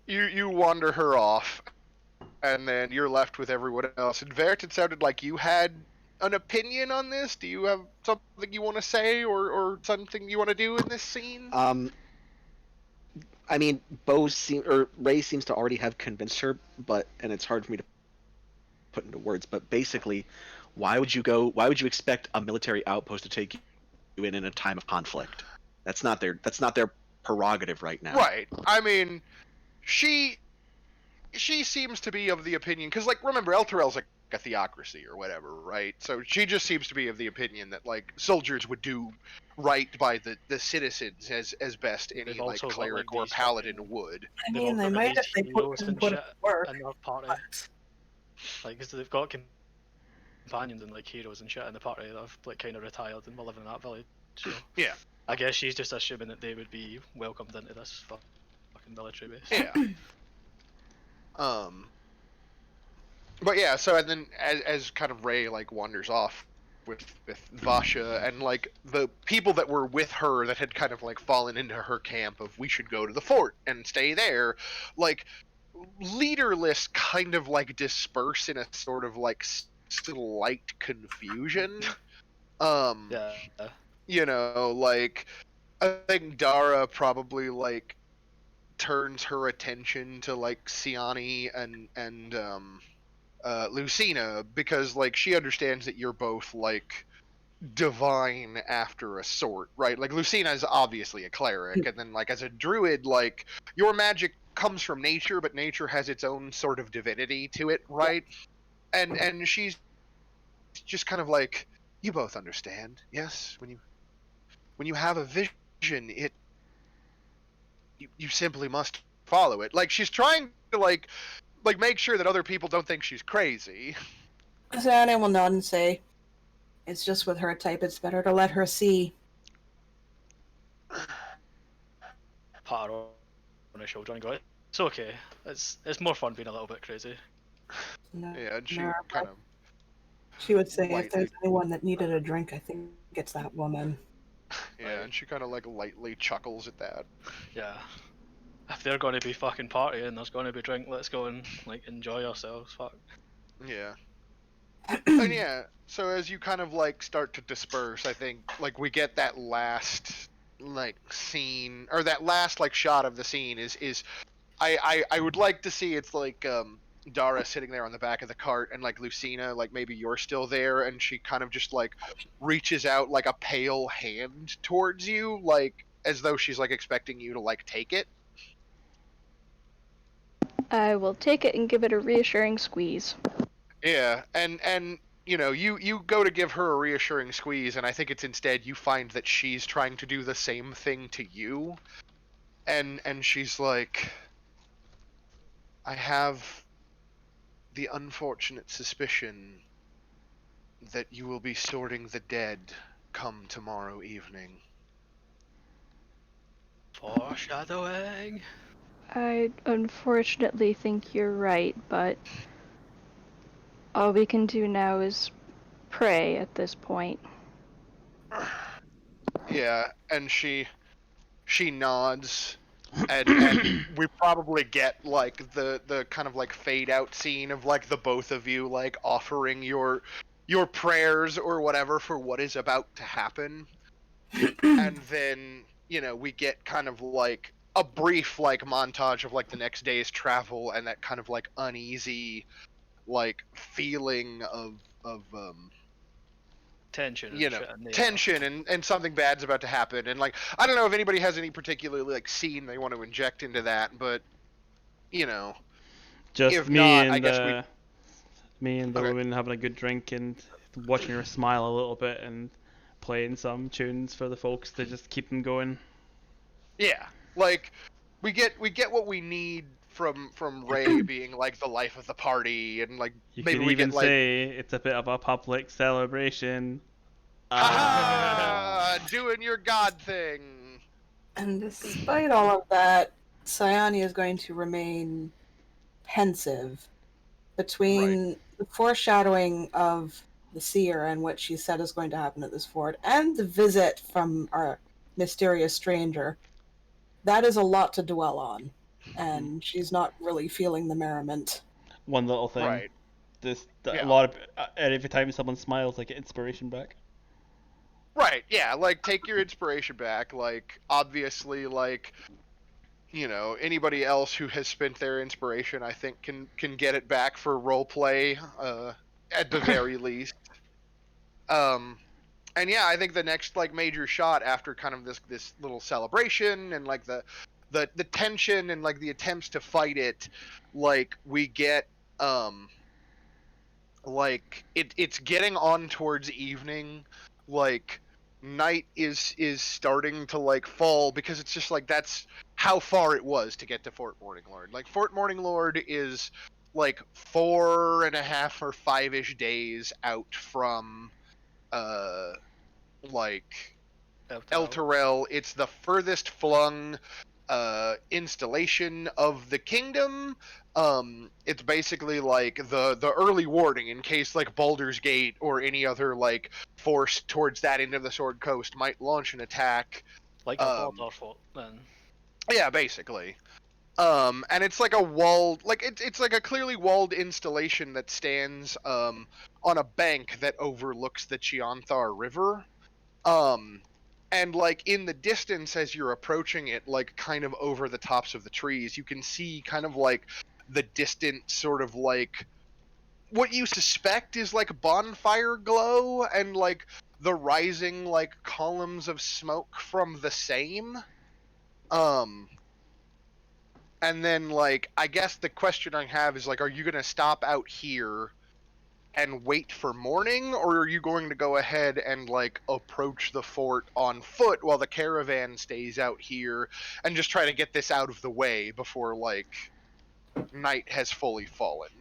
you wander her off, and then you're left with everyone else. And Vert, it sounded like you had an opinion on this. Do you have something you want to say, or something you want to do in this scene? I mean, Ray seems to already have convinced her, and it's hard for me to put into words, but basically, why would you expect a military outpost to take you in a time of conflict? That's not their prerogative right now. Right. I mean, she she seems to be of the opinion because, like, remember, Elturel's like a theocracy or whatever, right? So she just seems to be of the opinion that like soldiers would do right by the citizens as best any they've like also got like cleric or these paladin fucking, would. I they've mean, also they got might these if they heroes can and put it shit to work. in their party. But Like, 'cause they've got companions and like heroes and shit in the party that have like kind of retired and were living in that village. So Yeah. I guess she's just assuming that they would be welcomed into this fucking military base. Yeah. But yeah, so and then as kind of Ray like wanders off with Vasha and like the people that were with her that had kind of like fallen into her camp of we should go to the fort and stay there, like leaderless kind of like disperse in a sort of like slight confusion. Um, Yeah. like I think Dara probably like turns her attention to like Siani and Lucina because like she understands that you're both like divine after a sort, right? Like Lucina is obviously a cleric, and then like as a druid, like your magic comes from nature, but nature has its own sort of divinity to it, right? And she's just kind of like, you both understand, yes? When you have a vision, you simply must follow it. Like she's trying to like make sure that other people don't think she's crazy. Zane will nod and say, "It's just with her type. It's better to let her see." Pat her on her shoulder and go, it's okay. It's more fun being a little bit crazy. No, Yeah, and she no, kind of she would say, "If lightly there's anyone that needed a drink, I think it's that woman." yeah, and she kind of like lightly chuckles at that. Yeah. If they're going to be fucking partying, there's going to be drink. Let's go and like enjoy ourselves. Fuck. Yeah. And yeah, so as you kind of like start to disperse, I think like we get that last like scene or that last like shot of the scene is I would like to see it's like Dara sitting there on the back of the cart and like Lucina like maybe you're still there and she kind of just like reaches out like a pale hand towards you like as though she's like expecting you to like take it. I will take it and give it a reassuring squeeze. Yeah, and you know, you go to give her a reassuring squeeze, and I think it's instead you find that she's trying to do the same thing to you, and she's like, I have the unfortunate suspicion that you will be sorting the dead come tomorrow evening. Foreshadowing. I unfortunately think you're right, but all we can do now is pray at this point. Yeah, and she nods, and we probably get like the kind of like fade out scene of like the both of you like offering your prayers or whatever for what is about to happen. And then we get kind of like a brief like montage of like the next day's travel and that kind of like uneasy like feeling of Tension and shit in the air. tension and something bad's about to happen. And like I don't know if anybody has any particular like scene they want to inject into that, but Just if not, I guess me and the Okay. woman having a good drink and watching her smile a little bit and playing some tunes for the folks to just keep them going. Yeah, like we get what we need from Ray being like the life of the party, and like You maybe could we even get like say it's a bit of a public celebration. haha doing your god thing. And despite all of that, Cyania is going to remain pensive between the foreshadowing of the seer and what she said is going to happen at this fort and the visit from our mysterious stranger. That is a lot to dwell on, and she's not really feeling the merriment. One little thing. Right. A Yeah. lot of every time someone smiles, I get inspiration back. Right. Yeah. Like take your inspiration back. Like obviously, like anybody else who has spent their inspiration, I think can get it back for role play. At the very least. And yeah, I think the next like major shot after kind of this little celebration and like the tension and like the attempts to fight it, like we get like it's getting on towards evening, like night is starting to like fall because it's just like that's how far it was to get to Fort Morning Lord. Like Fort Morning Lord is like 4.5 or 5-ish days out from uh like El Terrell. It's the furthest flung installation of the kingdom. It's basically like the early warning in case like Baldur's Gate or any other like force towards that end of the Sword Coast might launch an attack. Like a border fort, then. Yeah, basically. And it's like a walled, like it's like a clearly walled installation that stands on a bank that overlooks the Chianthar River. Um, and like in the distance as you're approaching it, like kind of over the tops of the trees, you can see kind of like the distant sort of like what you suspect is like bonfire glow and like the rising like columns of smoke from the same. Um, and then like I guess the question I have is like, are you gonna stop out here and wait for morning, or are you going to go ahead and like approach the fort on foot while the caravan stays out here and just try to get this out of the way before like night has fully fallen?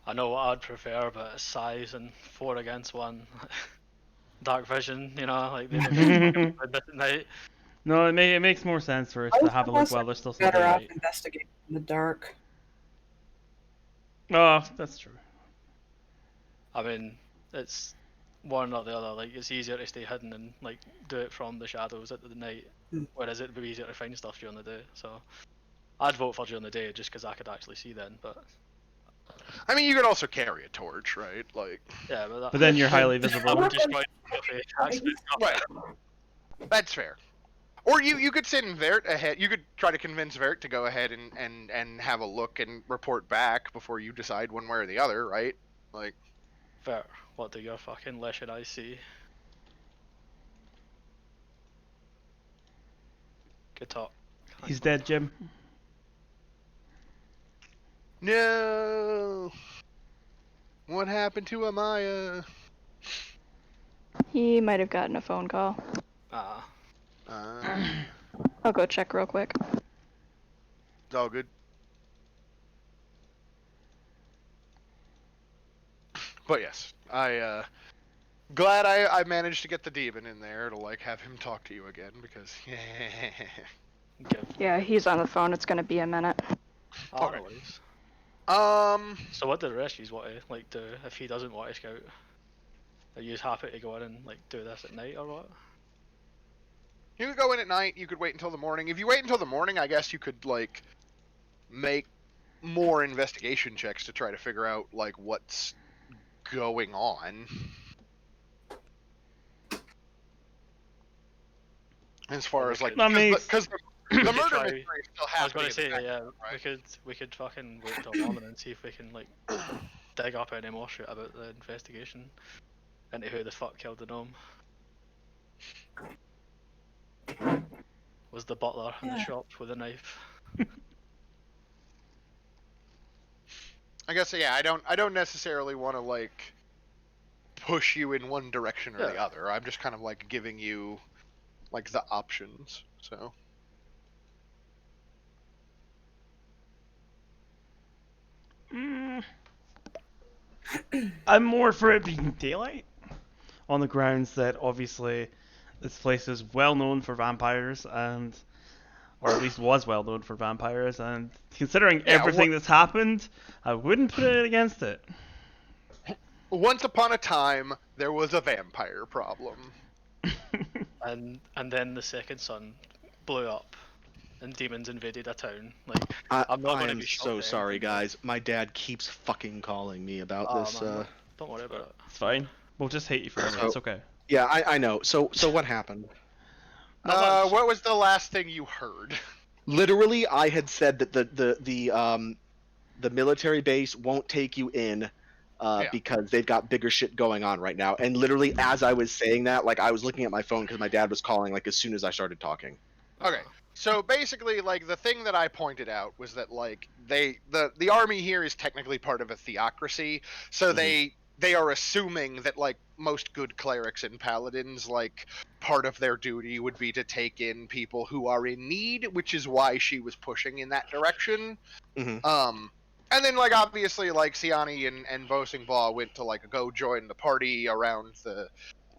I know what I'd prefer, but it's size and 4 against 1. Dark vision, like they never fucking played this at night. No, it makes more sense for us I to was have a look almost while there's still some better off daylight. investigating in the dark. Oh, that's true. I mean, it's one or the other. Like, it's easier to stay hidden and like do it from the shadows at the night, whereas it'd be easier to find stuff during the day. So, I'd vote for during the day just because I could actually see then. But I mean, you could also carry a torch, right? Like, yeah, but But then you're highly I visible. would just try to accident. right. That's fair. Or you could send Vert ahead. You could try to convince Vert to go ahead and have a look and report back before you decide one way or the other, right? Like, Fair. What do your fucking lesson eyes see? Good talk. He's dead, Jim. no. What happened to Amaya? He might have gotten a phone call. Ah. I'll go check real quick. It's all good. But yes, glad I managed to get the demon in there to like have him talk to you again because give. Yeah, he's on the phone. It's gonna be a minute. Ah, Okay. no worries. Um, So what do the rest of you want to like do if he doesn't want to scout? Are you happy to go in and like do this at night or what? you could go in at night. You could wait until the morning. If you wait until the morning, I guess you could like make more investigation checks to try to figure out like what's going on. As far as like, That makes- because the We could murder try- mystery is still I was happening. gonna say, in the yeah, background, right? we could fucking wait till morning and see if we can like dig up any more shit about the investigation into who the fuck killed the gnome. Was the butler in the Yeah. shop with a knife? I guess yeah. I don't necessarily want to like push you in one direction or the Yeah. other. I'm just kind of like giving you like the options. So I'm more for it being daylight, on the grounds that obviously this place is well known for vampires, and or at least was well known for vampires, and considering everything that's happened, I wouldn't put it against it. once upon a time, there was a vampire problem. And then the second son blew up, and demons invaded a town. Like I'm not I going to am be shocked so at sorry, anything, but- guys. My dad keeps fucking calling me about Oh, this. man, don't worry about it. It's fine. We'll just hate you forever. So- It's okay. Yeah, I know. So what happened? Not much. What was the last thing you heard? Literally, I had said that the military base won't take you in Yeah. because they've got bigger shit going on right now. And literally, as I was saying that, like I was looking at my phone because my dad was calling like as soon as I started talking. Okay. So basically, like the thing that I pointed out was that like the army here is technically part of a theocracy, so they are assuming that like most good clerics and paladins, like part of their duty would be to take in people who are in need, which is why she was pushing in that direction. Mhm. And then like obviously like Siani and Bosing Baw went to like go join the party around the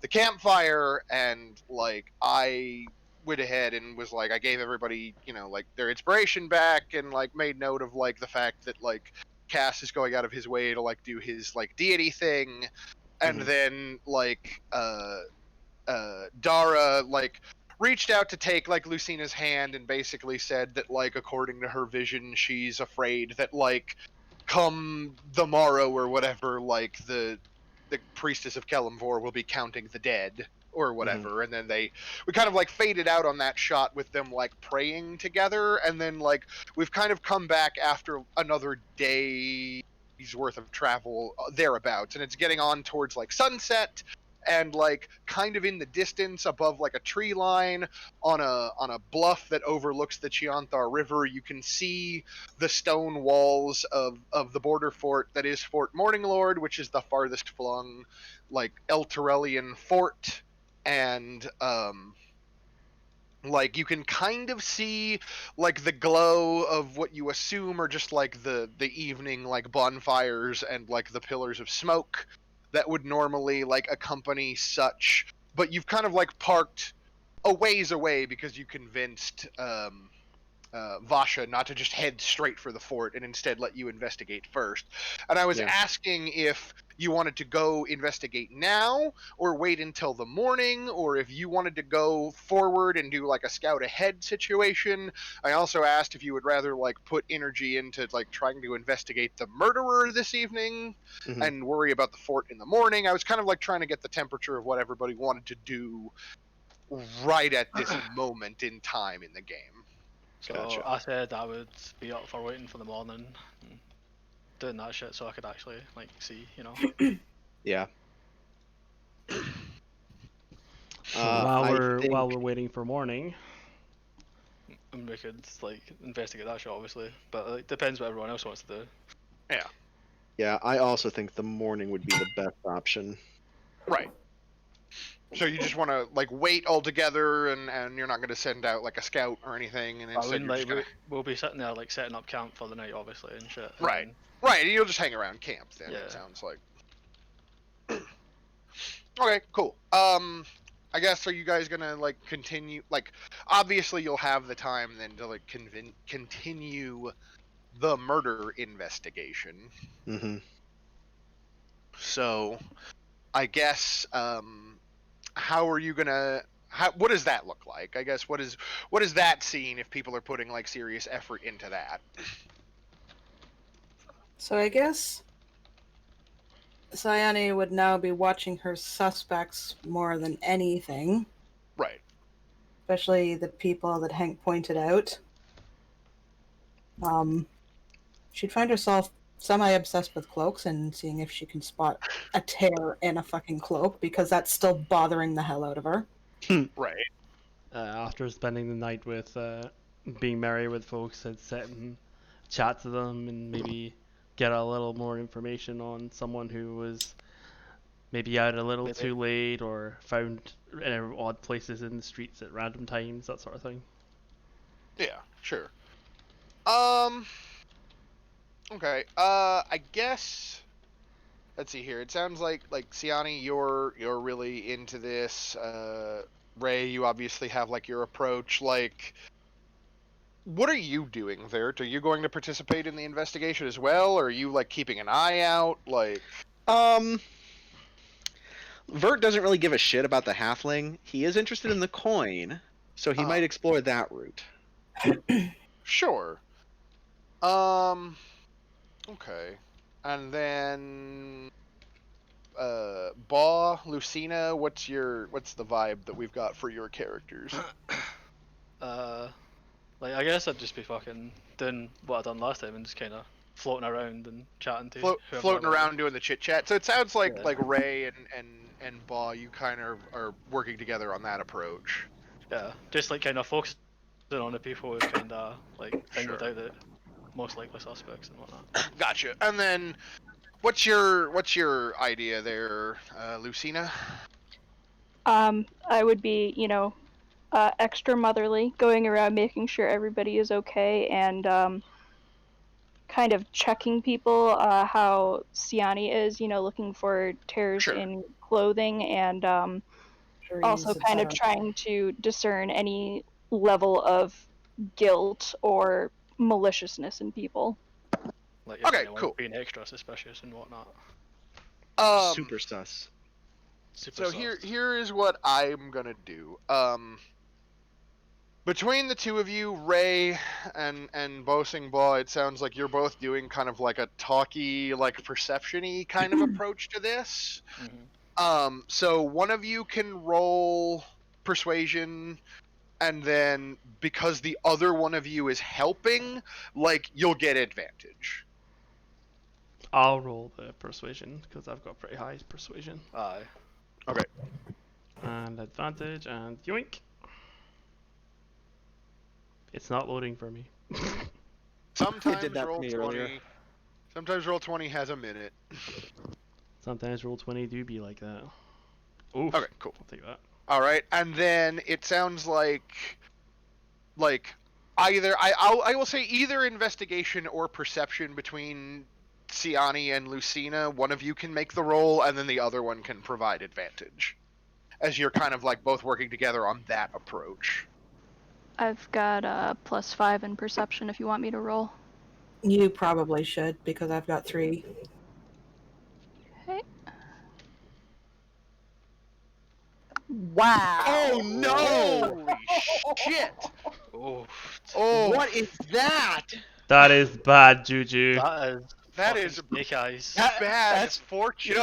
campfire, and like I went ahead and was like I gave everybody, you know, like their inspiration back, and like made note of like the fact that like Cass is going out of his way to like do his like deity thing, and Mhm. then like Dara like reached out to take like Lucina's hand and basically said that like according to her vision she's afraid that like come the morrow or whatever like the priestess of Kelimvor will be counting the dead or whatever. And then we kind of like faded out on that shot with them like praying together, and then like we've kind of come back after another day's worth of travel thereabouts, and it's getting on towards like sunset, and like kind of in the distance above like a tree line on a bluff that overlooks the Chianthar River, you can see the stone walls of the border fort that is Fort Morninglord, which is the farthest flung like Elturellian fort. And like you can kind of see like the glow of what you assume are just like the evening like bonfires and like the pillars of smoke that would normally like accompany such, but you've kind of like parked a ways away because you convinced Vasha not to just head straight for the fort and instead let you investigate first. And I was Yeah. asking if you wanted to go investigate now or wait until the morning, or if you wanted to go forward and do like a scout ahead situation. I also asked if you would rather like put energy into like trying to investigate the murderer this evening Mhm. and worry about the fort in the morning. I was kind of like trying to get the temperature of what everybody wanted to do right at this moment in time in the game. So Gotcha. I said I would be up for waiting for the morning and doing that shit so I could actually like see, you know. Yeah. So while I we're think waiting for morning, And we could like investigate that shit obviously. But it depends what everyone else wants to do. yeah, I also think the morning would be the best option. Right. So you just want to like wait altogether, and you're not going to send out like a scout or anything, and I instead mean, you're like just gonna... we'll be sitting there like setting up camp for the night obviously and shit. And Right. then- Right, and you'll just hang around camp then. Yeah. It sounds like. Okay, cool. I guess, are you guys gonna like continue? Like, obviously, you'll have the time then to like continue the murder investigation. Mm-hmm. So, I guess, how are you gonna? What does that look like? I guess what is that scene if people are putting like serious effort into that? So I guess Sayani would now be watching her suspects more than anything, Right. especially the people that Hank pointed out. She'd find herself semi-obsessed with cloaks and seeing if she can spot a tear in a fucking cloak, because that's still bothering the hell out of her. Right. After spending the night with being merry with folks, I'd sit and chat to them and maybe get a little more information on someone who was maybe out a little too late or found in odd places in the streets at random times, that sort of thing. Yeah. Sure. Okay. I guess. Let's see here. It sounds like Siani, you're really into this. Ray, you obviously have like your approach. Like, what are you doing there? Are you going to participate in the investigation as well, or are you like keeping an eye out? Like, Vert doesn't really give a shit about the halfling. He is interested in the coin, so he might explore that route. sure. Okay. And then Baw, Lucina, what's the vibe that we've got for your characters? Like I guess I'd just be fucking doing what I done last time and just kind of floating around and chatting to whoever I Floating wanted. around doing the chit chat. So it sounds like Yeah. Ray and Baw, you kind of are working together on that approach. Yeah, just like kind of focusing on the people who've kind of like singled out the most likely suspects and whatnot. Gotcha. And then, what's your idea there, Lucina? I would be, extra motherly, going around making sure everybody is okay, and kind of checking people, how Siani is, looking for tears Sure. in clothing, and also kind of trying to discern any level of guilt or maliciousness in people. Like Okay, cool. Being extra suspicious and whatnot. Super sus. Super So sus. here is what I'm gonna do. Between the two of you, Ray and Bosing Baw, it sounds like you're both doing kind of like a talky, like perception-y kind of approach to this. So one of you can roll persuasion, and then because the other one of you is helping, like, you'll get advantage. I'll roll the persuasion because I've got pretty high persuasion. Aye. Okay. And advantage and yoink. It's not loading for me. Sometimes did that roll for me 20. earlier. Sometimes roll 20 has a minute. Sometimes roll 20 do be like that. Oof. Okay, cool. I'll take that. All right, and then it sounds like either I will say either investigation or perception between Siani and Lucina. One of you can make the roll, and then the other one can provide advantage, as you're kind of like both working together on that approach. I've got a +5 in perception if you want me to roll. You probably should, because I've got 3. Okay. Wow. Oh no! Holy shit! Oh. Oh, What is that? That is bad juju. that is snake eyes. bad fortune.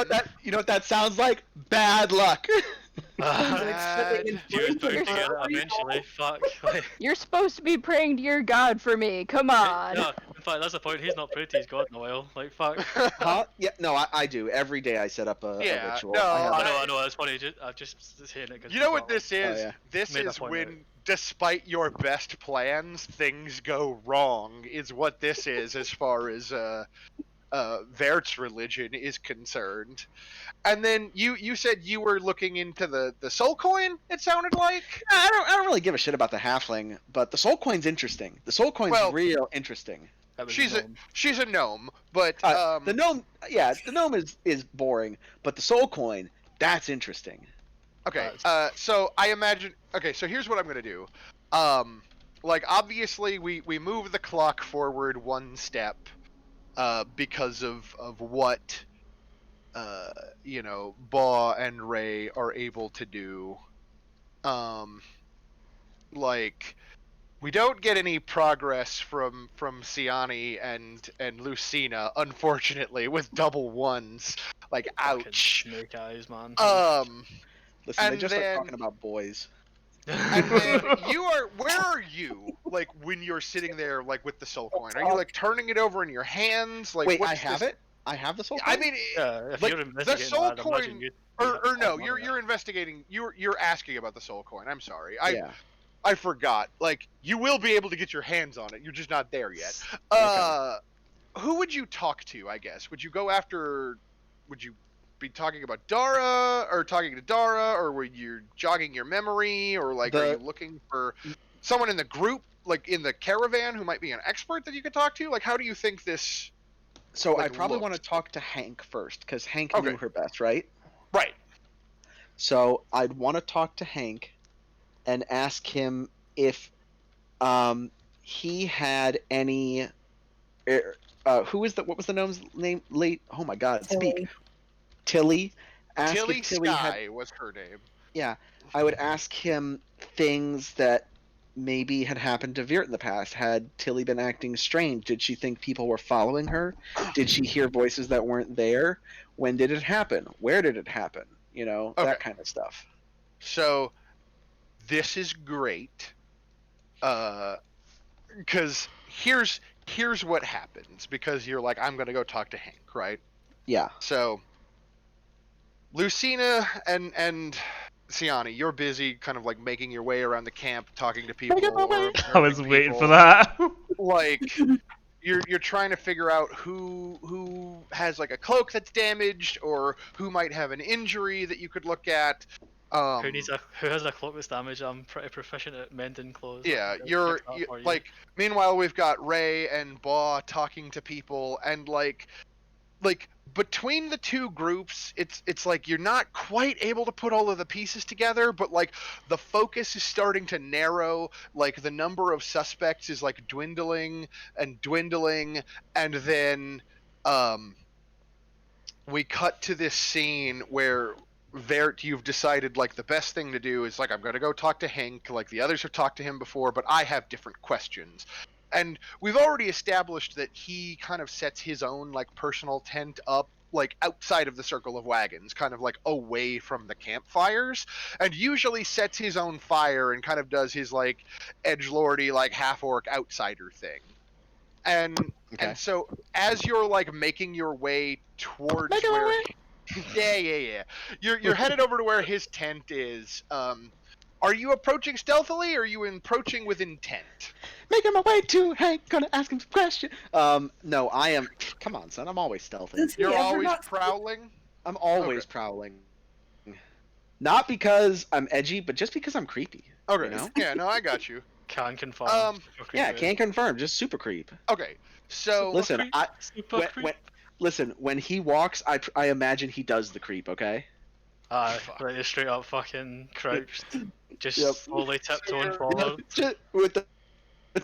You know what that sounds like? Bad luck. Bad. Fuse bound together eventually. Fuck. You're supposed to be praying to your god for me. Come on. No, in fact, that's the point. He's not prayed to his god in a while. Like, fuck. Huh? Yeah, no, I do. Every day I set up a ritual. no, I know, that's funny. I'm just saying it. You know what this is? Oh, yeah. This Made that is point when, out. despite your best plans, things go wrong. Is what this is as far as Vert's religion is concerned. And then you said you were looking into the soul coin. It sounded like. I don't really give a shit about the halfling, but the soul coin's interesting. The soul coin's real interesting. She's a gnome, but the gnome, the gnome is boring, but the soul coin, that's interesting. Okay. That's- So I imagine. Okay. So here's what I'm gonna do. Like obviously we move the clock forward one step. Because of what Ba and Ray are able to do. Um, like we don't get any progress from Siani and Lucina, unfortunately, with double ones. Like, fucking ouch. snake eyes, man. Listen, they And just start then talking about boys. where are you? Like when you're sitting there, like with the soul coin, are you like turning it over in your hands? Like, Wait, I what's have this? it. I have the soul I coin. mean, Yeah, if like you're the investigating soul that, I'd imagine coin, you'd have or a lot no, of money. you're investigating. You're asking about the soul coin. I'm sorry, Yeah. I forgot. Like you will be able to get your hands on it. You're just not there yet. Okay. Who would you talk to? I guess would you go after? Would you be talking about Dara or talking to Dara, or were you jogging your memory, or like are you The looking for someone in the group, like in the caravan, who might be an expert that you could talk to? Like, how do you think this so like I'd probably want looks? to talk to Hank first because Hank Okay, knew her best, right? right. So I'd want to talk to Hank and ask him if he had any. Who is the what was the gnome's name? Late. Oh my God, speak. Tilly. Tilly. Ask if Tilly Tilly had. Sky was her name. Yeah, I would ask him things that maybe had happened to Virt in the past. Had Tilly been acting strange? Did she think people were following her? Did she hear voices that weren't there? When did it happen? Where did it happen? You know, Okay, that kind of stuff. so this is great. Because here's what happens. Because you're like, I'm gonna go talk to Hank, right? Yeah. So Lucina and Siani, you're busy kind of like making your way around the camp, talking to people Making my or way. I observing was waiting for people. that. Like you're trying to figure out who has like a cloak that's damaged or who might have an injury that you could look at. Who has a cloak that's damaged? I'm pretty proficient at mending clothes. I Yeah, can you're fix that for you. like. Meanwhile, we've got Ray and Ba talking to people, and like between the two groups, it's like you're not quite able to put all of the pieces together, but like the focus is starting to narrow. Like the number of suspects is like dwindling and dwindling, and then um we cut to this scene where Vert, you've decided like the best thing to do is like I'm gonna go talk to Hank. Like the others have talked to him before, but I have different questions. And we've already established that he kind of sets his own like personal tent up like outside of the circle of wagons, kind of like away from the campfires, and usually sets his own fire and kind of does his like edgelordy like half orc outsider thing. And Okay. so as you're like making your way towards Making where my yeah. You're headed over to where his tent is. Are you approaching stealthily or are you approaching with intent? Making my way to Hank. Gonna ask him some questions. No, I am. Come on, son. I'm always stealthy. Does he You're ever always not prowling? I'm always prowling. Not because I'm edgy, but just because I'm creepy. Okay. You know? Yeah, no, I got you. Can confirm. Super Yeah, creepy. can't confirm. Just super creep. Okay. So Listen, creep, I super when, creep. when listen when he walks, I imagine he does the creep. Okay. Aye, Fuck. like just straight up fucking crouched, just Yep. slowly tiptoeing You're- forward. Just with the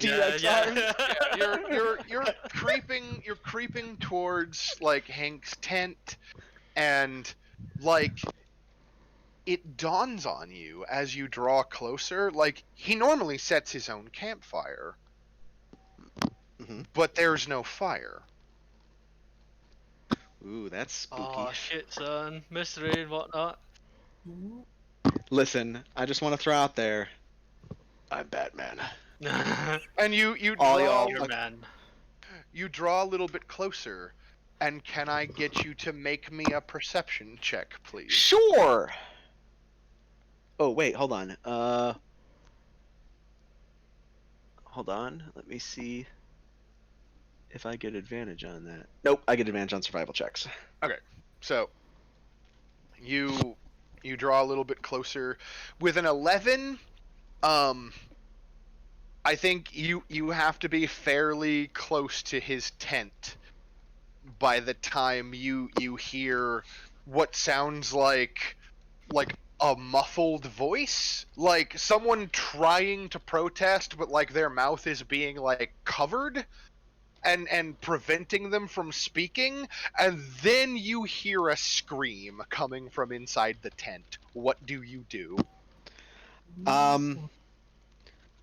Yeah, T-Rex arms. yeah. you're creeping towards like Hank's tent, and like it dawns on you as you draw closer, like he normally sets his own campfire, Mhm. but there's no fire. Ooh, that's spooky. Oh shit, son, mystery and whatnot. Listen, I just want to throw out there, I'm Batman. And you All draw y'all, Your fuck- man. you draw a little bit closer. And can I get you to make me a perception check, please? Sure. Oh wait, hold on. Hold on. Let me see if I get advantage on that. Nope, I get advantage on survival checks. So you draw a little bit closer with an 11. I think you have to be fairly close to his tent by the time you hear what sounds like a muffled voice, like someone trying to protest, but like their mouth is being like covered and preventing them from speaking, and then you hear a scream coming from inside the tent. What do you do?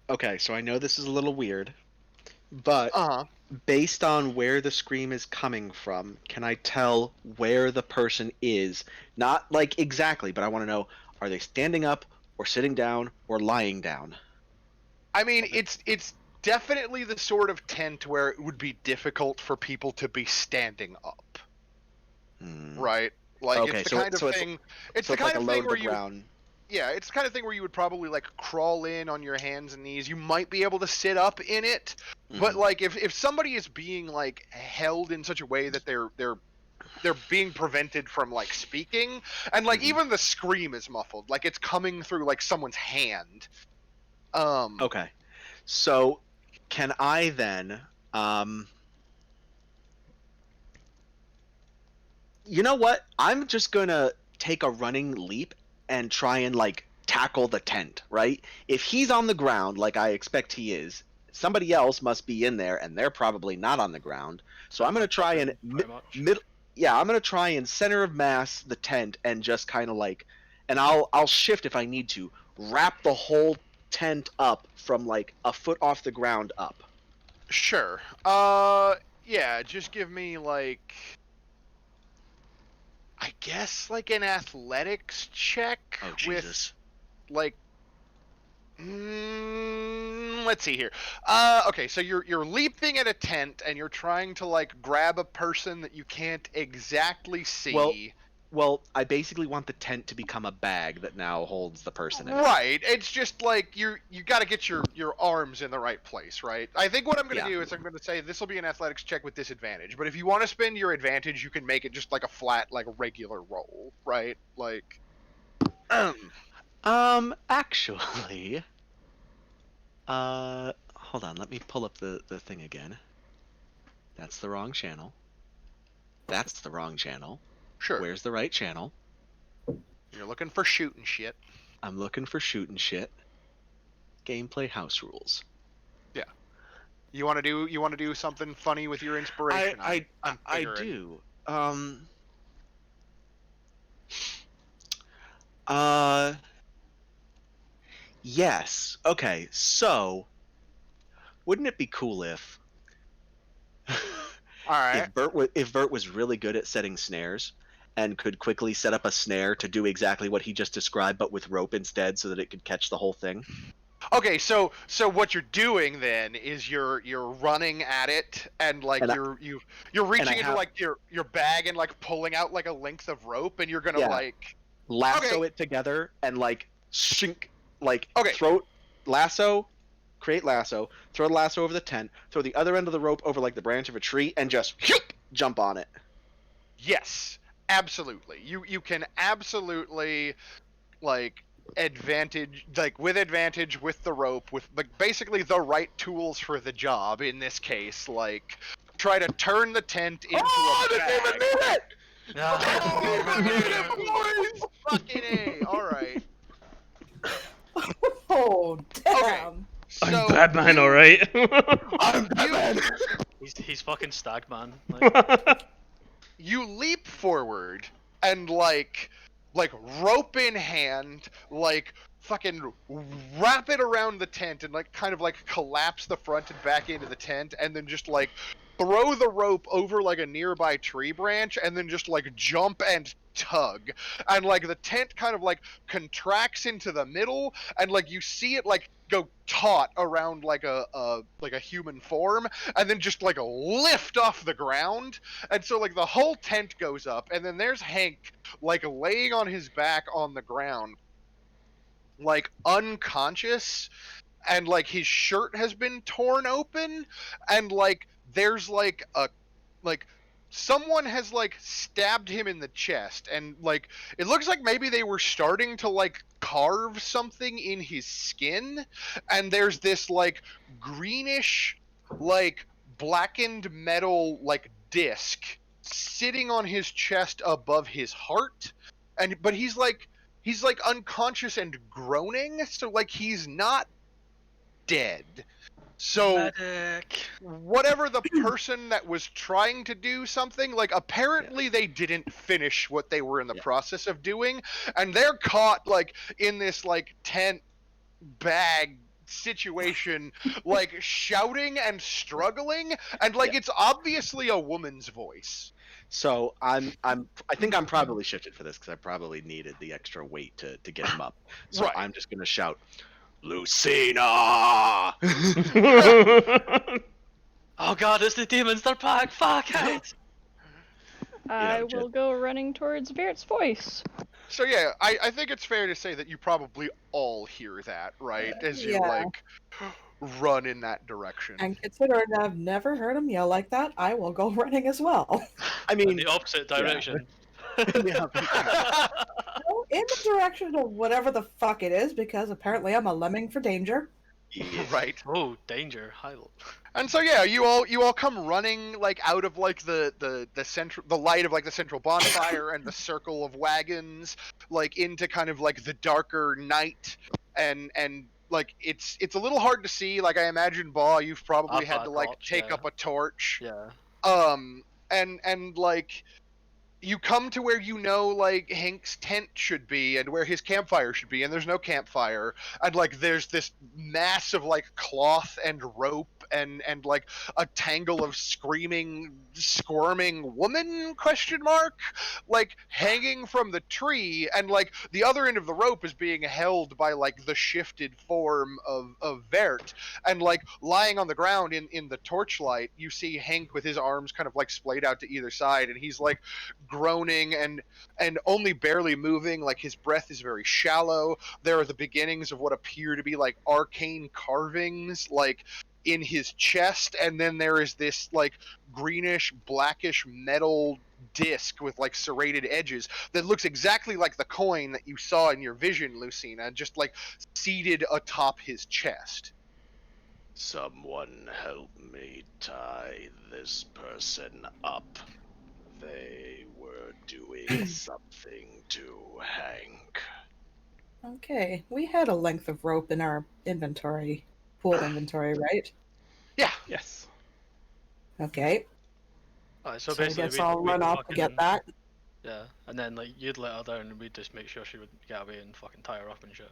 Okay, so I know this is a little weird, but Uh-huh. based on where the scream is coming from, can I tell where the person is? Not like exactly, but I want to know, are they standing up or sitting down or lying down? I mean, it's definitely the sort of tent where it would be difficult for people to be standing up, Hmm. right? Like Okay, it's the kind of so thing it's so the it's like kind a of low thing to where the you would ground. yeah, it's the kind of thing where you would probably like crawl in on your hands and knees. You might be able to sit up in it, but Mhm. like if somebody is being like held in such a way that they're being prevented from like speaking, and like Mhm. even the scream is muffled, like it's coming through like someone's hand. Um, Okay, so can I then? Um, you know what? I'm just gonna take a running leap and try and like tackle the tent, right? If he's on the ground, like I expect he is, somebody else must be in there, and they're probably not on the ground. So I'm Sitting gonna on top try of and him, pretty much. yeah, I'm gonna try and center of mass the tent and just kind of like, and I'll shift if I need to, wrap the whole tent up from like a foot off the ground up. sure. Yeah, just give me like I guess like an athletics check Oh with Jesus. like let's see here. Okay, so you're leaping at a tent and you're trying to like grab a person that you can't exactly Well, see. well, I basically want the tent to become a bag that now holds the person in it. Right. It's just like you got to get your arms in the right place, right? I think what I'm going to Yeah. do is I'm going to say this will be an athletics check with disadvantage, but if you want to spend your advantage, you can make it just like a flat like regular roll, right? Like um Actually, hold on, let me pull up the thing again. That's the wrong channel. That's the wrong channel. sure. Where's the right channel? You're looking for shooting shit. I'm looking for shooting shit. Gameplay house rules. Yeah. You want to do something funny with your I inspiration. I I, I'm I figuring. do. Uh yes. Okay. So, wouldn't it be cool if All right. if Bert was really good at setting snares and could quickly set up a snare to do exactly what he just described, but with rope instead, so that it could catch the whole thing. Okay, so what you're doing then is you're running at it and like And I you're and I reaching into have like your bag and like pulling out like a length of rope and you're gonna yeah like lasso okay it together and like shink like okay throw lasso, create lasso, throw the lasso over the tent, throw the other end of the rope over like the branch of a tree, and just jump on it. yes, absolutely, you can absolutely like advantage like with advantage with the rope with like basically the right tools for the job in this case, like try to turn the tent into Oh, a I didn't even bag. need it! Oh, look at it, Ah. boys! Fucking A. All right. Oh, Okay. damn. I'm So Batman, alright? I'm you Batman! He's fucking stag man. Like, you leap forward and like rope in hand, like fucking wrap it around the tent and like kind of like collapse the front and back into the tent and then just like throw the rope over like a nearby tree branch and then just like jump and tug, and like the tent kind of like contracts into the middle and like you see it like go taut around like a human form and then just like lift off the ground, and so like the whole tent goes up and then there's Hank like laying on his back on the ground like unconscious, and like his shirt has been torn open, and like there's like someone has like stabbed him in the chest, and like it looks like maybe they were starting to like carve something in his skin, and there's this like greenish like blackened metal like disc sitting on his chest above his heart, and but he's like he's like unconscious and groaning, so like he's not dead. So Medic. whatever the person that was trying to do something, like apparently they didn't finish what they were in the process of doing, and they're caught like in this like tent bag situation, like shouting and struggling, and like it's obviously a woman's voice. So I think I'm probably shifted for this because I probably needed the extra weight to get him up. So Right. I'm just gonna shout, Lucina! Oh god, it's the demons, they're back, fuck it! I will go running towards Vert's voice. So yeah, I think it's fair to say that you probably all hear that, right? As you Yeah. like run in that direction. And considering I've never heard him yell like that, I will go running as well. I In mean, the opposite direction. yeah, Go in the direction of whatever the fuck it is, because apparently I'm a lemming for danger. Right. Oh, danger. High. And so yeah, you all come running like out of like the central the light of like the central bonfire and the circle of wagons, like into kind of like the darker night, and like it's a little hard to see. Like I imagine, Baugh, you've probably I've had got to a like torch, take yeah. up a torch. Yeah. And like you come to where you know like Hank's tent should be and where his campfire should be, and there's no campfire, and like there's this mass of like cloth and rope and like a tangle of screaming, squirming woman like hanging from the tree, and like the other end of the rope is being held by like the shifted form of Vert, and like lying on the ground in the torchlight you see Hank with his arms kind of like splayed out to either side, and he's like groaning and only barely moving. Like his breath is very shallow. There are the beginnings of what appear to be like arcane carvings like in his chest, and then there is this like greenish blackish metal disc with like serrated edges that looks exactly like the coin that you saw in your vision, Lucina, just like seated atop his chest. Someone help me tie this person up. They were doing something to Hank. Okay, we had a length of rope in our inventory, pooled inventory, right? Yeah. Yes. Okay, Alright, so so I basically, guess I'll run off to get that. Yeah, and then like you'd let her down, and we'd just make sure she would get away and fucking tie her up and shit.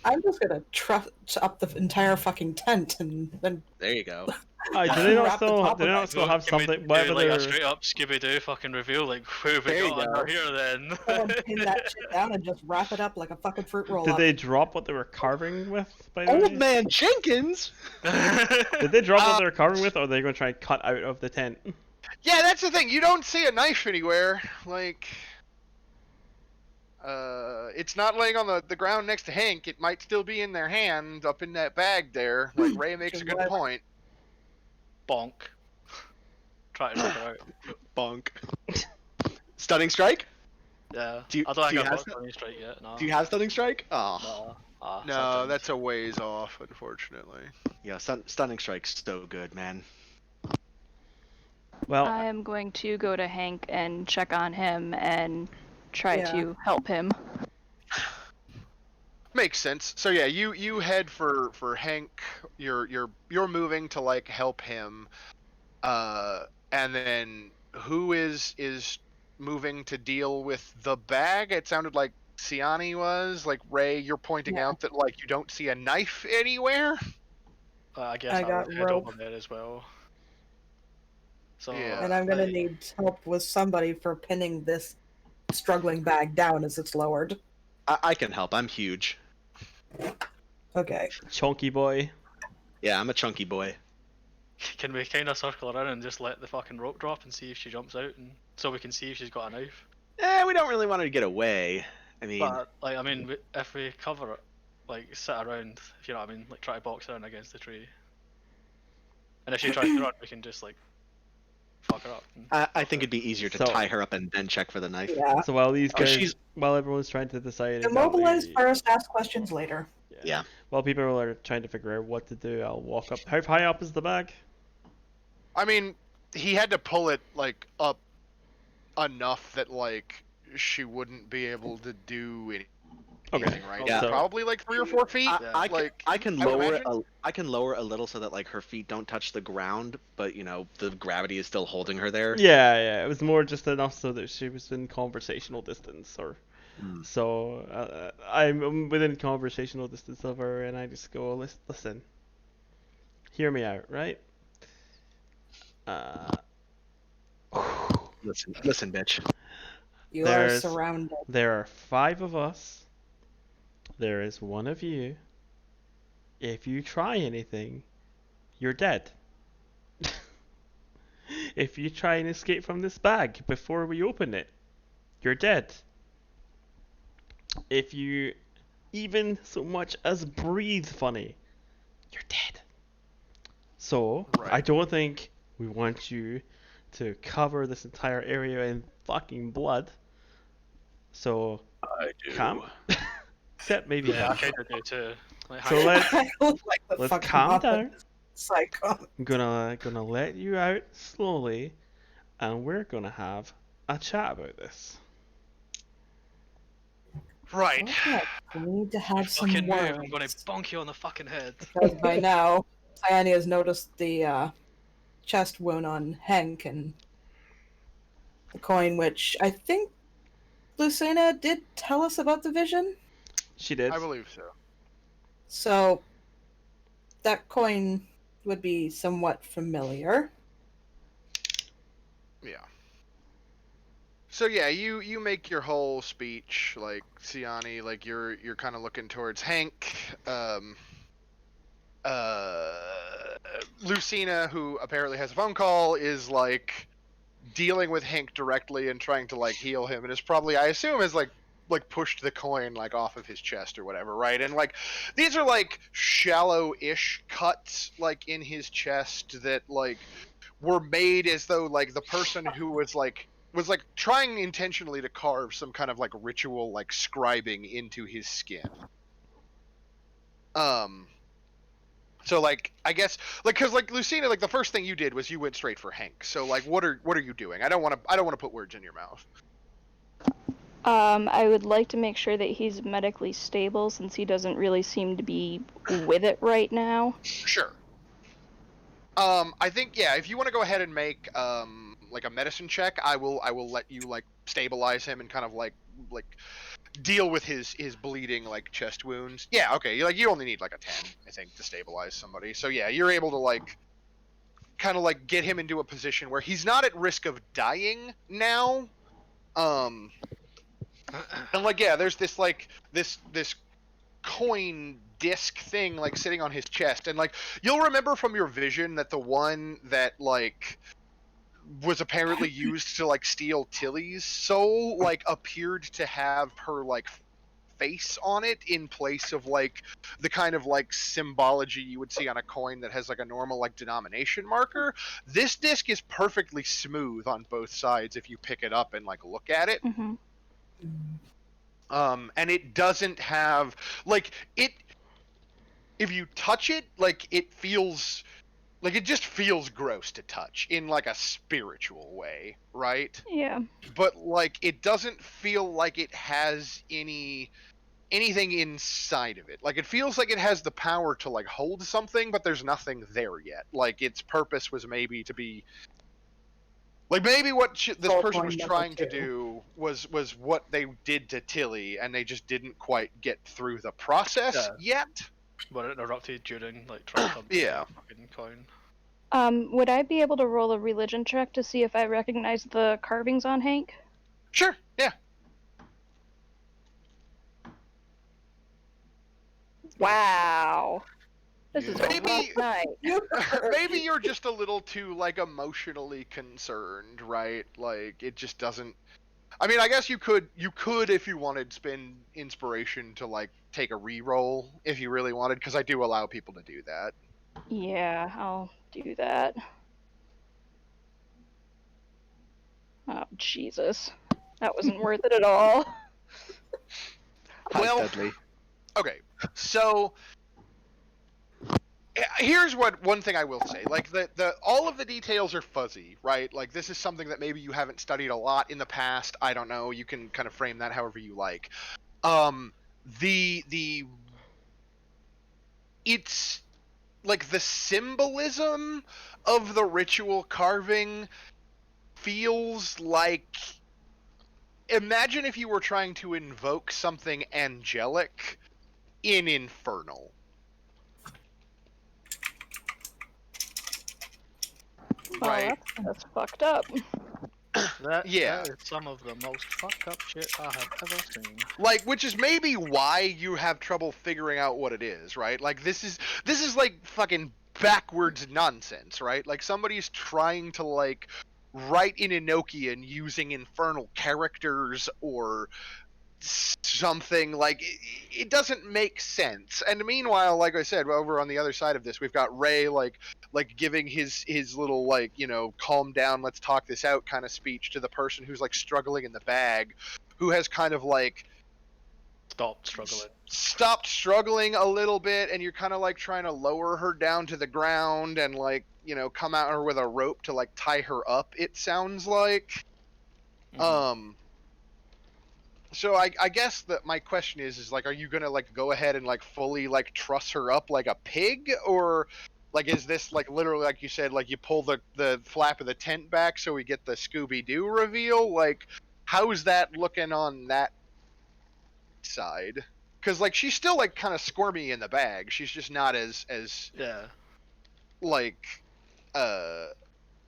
I'm just gonna trust up the entire fucking tent and then there you go. Do they not Wrap the still? top Do they of not it. still have Can we something? do, Whatever like a they're. straight up Scooby Doo fucking reveal, like who have we There you got go. under here then? someone pin that shit down and just wrap it up like a fucking fruit roll Did up. they drop what they were carving with? By the way? Old man Jenkins. Did they drop what they were carving with, or are they going to try and cut out of the tent? Yeah, that's the thing. You don't see a knife anywhere. Like, it's not laying on the ground next to Hank. It might still be in their hand, up in that bag there. Like Ray makes a good point. Bonk. Try to knock her out. Bonk. Stunning strike? Yeah. Do you- I don't do you think I've have got Stunning Strike yet. No. Do you have stunning strike? Oh. No. No, sometimes. that's a ways off, unfortunately. Yeah, stunning strike's so good, man. Well, I am going to go to Hank and check on him and try Yeah. to help him. Makes sense. So yeah, you head for Hank. You're moving to like help him. And then who is moving to deal with the bag? It sounded like Siani was. Like Ray, you're pointing out that like you don't see a knife anywhere. I guess I I got would head rope. over there as well. So, Yeah. And I'm gonna like, need help with somebody for pinning this struggling bag down as it's lowered. I can help. I'm huge. Okay. chunky boy. Yeah, I'm a chunky boy. Can we kind of circle around and just let the fucking rope drop and see if she jumps out, and so we can see if she's got a knife? We don't really want her to get away. I mean, But like, I mean, if we cover it, like sit around, if you know what I mean, like try to box her in against the tree. And if she tries to run, we can just like fuck her up. I think it'd be easier to So- tie her up and then check for the knife. Yeah. So while these Oh, guys, she's- while everyone's trying to decide, Immobilize exactly- first, ask questions later. Yeah. While people are trying to figure out what to do, I'll walk up. How high up is the bag? I mean, he had to pull it like up enough that like she wouldn't be able to do anything, Okay. right? Yeah. So Probably like 3 or 4 feet. I can I would lower it. imagine. I can lower a little so that like her feet don't touch the ground, but the gravity is still holding her there. yeah, it was more just enough so that she was in conversational distance, or Hmm. so I'm within conversational distance of her, and I just go, listen, hear me out, right? Uh, Listen, bitch. You are there's surrounded. there are 5 of us. There is 1 of you. If you try anything, you're dead. If you try and escape from this bag before we open it, you're dead. If you even so much as breathe funny, you're dead. So, I Right. don't think we want you to cover this entire area in fucking blood. So, I do. calm. Except maybe Yeah, I him. kind of do too. Like, So let's I look like the let's fucking calm opposite down. psycho. I'm gonna let you out slowly, and we're gonna have a chat about this. Right. Okay, we need to have some fucking move, words. I'm gonna bonk you on the fucking head. Because by now, Cyane has noticed the chest wound on Henk and the coin, which I think Lucina did tell us about the vision. She did. I believe so. So that coin would be somewhat familiar. Yeah. So yeah, you make your whole speech, like Siani, like you're kind of looking towards Hank, Lucina, who apparently has a phone call, is like dealing with Hank directly and trying to like heal him, and is probably, I assume, has like pushed the coin like off of his chest or whatever, right? And like these are like shallow-ish cuts like in his chest that like were made as though like the person who was like trying intentionally to carve some kind of like ritual like scribing into his skin. So like I guess like because like Lucina, like the first thing you did was you went straight for Hank. So like what are you doing? I don't want to put words in your mouth. I would like to make sure that he's medically stable since he doesn't really seem to be with it right now. Sure. I think yeah, if you want to go ahead and make like a medicine check, I will let you like stabilize him and kind of like deal with his bleeding like chest wounds. Yeah, okay. You only need like a 10, I think, to stabilize somebody. So yeah, you're able to like kind of like get him into a position where he's not at risk of dying now. And like yeah, there's this like this coin disc thing like sitting on his chest, and like you'll remember from your vision that the one that like was apparently used to like steal Tilly's soul like appeared to have her like face on it in place of like the kind of like symbology you would see on a coin that has like a normal like denomination marker. This disc is perfectly smooth on both sides if you pick it up and like look at it. Mm-hmm. And it doesn't have like it, if you touch it, like it feels like, it just feels gross to touch in like a spiritual way, right? Yeah. But like it doesn't feel like it has anything inside of it. Like it feels like it has the power to like hold something, but there's nothing there yet. Like its purpose was maybe to be like maybe what this Soul person coin was number trying to 2. do was what they did to Tilly, and they just didn't quite get through the process yet. Were interrupted during like trying to Yeah. fucking coin. Would I be able to roll a religion check to see if I recognize the carvings on Hank? Sure. Yeah. Wow. This is a Maybe- rough night. Maybe you're just a little too like emotionally concerned, right? Like it just doesn't. I mean, I guess you could if you wanted spend inspiration to like take a re-roll if you really wanted, because I do allow people to do that. Yeah, I'll do that. Oh, Jesus. That wasn't worth it at all. Hi, Well- Dudley. Okay, so Here's one thing I will say. Like the all of the details are fuzzy, right? Like this is something that maybe you haven't studied a lot in the past. I don't know. You can kind of frame that however you like. The it's like the symbolism of the ritual carving feels like, imagine if you were trying to invoke something angelic in Infernal. Oh, Right. that's fucked up. Yeah. That is some of the most fucked up shit I have ever seen. Like, which is maybe why you have trouble figuring out what it is, right? Like this is like fucking backwards nonsense, right? Like somebody's trying to like write in Enochian using infernal characters or something. Like it doesn't make sense. And meanwhile, like I said, over on the other side of this, we've got Ray like giving his little like, you know, calm down, let's talk this out kind of speech to the person who's like struggling in the bag, who has kind of like stopped struggling a little bit, and you're kind of like trying to lower her down to the ground and like, you know, come at her with a rope to like tie her up, it sounds like. So I guess that my question is like, are you gonna like go ahead and like fully like truss her up like a pig, or like is this like literally like you said, like you pull the flap of the tent back so we get the Scooby-Doo reveal? Like how's that looking on that side? Because like she's still like kind of squirmy in the bag. She's just not as Yeah. like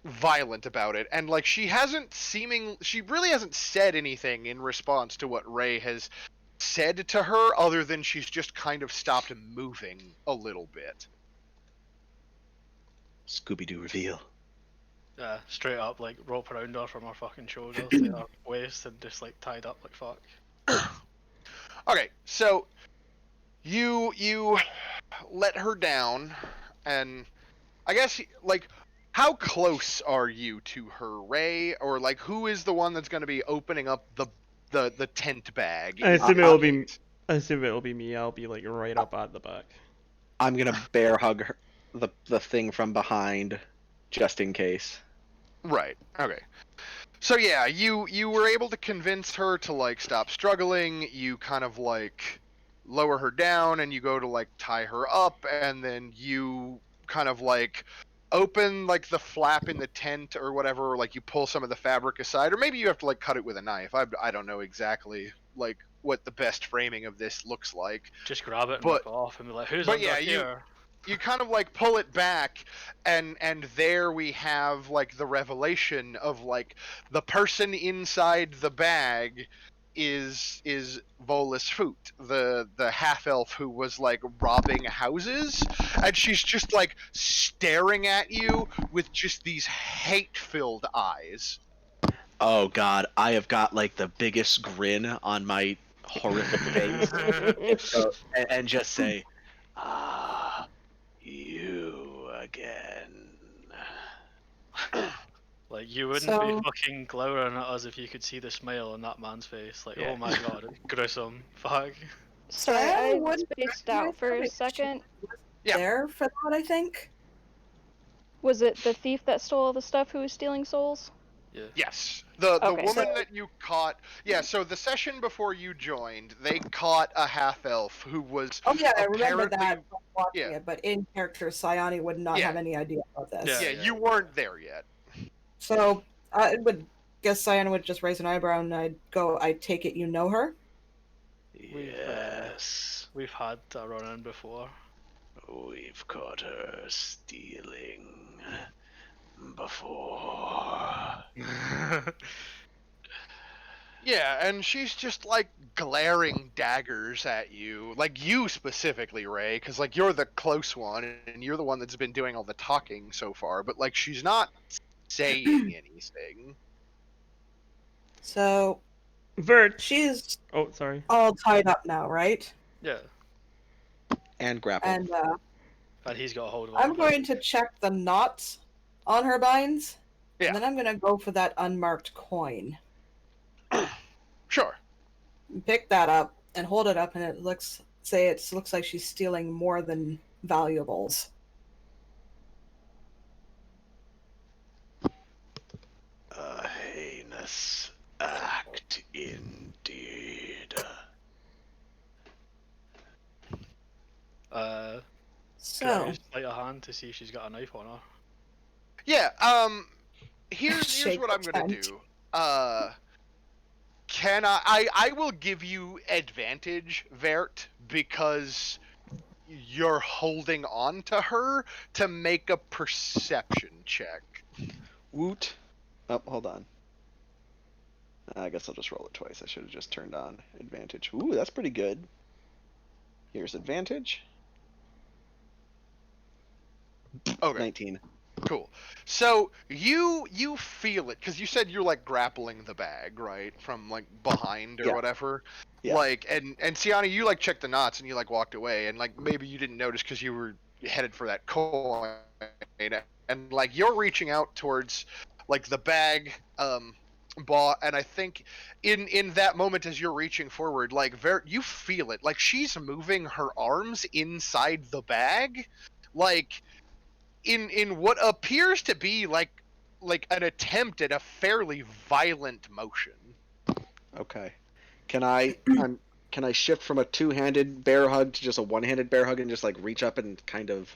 violent about it, and like she really hasn't said anything in response to what Ray has said to her, other than she's just kind of stopped moving a little bit. Scooby-Doo reveal. Yeah, straight up like rope around her from her fucking shoulders to her waist and just like tied up like fuck. Okay, so you let her down, and I guess like how close are you to her, Ray, or like who is the one that's going to be opening up the tent bag? I assume it'll be me. I'll be like right up at the back. I'm gonna bear hug her, the thing from behind, just in case. Right. Okay. So yeah, you were able to convince her to like stop struggling. You kind of like lower her down, and you go to like tie her up, and then you kind of like open like the flap in the tent or whatever, or like you pull some of the fabric aside, or maybe you have to like cut it with a knife. I don't know exactly like what the best framing of this looks like. Just grab it and But- rip it off and be like, who's but under yeah, here? you kind of like pull it back, and there we have like the revelation of like the person inside the bag is Volus Foot, the half elf who was like robbing houses, and she's just like staring at you with just these hate-filled eyes. Oh god, I have got like the biggest grin on my horrific face. And just say, "Ah, you again." Like you wouldn't So- be fucking glowering at us if you could see the smile on that man's face. Like, Yeah. oh my god, it's gruesome. Fuck. Sorry, I I wouldn't spaced out for a recognize her. second. Yeah. There for that, I think. Was it the thief that stole all the stuff who was stealing souls? Yeah. Yes. The Okay. woman So- that you caught. Yeah, so the session before you joined, they caught a half elf who was Oh yeah, I remember apparently- that from watching yeah. it, but in character, Sayani would not Yeah. have any idea about this. Yeah. Yeah, you weren't there yet. So I would guess Sayani would just raise an eyebrow, and I'd go, "I take it you know her?" Yes, We've had a run-in before. we've caught her stealing before. Yeah, and she's just like glaring daggers at you, like you specifically, Ray, because like you're the close one and you're the one that's been doing all the talking so far. But like she's not saying anything. So Vert. she's Oh, sorry. all tied up now, right? Yeah. And grapple. And And he's got a hold of I'm it. going to check the knots on her binds, Yeah. and then I'm going to go for that unmarked coin. Sure. Pick that up and hold it up, and it looks like she's stealing more than valuables. Marvelous act indeed. Can I So, just sleight of hand to see if she's got a knife on her? Yeah. Here's Shake what the I'm gonna tent. do. Can I will give you advantage, Vert, because you're holding on to her to make a perception check. Woot. Oh, hold on. I guess I'll just roll it twice. I should have just turned on advantage. Ooh, that's pretty good. Here's advantage. Okay. 19. Cool. So you feel it because you said you're like grappling the bag, right, from like behind or Yeah. whatever. Yeah. Like and Siani, you like checked the knots and you like walked away and like maybe you didn't notice because you were headed for that coin and like you're reaching out towards like the bag ball and I think in that moment as you're reaching forward like you feel it like she's moving her arms inside the bag like in what appears to be like an attempt at a fairly violent motion. Okay. Can I can I shift from a two-handed bear hug to just a one-handed bear hug and just like reach up and kind of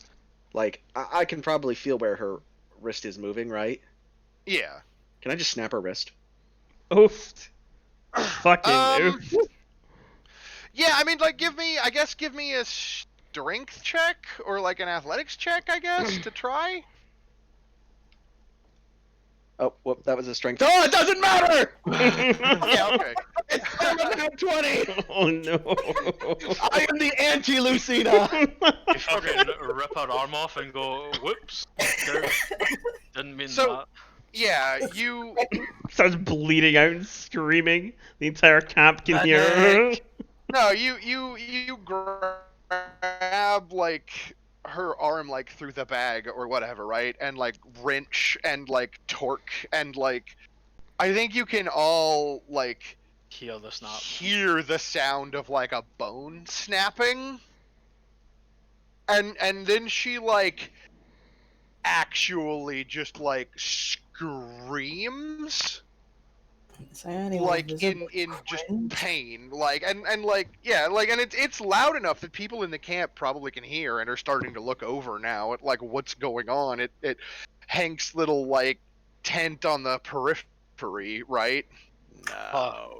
like I can probably feel where her wrist is moving, right? Yeah. Can I just snap her wrist? Oofed. Fucking Um. oofed. Yeah, I mean, like, give me a strength check or like an athletics check, I guess, to try. Oh, whoop, that was a strength. Oh, it doesn't matter! Yeah. Okay. It's I'm a nat 20! Oh no. I am the anti-Lucina! You fucking rip her arm off and go, whoops. Didn't mean So- that. Yeah, you. Starts bleeding out and screaming. The entire camp can hear her. Medic! No, you grab like her arm like through the bag or whatever, right? And like wrench and like torque and like I think you can all like Hear the snap. hear the sound of like a bone snapping. And then she like actually just like screams is there anyone like visibly in just cringe? pain like and like yeah like and it's loud enough that people in the camp probably can hear and are starting to look over now at like what's going on at Hank's little like tent on the periphery, right? No.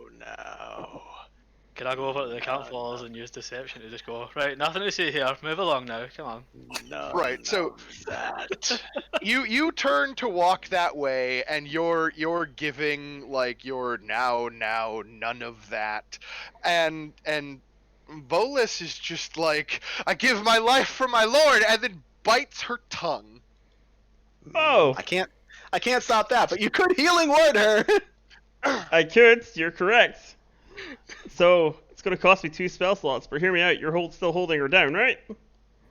Can I go over to the campfires and use deception to just go, right, nothing to see here, move along now, come on. No. Right, so- that. You turn to walk that way and you're giving like your now none of that and Bolus is just like I give my life for my lord and then bites her tongue. Oh. I can't stop that, but you could healing word her! I could. You're correct. So it's gonna cost me 2 spell slots, but hear me out. You're still holding her down, right?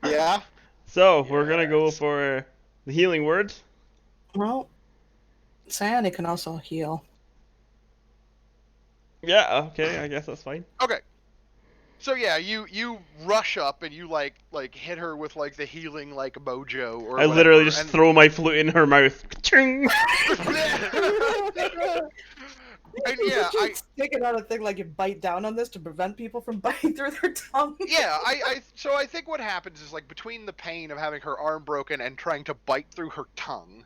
Yeah? So we're gonna go Yes. for the healing word. Well, Cyanic can also heal. Yeah. Okay. I guess that's fine. Okay. So yeah, you rush up and you like hit her with like the healing like mojo or I literally whatever, just and- throw my flute in her mouth. Ching! And yeah, Take it out a thing like you bite down on this to prevent people from biting through their tongue. Yeah, so I think what happens is like between the pain of having her arm broken and trying to bite through her tongue,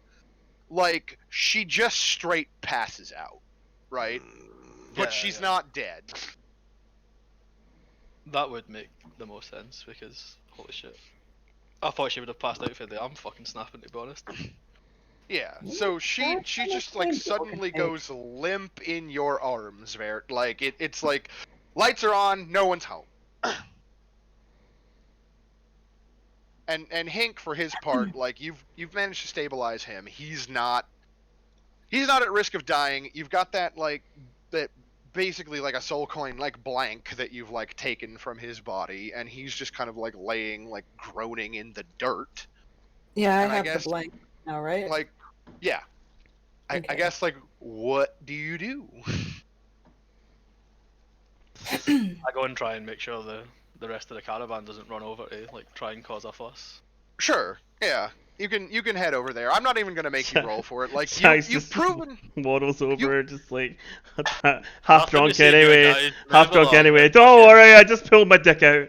like she just straight passes out, right? But Yeah, she's yeah. not dead. That would make the most sense because, holy shit. I thought she would have passed out for the arm fucking snapping, to be honest. Yeah, so she just like suddenly goes limp in your arms, Vert. Like it's like lights are on, no one's home. And Hink for his part, like you've managed to stabilize him. He's not at risk of dying. You've got that like that basically like a soul coin like blank that you've like taken from his body and he's just kind of like laying like groaning in the dirt. Yeah, I And I have guess- the blank now, right? Like yeah. I Okay. guess like what do you do? I go and try and make sure the rest of the caravan doesn't run over to like try and cause a fuss. Sure. Yeah. You can head over there. I'm not even gonna make you roll for it. Like Jack's you've just proven. waddles over, just like half Nothing to drunk see here, anyway. guys. Half Move drunk along, anyway. like Don't fucking- worry, I just pulled my dick out.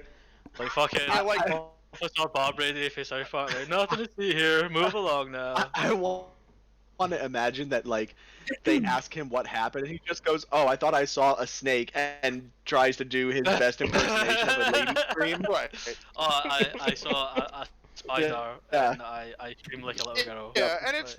Like fucking Yeah, like Officer Bob Brady for South Park. Like nothing to see here. Move along now. I want to imagine that like they ask him what happened, and he just goes, "Oh, I thought I saw a snake," and tries to do his best impersonation of a lady scream. right. Oh, I saw a spider Yeah. and I screamed like a little girl. Yeah, and Like,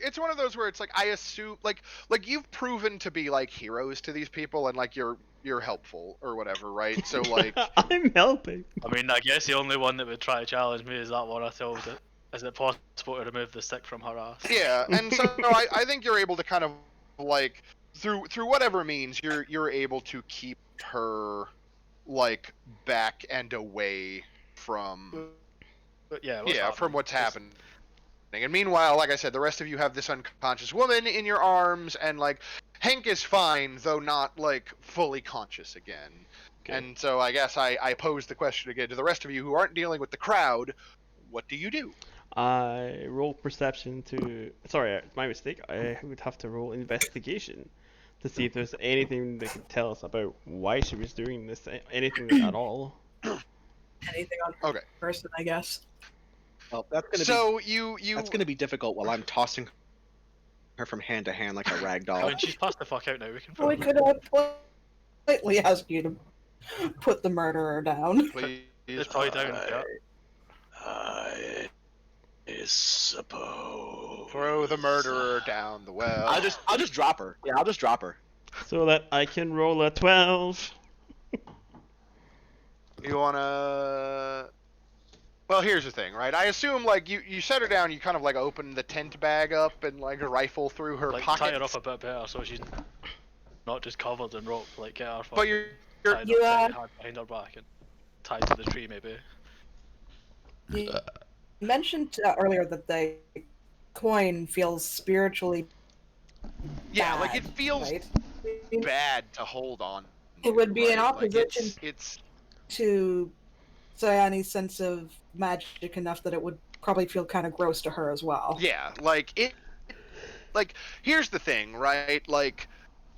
it's one of those where it's like I assume like you've proven to be like heroes to these people and like you're helpful or whatever, right? So like I'm helping. I mean, I guess the only one that would try to challenge me is that one I told it. Is it possible to remove the stick from her ass? yeah, and so I think you're able to kind of like through whatever means you're able to keep her like back and away from But yeah, from what's happening. And meanwhile, like I said, the rest of you have this unconscious woman in your arms, and like Hank is fine, though not like fully conscious again. Okay. And so I guess I pose the question again to the rest of you who aren't dealing with the crowd. What do you do? I roll perception to. Sorry, my mistake. I would have to roll investigation to see if there's anything that could tell us about why she was doing this, anything at all. Anything on Okay. person, I guess. Well, that's gonna So be you that's gonna be difficult while I'm tossing her from hand to hand like a rag I doll. mean, she's passed the fuck out now. We can. We could politely ask you to put the murderer down. please. It's probably down. Yeah. I suppose. Throw the murderer down the well. I'll just drop her. Yeah, I'll just drop her. So that I can roll a 12. You wanna? Well, here's the thing, right? I assume like you set her down, you kind of like open the tent bag up and like rifle through her Like pockets. tie her up a bit better so she's not just covered in rope. Like get her. But you're tied You, up hard behind her back and tied to the tree maybe. You mentioned earlier that the coin feels spiritually yeah, bad, like it feels right? bad to hold on. It would be in right? opposition Like it's to Cyanni's sense of magic enough that it would probably feel kind of gross to her as well. yeah, like it. Like here's the thing, right? Like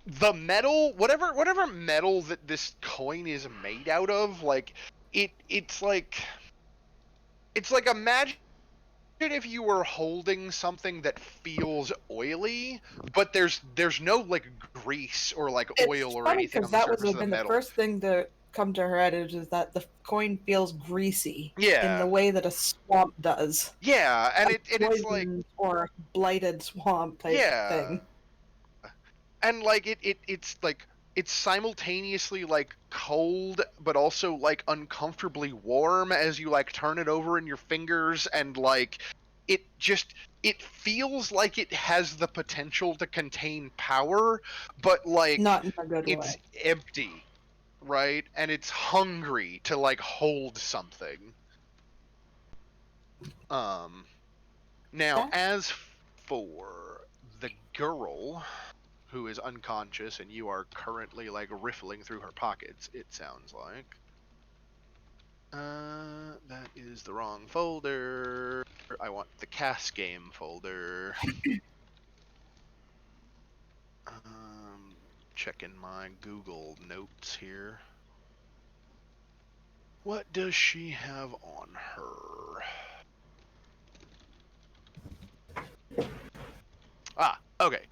the metal, whatever metal that this coin is made out of, like it's like imagine if you were holding something that feels oily, but there's no like grease or like oil or funny anything on because the that surface would of have the been metal. the first thing to come to her head is that the coin feels greasy in Yeah, the way that a swamp does. yeah, and it's like Poisoned or blighted swamp type yeah, thing. and like it's like it's simultaneously like cold but also like uncomfortably warm as you like turn it over in your fingers, and like it feels like it has the potential to contain power, but like Not in a good it's way. empty, right? And it's hungry to like hold something. Now as for the girl who is unconscious and you are currently like riffling through her pockets, it sounds like. That is the wrong folder. I want the Cass game folder. Checking my Google notes here. What does she have on her? Ah, okay.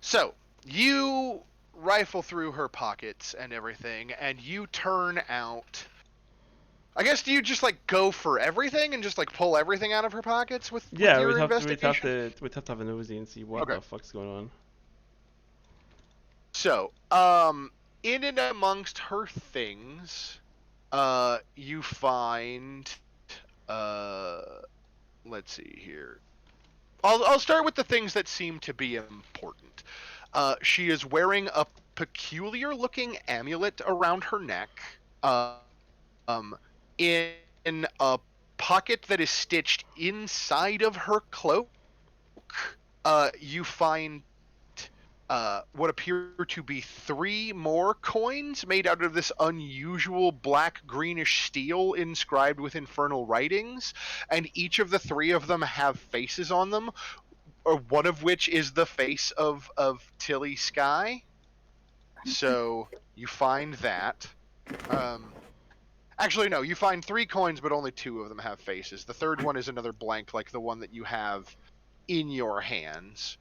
So, you rifle through her pockets and everything, and you turn out... I guess, do you just, like, go for everything and just, like, pull everything out of her pockets with Yeah, your we'd have investigation? to have a nosy and see what Okay. the fuck's going on. So, in and amongst her things, you find, let's see here. I'll start with the things that seem to be important. She is wearing a peculiar-looking amulet around her neck, in a pocket that is stitched inside of her cloak. You find what appear to be 3 more coins made out of this unusual black greenish steel inscribed with infernal writings, and each of the 3 of them have faces on them, or one of which is the face of Tilly Sky. So you find that. Actually, no, you find 3 coins, but only 2 of them have faces. The third one is another blank, like the one that you have in your hands.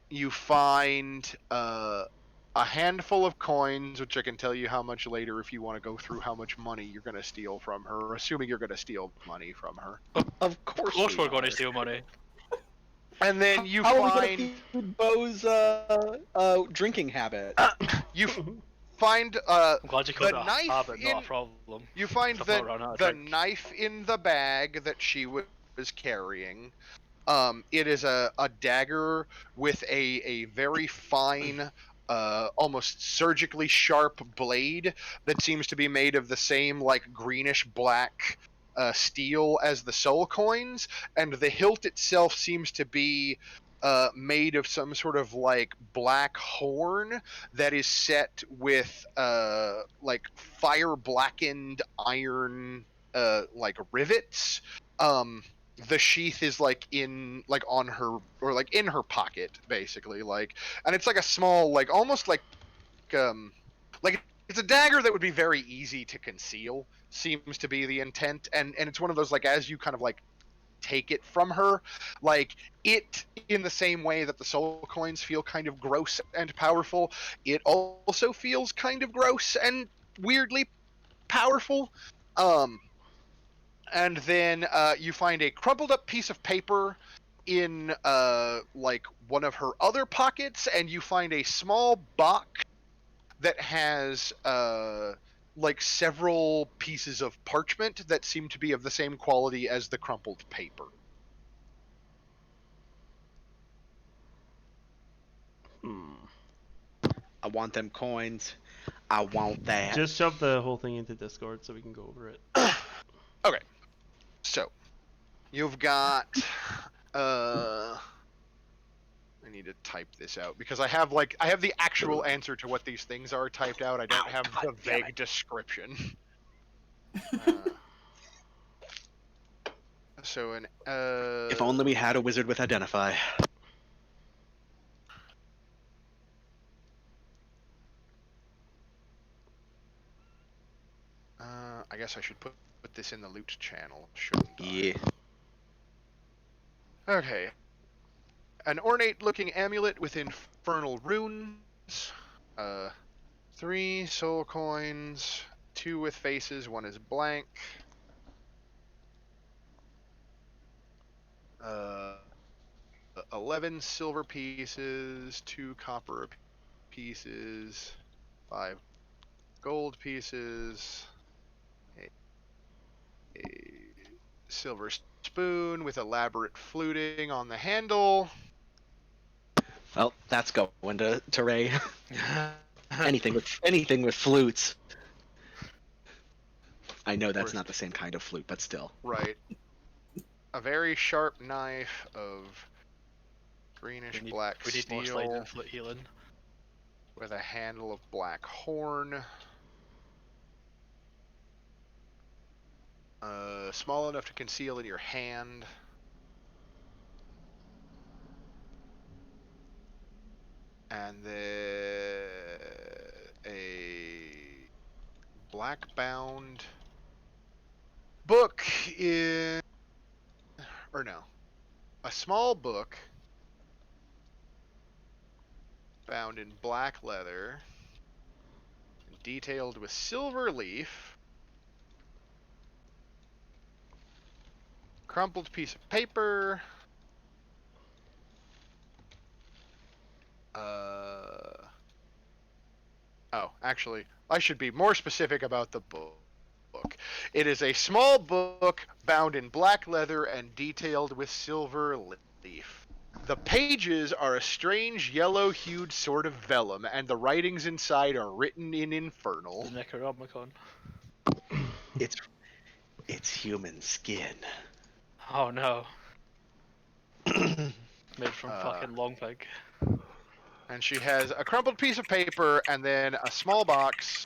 You find a handful of coins, which I can tell you how much later if you want to go through how much money you're going to steal from her, assuming you're going to steal money from her. Of Of course, course, we're going are. to steal money. And then you How are we find gonna feed Bo's drinking habit? you find I'm glad you called the it a knife habit, not in a problem. you find I've not run out of the drink. knife in the bag that she was carrying. It is a dagger with a very fine, almost surgically sharp blade that seems to be made of the same like greenish black steel as the soul coins, and the hilt itself seems to be made of some sort of like black horn that is set with like fire blackened iron like rivets. The sheath is like in like on her or like in her pocket basically, like, and it's like a small like almost like it's a dagger that would be very easy to conceal, seems to be the intent, and it's one of those like as you kind of like take it from her, like it in the same way that the soul coins feel kind of gross and powerful, it also feels kind of gross and weirdly powerful. um and then you find a crumpled up piece of paper in like one of her other pockets, and you find a small box that has like several pieces of parchment that seem to be of the same quality as the crumpled paper. I want them coins. I want that. Just shove the whole thing into Discord so we can go over it. Okay, so you've got I need to type this out because I have the actual answer to what these things are typed out. I don't have God the damn vague it. description. So an If only we had a wizard with identify. I guess I should put this in the loot channel, shouldn't I? Yeah. Okay. An ornate-looking amulet with infernal runes. 3 soul coins. 2 with faces. 1 is blank. 11 silver pieces. 2 copper pieces. 5 gold pieces. A silver spoon with elaborate fluting on the handle. Well, that's going to Ray. anything with flutes. I know that's not the same kind of flute, but still. Right. A very sharp knife of greenish black we need more sliding steel flute healing. with a handle of black horn. Small enough to conceal in your hand. And then a black bound book in, or no, a small book bound in black leather, detailed with silver leaf, crumpled piece of paper, oh, actually, I should be more specific about the book. It is a small book bound in black leather and detailed with silver leaf. The pages are a strange yellow-hued sort of vellum, and the writings inside are written in infernal. The Necronomicon. It's human skin. Oh no. Made from fucking long pig. And she has a crumpled piece of paper and then a small box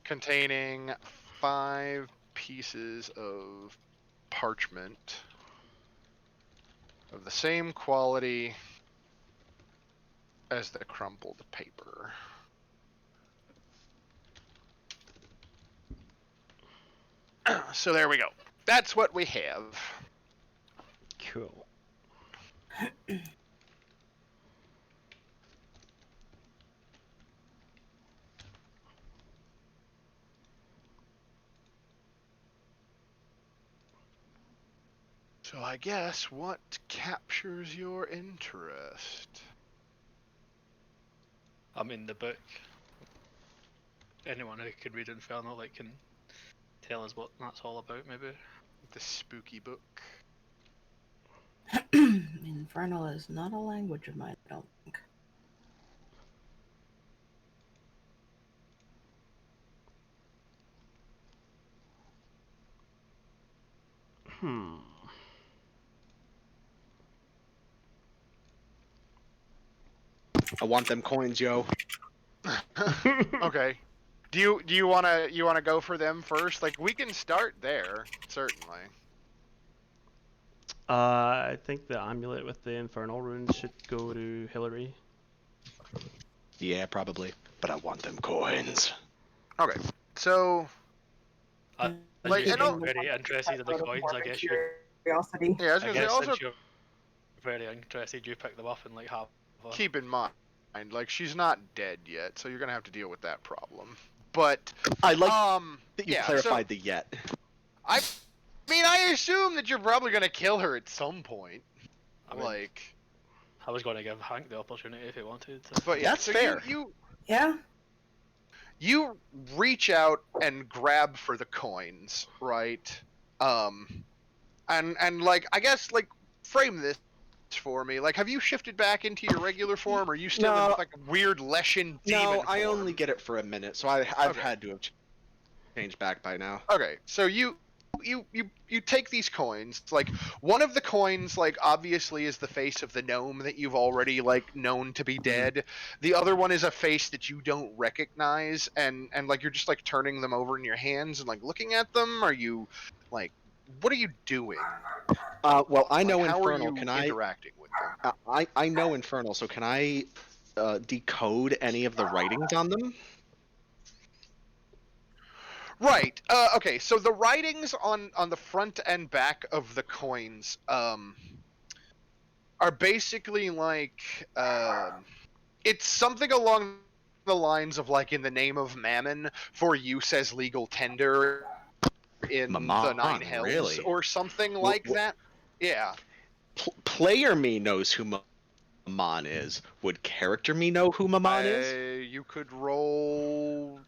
containing 5 pieces of parchment of the same quality as the crumpled paper. So there we go. That's what we have. Cool. So I guess what captures your interest? I mean, the book. Anyone who could read Inferno like can tell us what that's all about, maybe. The spooky book. Infernal is not a language of mine, I don't think. I want them coins, yo. Okay. Do you wanna go for them first? Like we can start there, certainly. I think the amulet with the infernal runes should go to Hillary. Yeah, probably. But I want them coins. Okay. So As Like, you and seem al- very interested in the coins, I guess you. Curiosity. yeah, I was I gonna say guess also since you're very interested, you pick them up and like have. keep in mind, like she's not dead yet, so you're gonna have to deal with that problem. But I like that you yeah, clarified so the yet. I mean, I assume that you're probably gonna kill her at some point. I mean, Like, I was going to give Hank the opportunity if he wanted. To. but yeah, That's so fair. Yeah? you reach out and grab for the coins, right? And like I guess like frame this for me. Like, have you shifted back into your regular form, or are you still in No. like weird Leshen demon No, form? I only get it for a minute, so I've Okay. had to have changed back by now. Okay, so you take these coins. Like one of the coins, like obviously is the face of the gnome that you've already like known to be dead. The other one is a face that you don't recognize, and like you're just like turning them over in your hands and like looking at them. Are you like, what are you doing? Well, I know Like, how are Infernal. you Can I? interacting with them? I know Infernal, so can I decode any of the writings on them? Right. Okay. So the writings on the front and back of the coins are basically like it's something along the lines of like in the name of Mammon for use as legal tender in the Mammon, Nine Hells really? or something Wh- like wh- that. Yeah. Player me knows who Mammon is. Would character me know who Mammon is? You could roll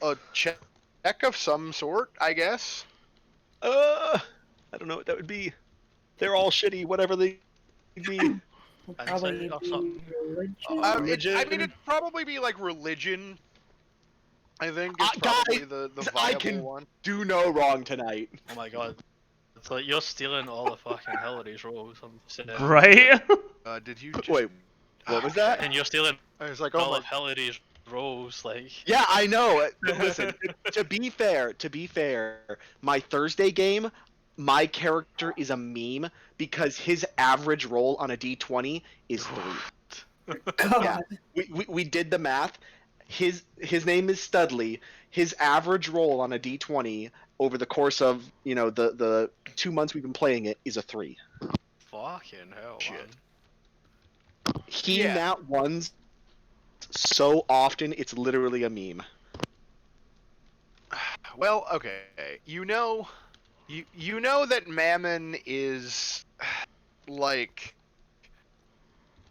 a check of some sort, I guess. I don't know what that would be. They're all shitty, whatever they be. Will Insight probably or be something. religion. I mean, Religion? it'd probably be like religion. I think is Guys, probably the I viable can one. do no wrong tonight. Oh my god. It's like you're stealing all the fucking Hillary's rolls. I'm saying. Right? Did you just... Wait, what was that? And you're stealing I was like, all oh of Hillary's rolls, like. Yeah, I know. Listen, to be fair, my Thursday game, my character is a meme because his average roll on a D20 is 3. God. We did the math. His name is Studley. His average roll on a D20 over the course of the 2 months we've been playing it is a 3. Fucking hell, Shit. man. He Yeah. nat ones so often it's literally a meme. Well, okay. You know that Mammon is like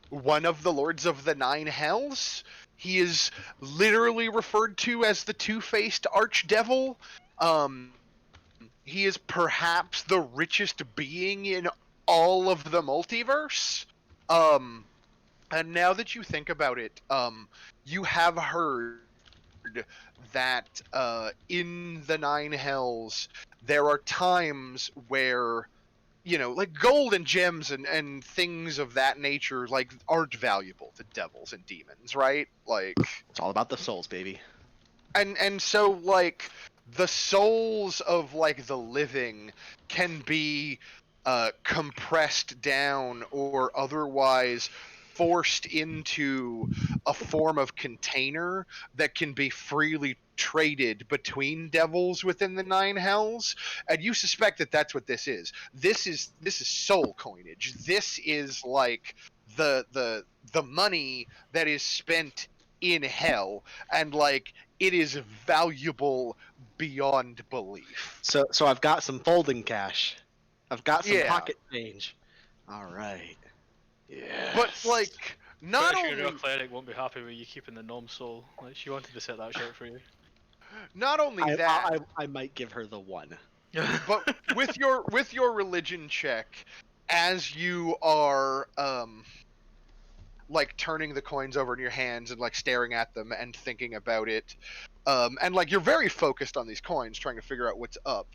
one of the lords of the Nine Hells. He is literally referred to as the two-faced archdevil. He is perhaps the richest being in all of the multiverse. And now that you think about it, you have heard that in the Nine Hells there are times where like gold and gems and things of that nature, like, aren't valuable to devils and demons, right? Like, It's all about the souls, baby. and so, like, the souls of, like, the living can be compressed down or otherwise forced into a form of container that can be freely traded between devils within the nine hells. And you suspect that that's what this is. This is soul coinage. This is like the money that is spent in hell, and like it is valuable beyond belief. So I've got some folding cash. I've got some Yeah. pocket change. All right. Yes. But like, not Pretty sure your only cleric won't be happy with you keeping the gnome soul. Like, she wanted to set that shirt for you. that, I might give her the one. but with your religion check, as you are like turning the coins over in your hands and like staring at them and thinking about it, and like you're very focused on these coins, trying to figure out what's up.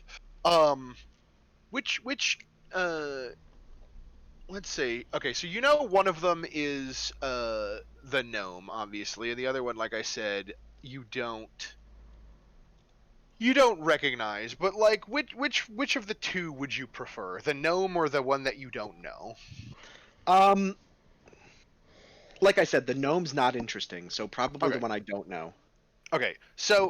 Which let's see. Okay, so one of them is the gnome, obviously, and the other one, like I said, you don't recognize. But like, which of the two would you prefer, the gnome or the one that you don't know? Like I said, the gnome's not interesting, so probably Okay. the one I don't know. Okay, so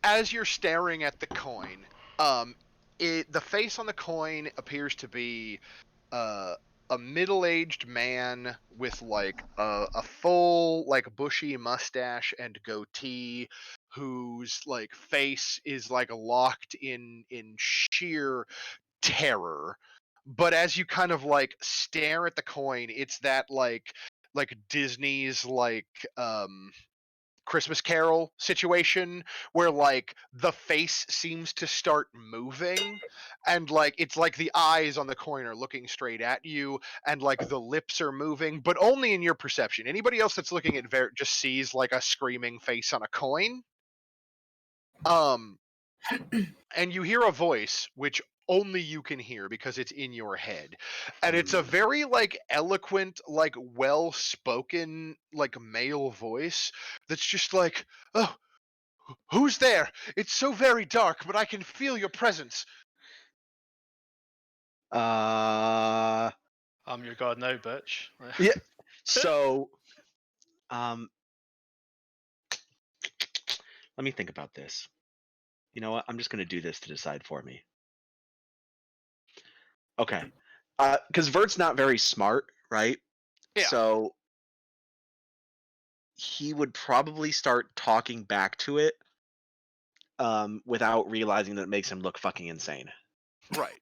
as you're staring at the coin, the face on the coin appears to be uh, a middle-aged man with like a full like bushy mustache and goatee, whose like face is like locked in sheer terror. But as you kind of like stare at the coin, it's that like Disney's like Christmas Carol situation where like the face seems to start moving, and like it's like the eyes on the coin are looking straight at you, and like the lips are moving, but only in your perception. Anybody else that's looking at just sees like a screaming face on a coin. And you hear a voice which only you can hear because it's in your head, and it's a very like eloquent, like well spoken, like male voice that's just like, oh, who's there? It's so very dark, but I can feel your presence. Uh, I'm your god now, bitch. yeah. So, let me think about this. You know what? I'm just gonna do this to decide for me. Okay. Because Vert's not very smart, right? Yeah. So he would probably start talking back to it, without realizing that it makes him look fucking insane. Right.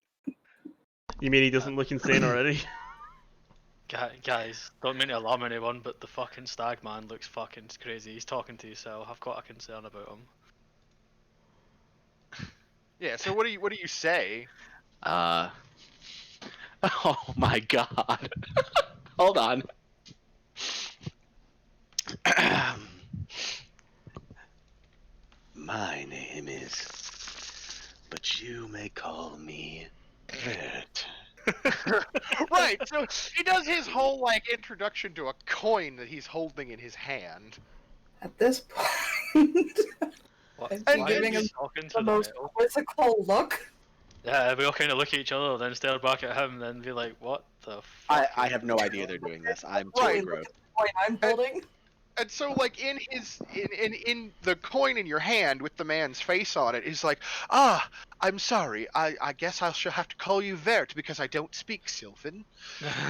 You mean he doesn't look insane already? Guys, don't mean to alarm anyone, but the fucking stag man looks fucking crazy. He's talking to yourself. I've got a concern about him. Yeah. So what do you say? Oh my god. Hold on. My name is, but you may call me Vert. Right. So he does his whole like introduction to a coin that he's holding in his hand. At this point, What? I'm And giving him talking to the most metal? quizzical look. Yeah, we all kind of look at each other, then stare back at him, then be like, "What the fuck?" I have no idea they're doing this. I'm too Right. gross. Coin I'm holding. And so, like in the coin in your hand with the man's face on it, he's like, "Ah, I'm sorry. I guess I shall have to call you Vert because I don't speak Sylvan.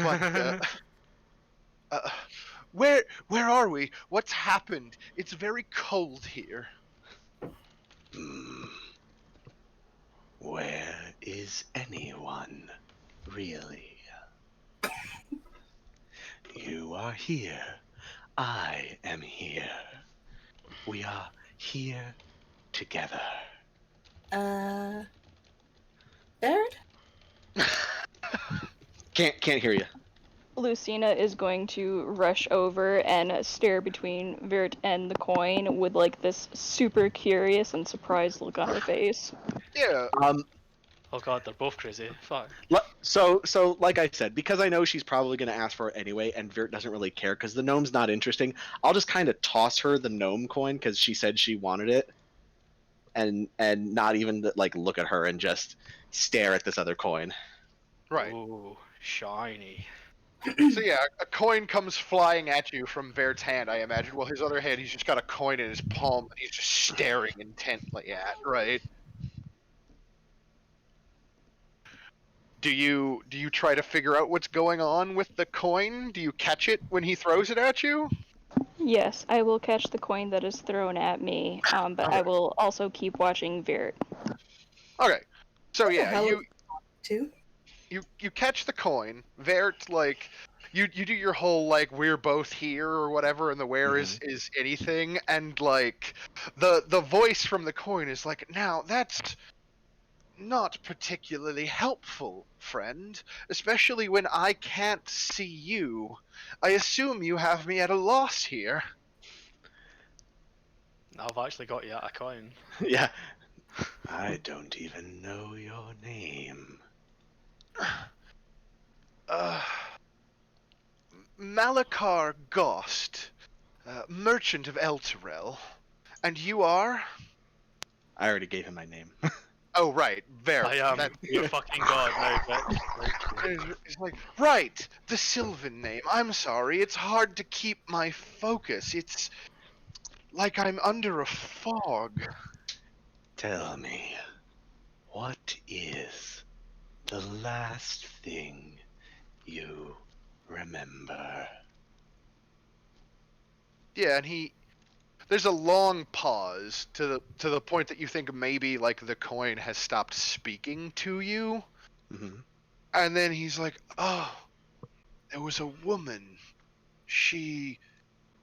But where are we? What's happened? It's very cold here." Where is anyone, really? You are here. I am here. We are here together. Baird? Can't hear you. Lucina is going to rush over and stare between Vert and the coin with like this super curious and surprised look on her face. Yeah. Oh god, they're both crazy. Fuck. So like I said, because I know she's probably going to ask for it anyway, and Virt doesn't really care because the gnome's not interesting. I'll just kind of toss her the gnome coin because she said she wanted it, and not even like look at her and just stare at this other coin. Right. Ooh, shiny. So yeah, a coin comes flying at you from Vert's hand, I imagine. Well, his other hand, he's just got a coin in his palm that he's just staring intently at, right? Do you try to figure out what's going on with the coin? Do you catch it when he throws it at you? Yes, I will catch the coin that is thrown at me, but Okay. I will also keep watching Virt. Okay. So What the yeah, hell you too? you catch the coin. Vert, like you do your whole like we're both here or whatever, and the where is anything, and like the voice from the coin is like, now that's not particularly helpful, friend, especially when I can't see you. I assume you have me at a loss here. I've actually got you at a coin. Yeah. I don't even know your name. Uh, Malachar Gost, merchant of Elturel. And you are? I already gave him my name. Oh, right, Ver. I am That, your fucking god now, bitch. it's like, right, the Sylvan name. I'm sorry, it's hard to keep my focus. It's like I'm under a fog. Tell me, what is the last thing you remember? Yeah, and there's a long pause to the point that you think maybe like the coin has stopped speaking to you, Hmm. and then he's like, "Oh, there was a woman. She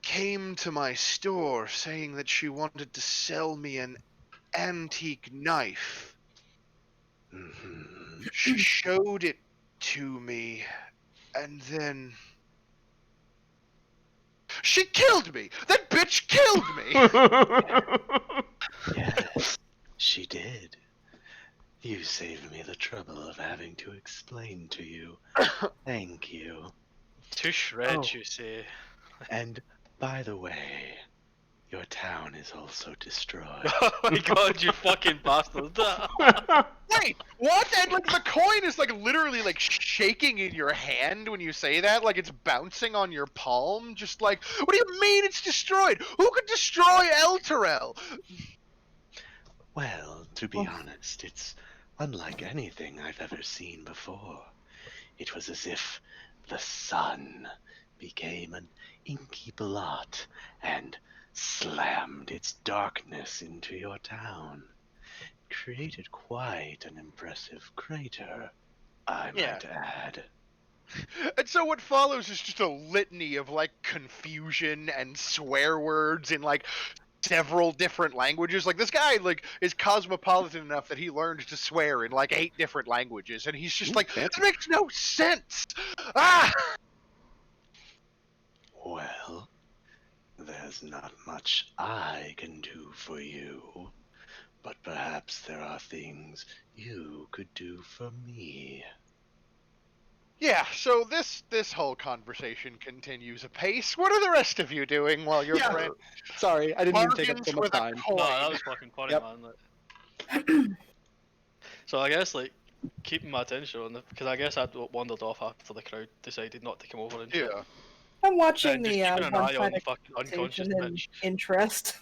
came to my store saying that she wanted to sell me an antique knife. Hmm. She showed it to me, and then she killed me. That bitch killed me." Yes, she did. You saved me the trouble of having to explain to you. Thank you. To shreds, Oh. you say. And by the way, your town is also destroyed. Oh my god, you fucking bastard. Wait, what? And like the coin is like literally like shaking in your hand when you say that, like it's bouncing on your palm. Just like, what do you mean it's destroyed? Who could destroy Elturel? Well, to be honest, it's unlike anything I've ever seen before. It was as if the sun became an inky blot and slammed its darkness into your town. Created quite an impressive crater, I Yeah. might add. And so what follows is just a litany of like confusion and swear words in like several different languages. Like this guy like is cosmopolitan enough that he learned to swear in like 8 different languages, and he's just Ooh, like, fancy. that makes no sense. Ah! Well, there's not much I can do for you, but perhaps there are things you could do for me. Yeah, so this whole conversation continues apace. What are the rest of you doing while your Yeah. friend Sorry, I didn't mean to take up bargains so much with a time. coin? No, that was fucking funny, Yep. man. So I guess like keeping my attention on because I guess I'd wandered off after the crowd decided not to come over and shit. Yeah. I'm watching And just the keeping an eye on one-sided fucking unconscious conversation in bitch. interest.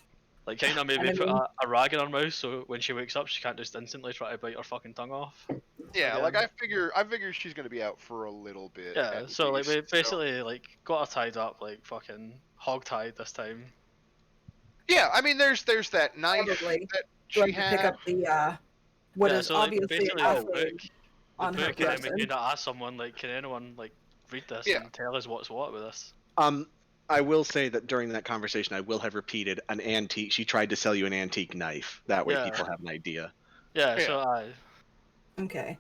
Like kind of maybe And I put mean- a rag in her mouth so when she wakes up she can't just instantly try to bite her fucking tongue off. Yeah, Again. like I figure she's gonna be out for a little bit. Yeah, at so like we least, basically like got her tied up like fucking hog tied this time. Yeah, I mean there's that knife Probably that going she to pick had. up the what Yeah, is so like obviously basically a the book, flame on her and then we person. kind of asked someone like, can anyone like read this Yeah. and tell us what's what with this? I will say that during that conversation, I will have repeated an antique. She tried to sell you an antique knife. That way, Yeah. people have an idea. Yeah, Yeah. so I Okay.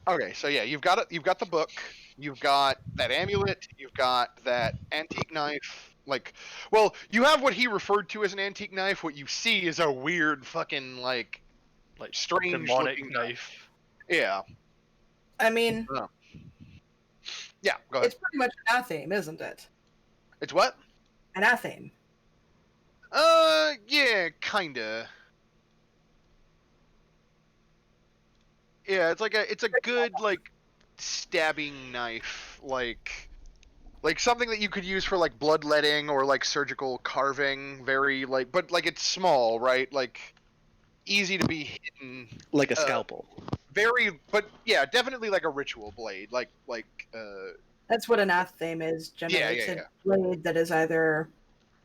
Okay, so yeah, you've got it. You've got the book. You've got that amulet. You've got that antique knife. Like, well, you have what he referred to as an antique knife. What you see is a weird fucking like like strange demonic looking knife. Yeah. I mean, Yeah, go ahead. it's pretty much an athame, isn't it? It's what? An athame. Yeah, kinda. Yeah, it's a good like stabbing knife, like something that you could use for like bloodletting or like surgical carving. Very like, but like it's small, right? Like easy to be hidden. Like a Uh, scalpel. Very, but yeah, definitely like a ritual blade. That's what an athame is Yeah, generally. It's yeah, a yeah. blade that is either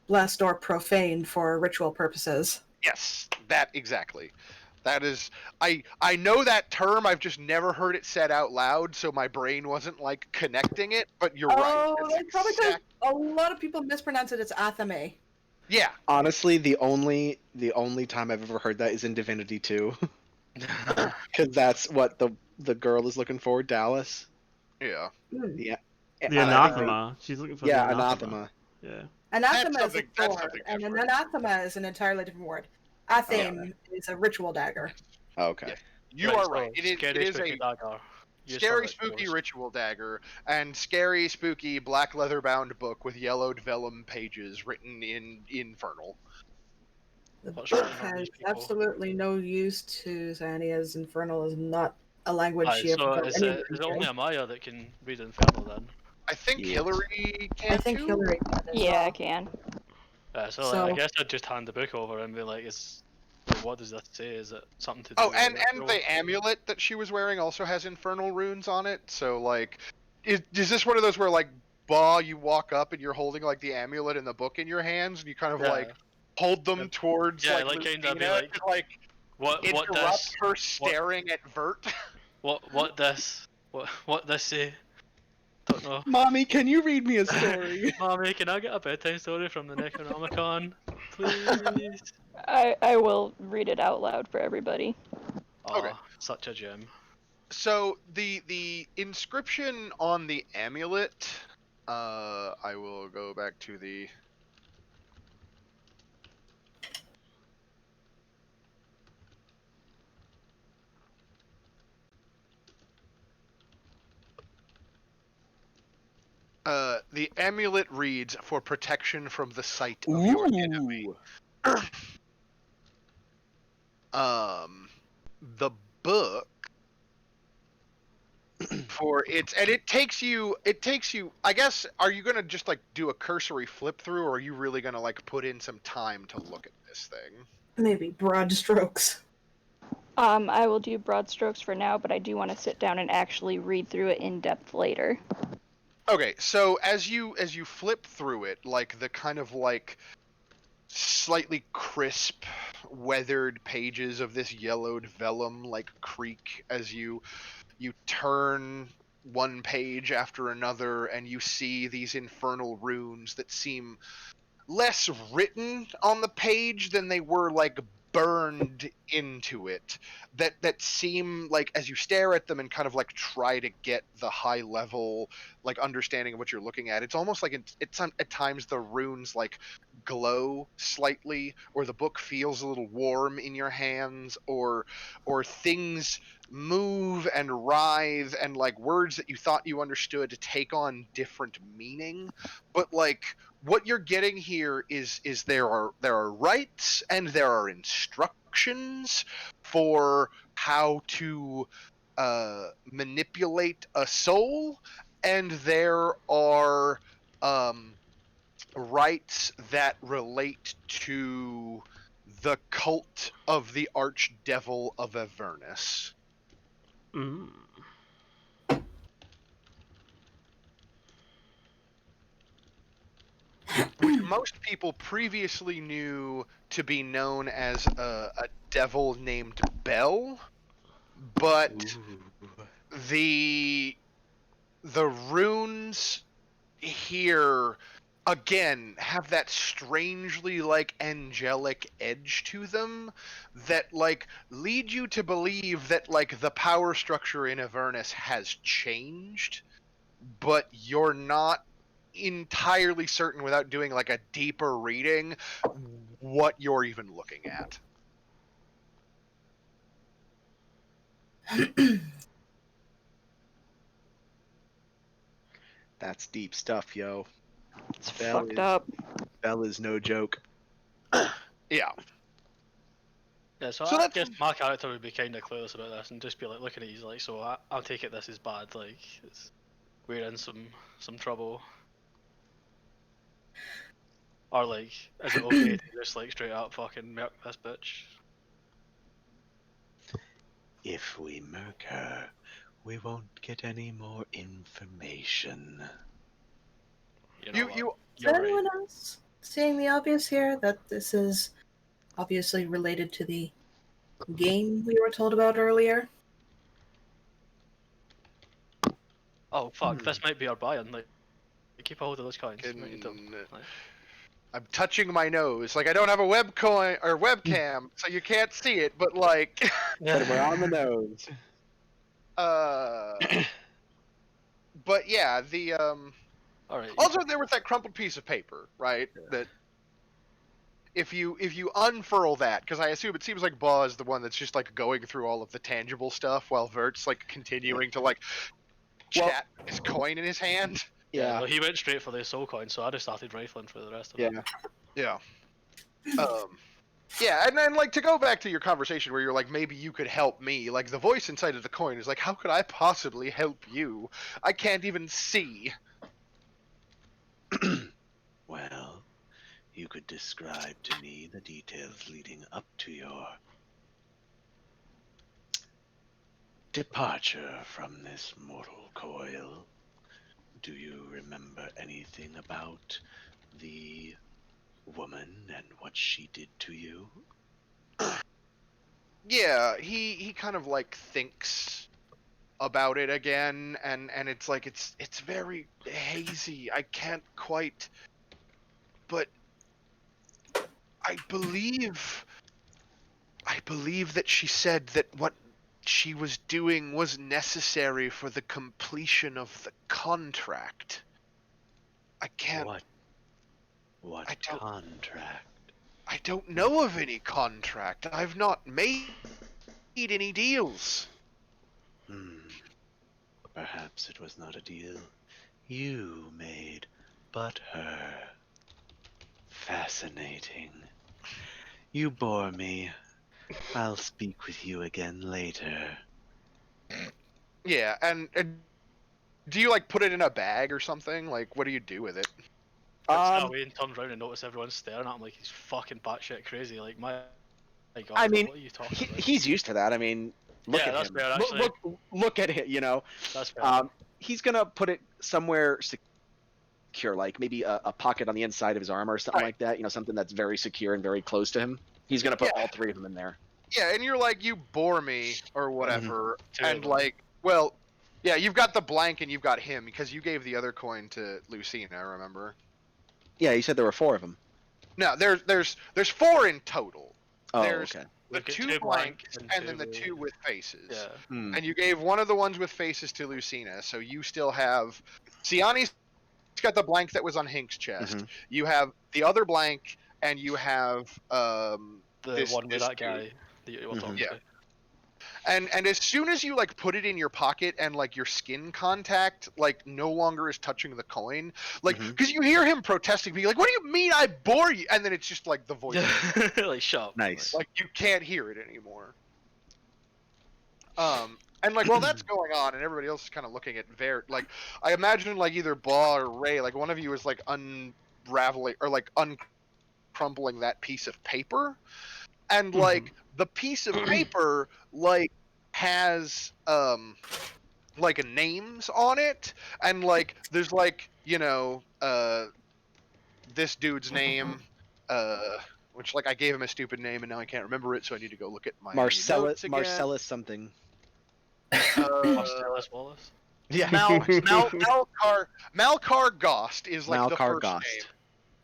blessed or profaned for ritual purposes. Yes, that exactly. That is, I know that term. I've just never heard it said out loud, so my brain wasn't like connecting it. But you're right. Oh, It's that's probably because exact. a lot of people mispronounce it as athame. Yeah. Honestly, the only time I've ever heard that is in Divinity 2. Because that's what the girl is looking for, Dallas. Yeah. Hmm. Yeah. The And I think anathema. She's looking for the yeah, anathema. anathema. Yeah. Anathema is a That's sword, something and an different. anathema is an entirely different word. Okay. Athame is a ritual dagger. Okay. Yes. You Right, are so right. It scary, is spooky a dagger. Used for scary, spooky rituals. ritual dagger and scary, spooky black leather bound book with yellowed vellum pages written in infernal. The What's book written on has these people? absolutely no use to Zanny, as Infernal is not a language Aye, she ever so felt is any it reading only to. Amaya that can read Infernal then? I think Yes. Hillary I can think too. Hillary can as Yeah, I well. can. So, like, I So, guess I'd just hand the book over and be like, like, what does this say? Is it something to do Oh, with a and ritual? the amulet that she was wearing also has infernal runes on it. So like, is this one of those where like, you walk up and you're holding like the amulet and the book in your hands and you kind of like Yeah. hold them towards Yeah, like like kind of be Lucina like, to like what interrupt this, her staring at Vert. what this, what this say? Don't know. Mommy, can you read me a story? Mommy, can I get a bedtime story from the Necronomicon, please? I will read it out loud for everybody. Okay. Oh, such a gem. So the inscription on the amulet, I will go back to the. The amulet reads for protection from the sight of your enemy. Ooh. The book for it takes you I guess, are you gonna just like do a cursory flip through, or are you really gonna like put in some time to look at this thing? maybe broad strokes. I will do broad strokes for now, but I do want to sit down and actually read through it in depth later. Okay, so as you flip through it, like the kind of like slightly crisp, weathered pages of this yellowed vellum like creak as you turn one page after another, and you see these infernal runes that seem less written on the page than they were like burned into it, that seem like, as you stare at them and kind of like try to get the high level like understanding of what you're looking at, it's almost like it's at times the runes like glow slightly, or the book feels a little warm in your hands, or things move and writhe, and like words that you thought you understood take on different meaning. But like, what you're getting here is there are rights and there are instructions for how to manipulate a soul, and there are rights that relate to the cult of the archdevil of Avernus, Mm. which most people previously knew to be known as a devil named Bel, but the runes here again have that strangely like angelic edge to them that like lead you to believe that like the power structure in Avernus has changed, but you're not entirely certain without doing like a deeper reading what you're even looking at. That's deep stuff, yo. It's Bell fucked is up. Bell is no joke. Yeah. Yeah, so So I that's guess my character would be kind of clueless about this and just be like looking at you like, so I'll take it this is bad, like we're in some trouble. Or like, is it okay to just like straight up fucking murk this bitch? If we murk her, we won't get any more information. You know what? you Is You're right. anyone else seeing the obvious here? That this is obviously related to the game we were told about earlier? Oh fuck, this might be our buy-in. Like, keep a hold of those coins. can. Make it dumb. Like, I'm touching my nose. Like I don't have a webcam, so you can't see it. But like, But we're on the nose. uh, but yeah, the all right. Also, there was that crumpled piece of paper, right? That if you unfurl that, because I assume it seems like Baugh is the one that's just like going through all of the tangible stuff while Vert's like continuing to like chat with his coin in his hand. Yeah, well, he went straight for the soul coin, so I just started rifling for the rest of it. Yeah. Yeah, and then like to go back to your conversation where you're like, maybe you could help me. Like the voice inside of the coin is like, how could I possibly help you? I can't even see. Well, you could describe to me the details leading up to your departure from this mortal coil. Do you remember anything about the woman and what she did to you? Yeah, he kind of like thinks about it again, and it's like it's very hazy. I can't quite, but I believe that she said that what she was doing was necessary for the completion of the contract. I can't. What contract? I don't know of any contract. I've not made any deals. Perhaps it was not a deal you made, but her. Fascinating. You bore me. I'll speak with you again later. Yeah, and do you like put it in a bag or something? Like, what do you do with it? That way and turns around and notice everyone's staring at him like he's fucking batshit crazy. Like, my god, I mean, what are you talking about? he's used to that. I mean, look Yeah, at that's him. fair, actually. Look at it. You know, That's fair. he's gonna put it somewhere secure, like maybe a pocket on the inside of his armor or something like that. You know, something that's very secure and very close to him. He's gonna put all three of them in there. Yeah, and you're like, you bore me or whatever, Two of and them. like, well, yeah, you've got the blank and you've got him because you gave the other coin to Lucina. Remember? Yeah, you said there were four of them. No, there's four in total. Oh, There's okay. the We've got two two blanks blanks and then the with- two with faces. Yeah. And you gave one of the ones with faces to Lucina, so you still have Siani's got the blank that was on Hink's chest. You have the other blank, and you have The this, one with this that dude. guy that you were talking Yeah. to. And as soon as you like put it in your pocket and like your skin contact like no longer is touching the coin, like because you hear him protesting, being like, "What do you mean I bore you?" And then it's just like the voice, like shut up. Nice. like you can't hear it anymore. And like while that's going on, and everybody else is kind of looking at like I imagine like either Baugh or Ray, like one of you is like unraveling or like uncrumpling that piece of paper, and like the piece of paper like has like names on it, and like there's like this dude's name, which like I gave him a stupid name and now I can't remember it, so I need to go look at my notes again. Marcellus something. Marcellus Wallace. Yeah. Malcar Gost is like the Malcar first Gost.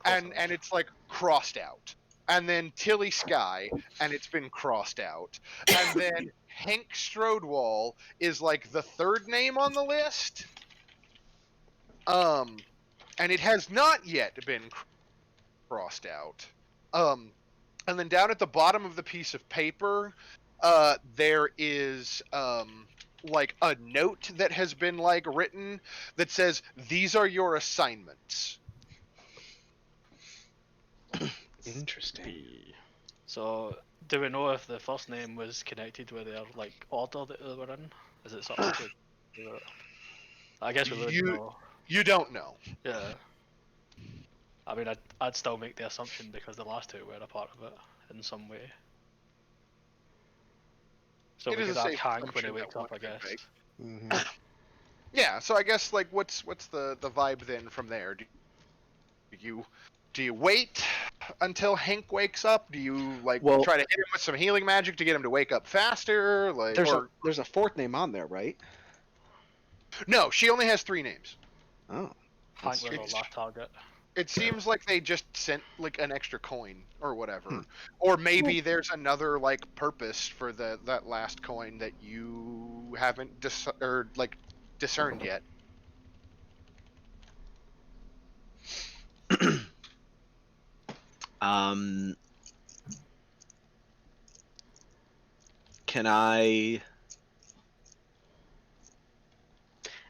name, and it's like crossed out. And then Tilly Sky, and it's been crossed out. And then Hank Strodewall is like the third name on the list. And it has not yet been crossed out. And then down at the bottom of the piece of paper, there is like a note that has been like written that says these are your assignments. Interesting. So, do we know if the first name was connected with their like order that they were in? Is it something to do with it? I guess we would You know. you don't know. Yeah. I mean, I'd still make the assumption because the last two were a part of it in some way. So It we is could a ask safe Hank when he assumption that wakes one up, I could guess. make. Mm-hmm. Yeah, so I guess like what's the vibe then from there? Do you wait until Hank wakes up? Do you like Well, try to hit him with some healing magic to get him to wake up faster? Like there's a fourth name on there, right? no, she only has 3 names. Oh, Hank was our It's- last target. It seems like they just sent like an extra coin or whatever. Or maybe there's another like purpose for that last coin that you haven't discerned yet. um, can I?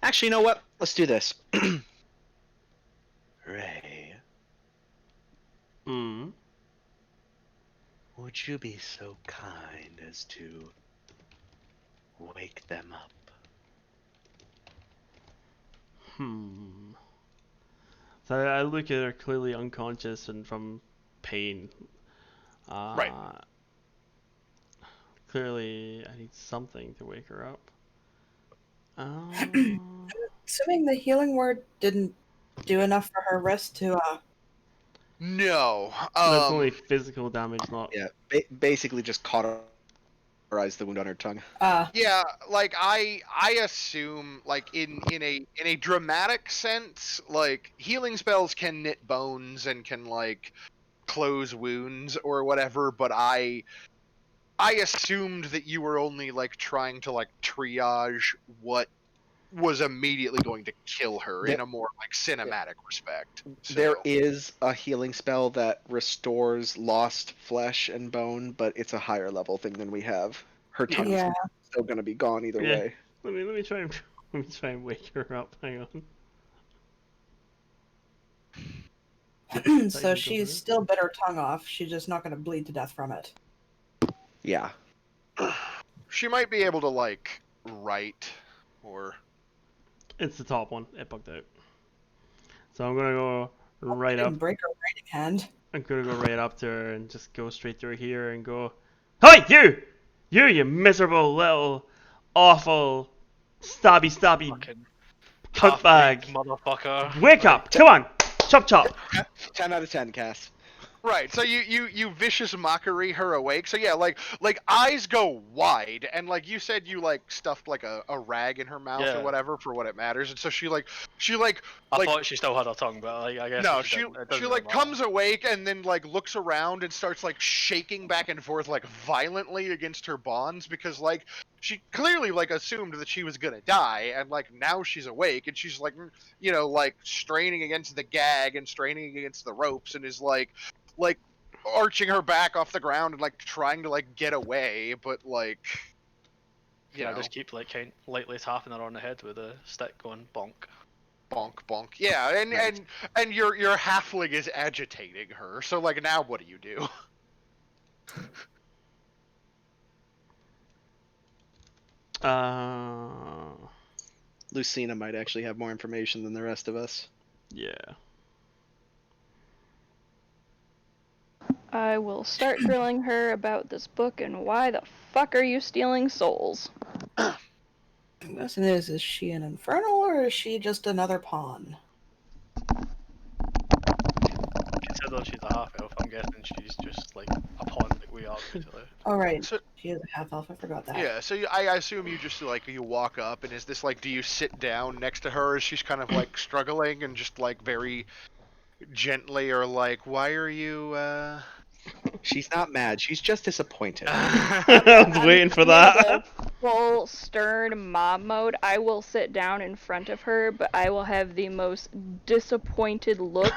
Actually, you know what? Let's do this. Ray, Hmm. would you be so kind as to wake them up? Hmm. So I look at her clearly unconscious and from pain. Right. Clearly, I need something to wake her up. Um, Assuming the healing word didn't do enough for her wrist to No. that's only physical damage, not. Yeah, basically just cauterize the wound on her tongue. Yeah, like I assume like in a dramatic sense, like healing spells can knit bones and can like close wounds or whatever, but I assumed that you were only like trying to like triage what was immediately going to kill her in There- a more like cinematic respect. There So is a healing spell that restores lost flesh and bone, but it's a higher level thing than we have. Her Yeah. tongue's Yeah. still gonna be gone either Yeah. way. Let me try and let me try and wake her up. Hang on. so Technical she's route. still bit her tongue off. She's just not going to bleed to death from it. Yeah. she might be able to like write or It's the top one. It bugged out. So I'm gonna go I right up. didn't break her writing hand. I'm gonna go right up to her and just go straight through here and go, "Hi, you! You miserable little, awful, stabby Fucking cunt bag! half-breed motherfucker. Wake Like, up! Come on! Chop chop!" 10 out of 10, Cass. right. So you vicious mockery her awake. So yeah, like eyes go wide, and like you said, you like stuffed like a rag in her mouth or Yeah. whatever for what it matters, and so she like I like thought she still had her tongue, but like, I guess no, if she she didn't, it she doesn't like really matter. comes awake and then like looks around and starts like shaking back and forth like violently against her bonds because like she clearly like assumed that she was gonna die and like now she's awake and she's like you know like straining against the gag and straining against the ropes and is like arching her back off the ground and like trying to like get away but like you Can I know just keep like lightly tapping her on the head with a stick, going bonk? bonk bonk yeah and Nice. and your halfling is agitating her so like now what do you do? Uh, Lucina might actually have more information than the rest of us. yeah. I will start grilling her about this book and why the fuck are you stealing souls? The question is she an infernal or is she just another pawn? Considering she's a half elf, I'm guessing she's just like a pawn like we are, basically. Oh, right. So- She is a half elf. I forgot that. Yeah, so I assume you just like you walk up and is this like do you sit down next to her as she's kind of like struggling and just like very gently or like why are you She's not mad, she's just disappointed. I was waiting for In that. the full stern mom mode, I will sit down in front of her, but I will have the most disappointed look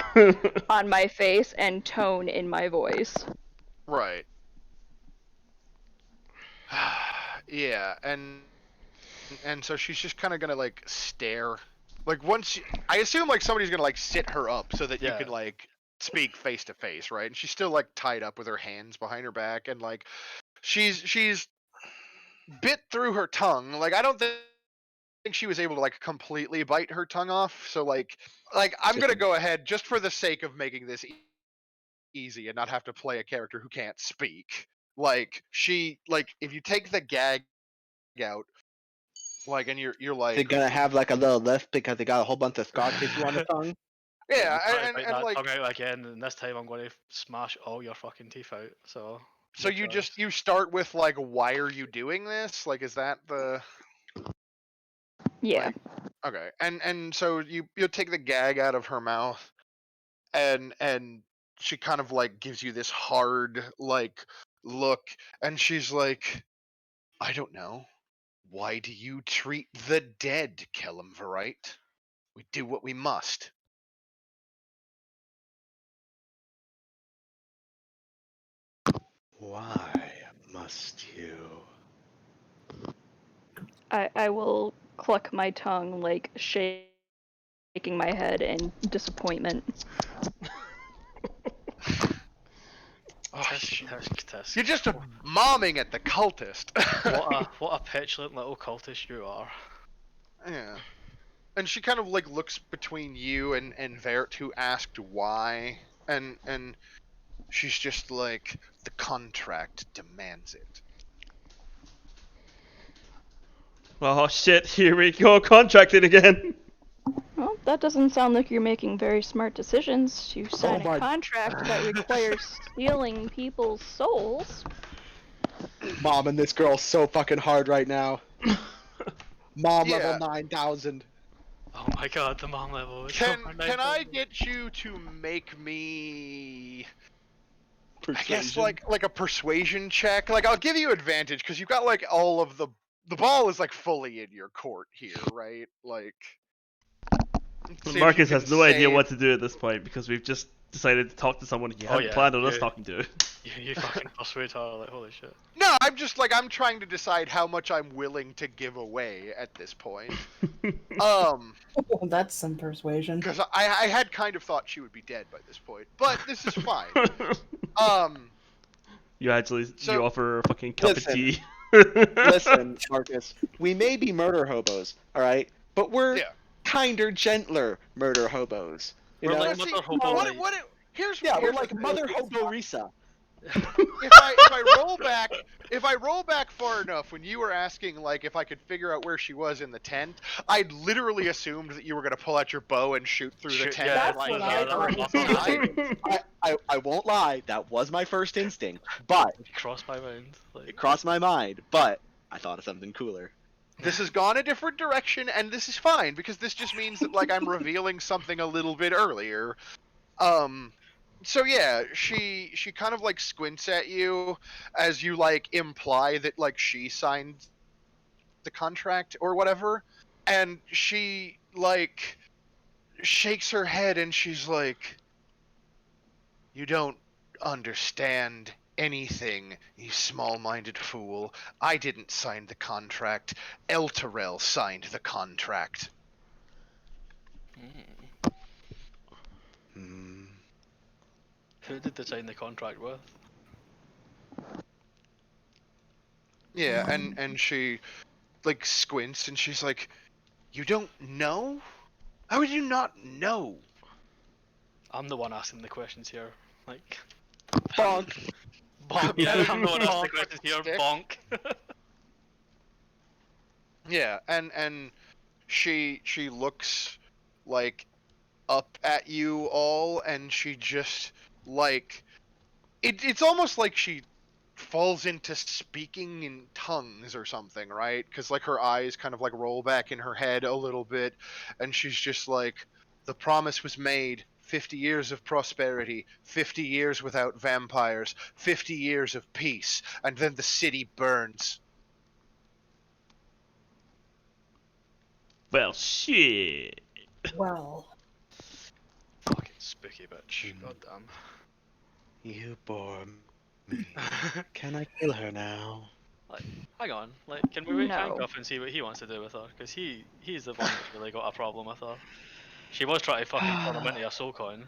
on my face and tone in my voice. right. Yeah, and and so she's just kind of gonna like stare. Like I assume like somebody's gonna like sit her up so that you Yeah. can like speak face to face, right? And she's still like tied up with her hands behind her back, and like she's bit through her tongue. Like I don't think she was able to like completely bite her tongue off. So like I'm gonna go ahead just for the sake of making this easy and not have to play a character who can't speak. Like she like if you take the gag out, like and you're They're like gonna have like a little lift because they got a whole bunch of scar tissue on the tongue. yeah, You try to and bite and that like tongue out again, and this time I'm going to smash all your fucking teeth out. So. so No you choice. just you start with like why are you doing this? Like is that the Yeah. like okay. And so you take the gag out of her mouth and she kind of like gives you this hard like look and she's like I don't know. Why do you treat the dead, Kellamverite? We do what we must. Why must you? I will cluck my tongue, like shaking my head in disappointment. Oh, Tisk, tisk, tisk. you're just momming at the cultist. What a petulant little cultist you are. Yeah. And she kind of like looks between you and Vert who asked why and she's just like the contract demands it. Oh shit, here we go, contracted again. Well, that doesn't sound like you're making very smart decisions. You sign my- a contract that requires stealing people's souls. Mom and this girl's so fucking hard right now. Mom Yeah. level 9,000. Oh my god, the mom level is Can over can I 9,000. get you to make me I guess Persuasion. like a persuasion check? Like I'll give you advantage because you've got like all of the ball is like fully in your court here, right? Like see if you Marcus can has no idea save- what to do at this point because we've just decided to talk to someone he hadn't yeah, planned on us yeah. talking to. You fucking persuade her, like, holy shit. No, I'm just like I'm trying to decide how much I'm willing to give away at this point. Oh, that's some persuasion. Because I had kind of thought she would be dead by this point, but this is fine. You actually So- you offer her a fucking cup Listen. of tea. Listen, Marcus, we may be murder hobos, alright? But we're Yeah. kinder, gentler murder hobos. You We're know? like See, Mother Hobo what, Light. what, here's Yeah, we're here's like the- Mother Hobo Risa. if I roll back far enough when you were asking like if I could figure out where she was in the tent, I literally assumed that you were gonna pull out your bow and shoot through the Shoot- tent. yeah, and, That's like, what yeah, I that thought was was my happening. I won't lie, that was my first instinct, but It crossed my mind. it Like, crossed my mind, but I thought of something cooler. This has gone a different direction, and this is fine because this just means that like I'm revealing something a little bit earlier. So yeah, she kind of like squints at you as you like imply that like she signed the contract or whatever, and she like shakes her head and she's like, "You don't understand anything, you small-minded fool. I didn't sign the contract. Elturel signed the contract." Hmm. who did they sign the contract with? Yeah, and she like squints and she's like, "You don't know? How would you not know?" I'm the one asking the questions here. Like, Bonk! bonk. Yeah, I'm the one asking the Bonk questions here. stick. Bonk. Yeah, and she looks like up at you all and she just like it's almost like she falls into speaking in tongues or something, right? Because like her eyes kind of like roll back in her head a little bit and she's just like, "The promise was made, 50 years of prosperity, 50 years without vampires, 50 years of peace, and then the city burns." Well, shit. Well, Fucking spooky bitch. God damn. You bore me. Can I kill her now? Hang on, like, can we wake Hank No. up and see what he wants to do with her? Because he's the one that's really got a problem with her. She was trying to fucking turn him into a soul coin.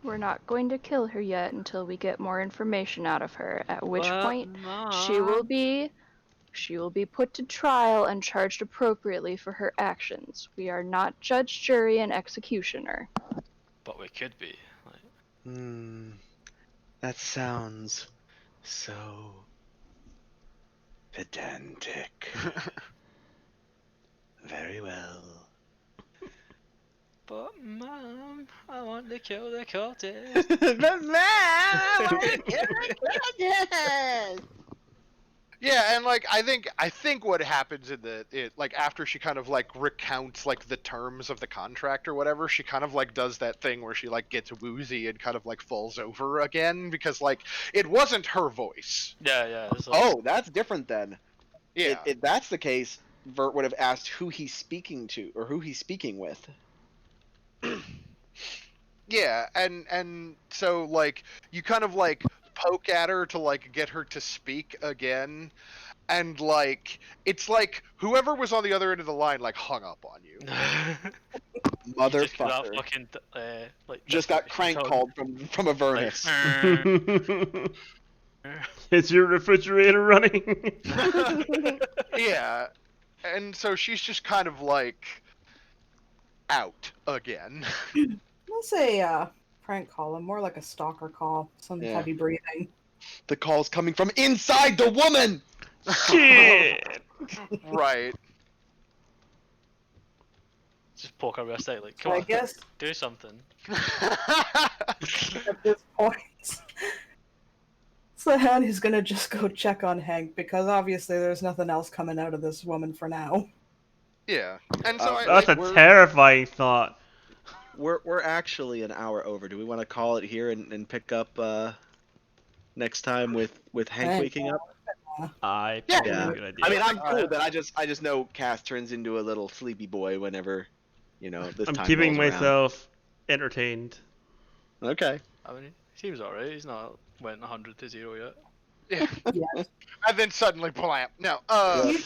We're not going to kill her yet until we get more information out of her, at which point she will be put to trial and charged appropriately for her actions. We are not judge, jury, and executioner. But we could be. Like, That sounds so pedantic. Very well. but mom, I want to kill the cultist. Yeah, and like I think what happens in like after she kind of like recounts like the terms of the contract or whatever, she kind of like does that thing where she like gets woozy and kind of like falls over again because like it wasn't her voice. Yeah. It's like, Oh, that's different then. Yeah. If that's the case, Vert would have asked who he's speaking to or who he's speaking with. Yeah, and so like you kind of like poke at her to like get her to speak again, and like it's like whoever was on the other end of the line like hung up on you. you just got Motherfucker. fucking like Just got disconnection crank tone. called from Avernus. Like, Is your refrigerator running? Yeah, and so she's just kind of like out again. I'll say prank call, more like a stalker call. Some Yeah. heavy breathing. The call's coming from inside the woman. Shit! Right. just poke her wrist out, like, So come I on, guess do something. at this point, so Annie's gonna just go check on Hank because obviously there's nothing else coming out of this woman for now. Yeah, and so That's a we're- terrifying thought. We're actually an hour over. Do we want to call it here and pick up next time with Hank Hank, waking up? I Yeah. think that's Yeah. a good idea. I mean, I'm cool, but I just know Cass turns into a little sleepy boy whenever, this I'm time keeping rolls around. myself entertained. Okay. I mean, he seems alright. He's not went 100 to 0 yet. Yes. and then suddenly blam. No.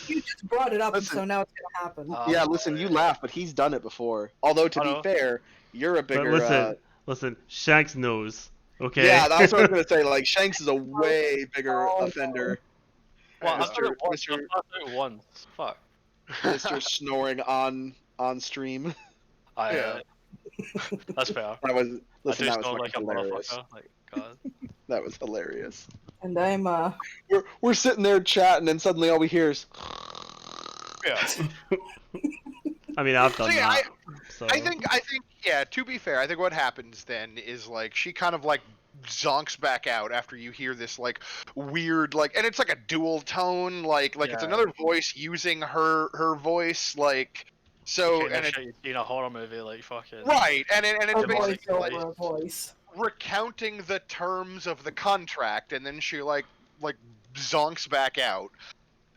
You just brought it up, and Listen. so now it's gonna happen. Yeah, listen, you laugh, but he's done it before. Although to I be know. fair, you're a But bigger. listen, Shanks knows. Okay. Yeah, that's what I was gonna say. Like Shanks is a way bigger Oh, offender. Well, I've Mr. done it once. Mr. I've done it once. Fuck. Mr. Snoring on stream. Yeah. That's fair. That was I listen. do That was sound fucking like a hilarious. motherfucker. Like, God. That was hilarious. And I'm We're sitting there chatting, and suddenly all we hear is. Yeah. I mean, I've done See, that. So. I think yeah, to be fair, I think what happens then is like she kind of like zonks back out after you hear this like weird like and it's like a dual tone like it's Yeah. another voice using her voice like so Kind of and it, shit you'd see in a horror movie, like fucking. right and it's a voice basically like over a voice. recounting the terms of the contract and then she like zonks back out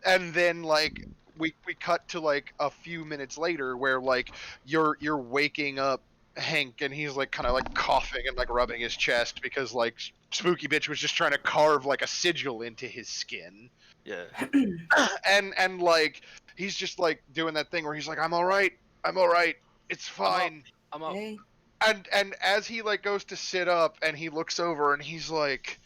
and then like we cut to like a few minutes later where like you're waking up Hank and he's like kind of like coughing and like rubbing his chest because like Spooky Bitch was just trying to carve like a sigil into his skin Yeah. and like he's just like doing that thing where he's like I'm all right it's fine I'm up. Hey, and as he like goes to sit up and he looks over and he's like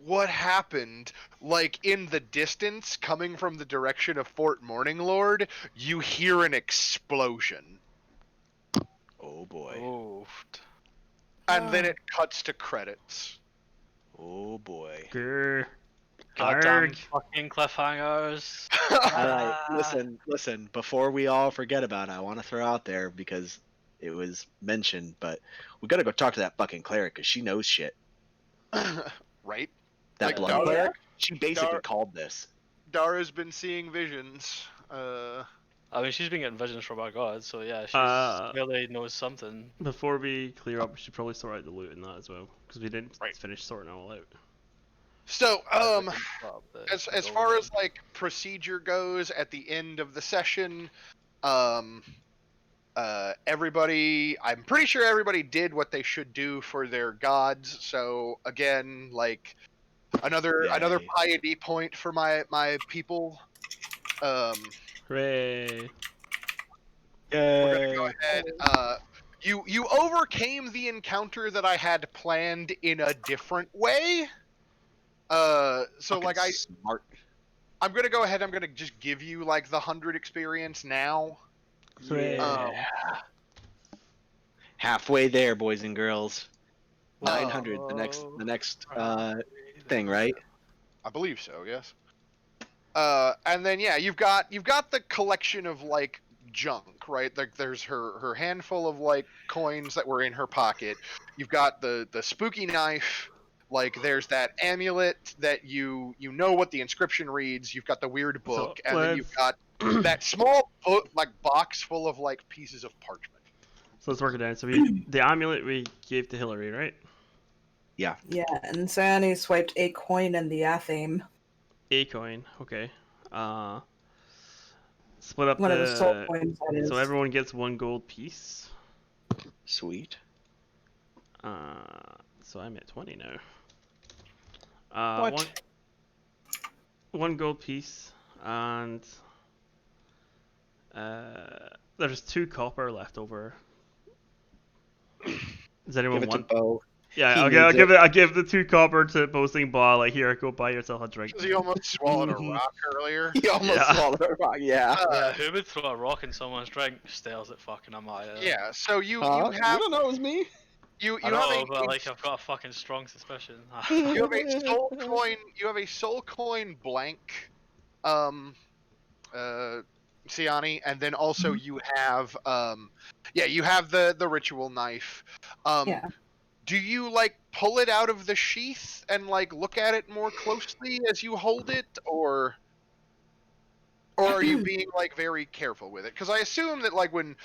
what happened like in the distance coming from the direction of Fort Morning Lord you hear an explosion Oh boy. Oh. and then it cuts to credits. Oh boy. Grr. Goddamn Arg. fucking cliffhangers. Alright, listen, before we all forget about it, I want to throw out there because it was mentioned, but we gotta go talk to that fucking cleric because she knows shit. Right? That Like, blood Dara- cleric, she basically Dara- called this. Dara's been seeing visions. I mean, she's been getting visions from our god, so yeah, she's really knows something. Before we clear up, we should probably sort out the loot and that as well, because we didn't Right. finish sorting it all out. So, As as far as like procedure goes at the end of the session, everybody, I'm pretty sure everybody did what they should do for their gods. So again, like Another Yay. piety point for my people. Hooray! We're gonna go Yay. ahead. You overcame the encounter that I had planned in a different way. So Fucking like smart. I'm gonna go ahead. I'm gonna just give you like the 100 experience now. Hooray! Halfway there, boys and girls. Uh, 900. The next thing, right? I believe so. Yes. And then yeah, you've got the collection of like junk, right? Like there's her handful of like coins that were in her pocket. You've got the spooky knife. Like there's that amulet that you know what the inscription reads. You've got the weird So book, and then you've let's got that small book, like box full of like pieces of parchment. so let's work it out. So the amulet we gave to Hillary, right? Yeah. Yeah, and Sandy swiped a coin in the athame. A coin. Okay. Split up One of the soul the. coins, that is. So everyone gets 1 gold piece. Sweet. So I'm at 20 now. What? One gold piece, and there's 2 copper left over. Does anyone Give it to want? Bo. Yeah, He I'll needs give it. I give the 2 copper to Boasting Ball. Like, here, go buy yourself a drink. Because he almost swallowed a Mhm. rock earlier. He almost Yeah. swallowed a rock. Yeah. Yeah, who would throw a rock in someone's drink? Stares at fucking Amaya. Yeah. So you I have don't know. It was me. you I have know, a but like I've got a fucking strong suspicion. you have a soul coin. You have a soul coin blank. Siani, and then also you have you have the ritual knife. Yeah. Do you like pull it out of the sheath and like look at it more closely as you hold it, or are you being like very careful with it? Because I assume that like when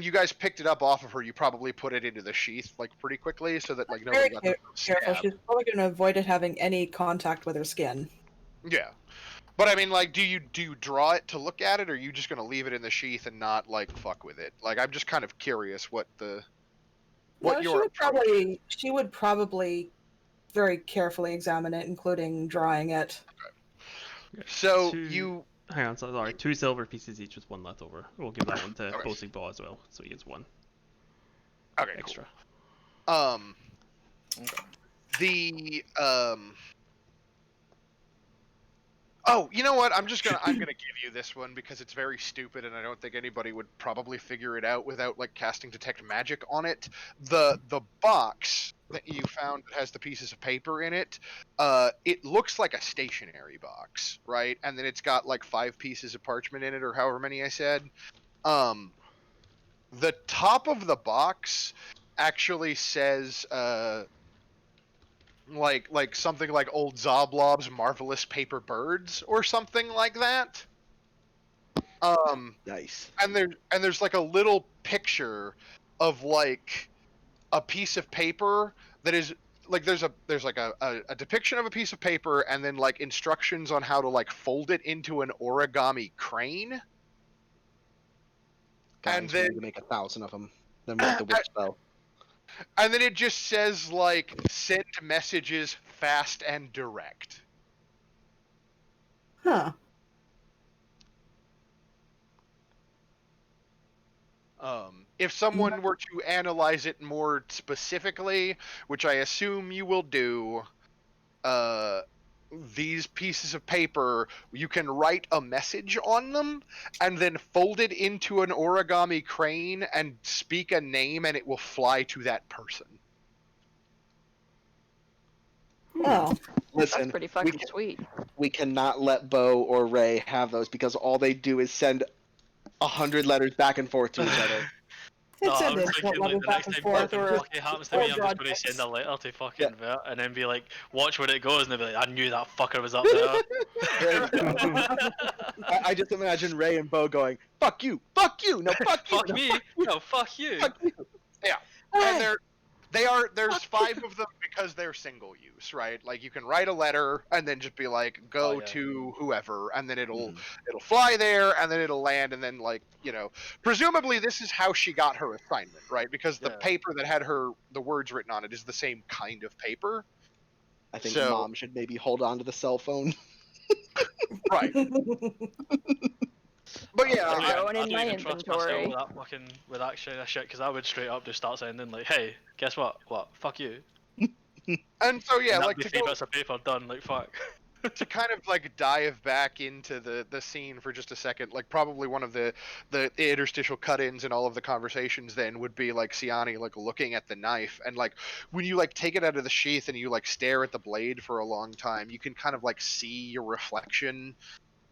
you guys picked it up off of her, you probably put it into the sheath like pretty quickly so that like Very nobody got the careful. stab. She's probably going to avoid it having any contact with her skin. Yeah. But I mean, like, do you draw it to look at it, or are you just gonna leave it in the sheath and not like fuck with it? Like, I'm just kind of curious what No, your approach is. she would probably very carefully examine it, including drawing it. So 2 you Hang on, sorry. 2 silver pieces each with 1 left over. We'll give that one to Okay. Boasting Ball as well, so he gets 1 okay extra. cool. The Oh, you know what? I'm gonna give you this one because it's very stupid, and I don't think anybody would probably figure it out without like casting detect magic on it. The box that you found that has the pieces of paper in it, it looks like a stationary box, right? And then it's got like 5 pieces of parchment in it, or however many I said. The top of the box actually says like something like old Zoblob's marvelous paper birds or something like that. Nice. And there's like a little picture of like a piece of paper that is like there's like a depiction of a piece of paper and then like instructions on how to like fold it into an origami crane. Guys, And we then need to make 1,000 of them. Then we get the whip spell. and then it just says like send messages fast and direct. Huh. If someone were to analyze it more specifically, which I assume you will do, these pieces of paper, you can write a message on them and then fold it into an origami crane and speak a name and it will fly to that person. Well, Listen, That's pretty fucking sweet. we cannot let Bo or Ray have those because all they do is send 100 letters back and forth to each other. it's I in was this thinking level like the back next and time forth, something or fucking happens to me, I'm just going to projects. send a letter to fucking Yeah. Vert and then be like, watch where it goes, and they'll be like, I knew that fucker was up there. I just imagine Ray and Bo going, "Fuck you, no, fuck you, Fuck no, me, fuck you, no, fuck you. fuck you." And there's 5 of them because they're single use, right? Like you can write a letter and then just be like go Oh, yeah. to whoever and then it'll Mhm. fly there and then it'll land and then like, presumably this is how she got her assignment, right? Because the Yeah. paper that had the words written on it is the same kind of paper. I think So- Mom should maybe hold on to the cell phone. Right. But yeah, They're I- going I in don't my even trust myself inventory. with that fucking with that kind of shit, because I would straight up just start sending like, hey, guess what? What? Fuck you. and so yeah, And that'd like be to 3 go bits of paper done. Like fuck. to kind of like dive back into the scene for just a second, like probably one of the interstitial cut-ins in all of the conversations then would be like Siani like looking at the knife, and like when you like take it out of the sheath and you like stare at the blade for a long time, you can kind of like see your reflection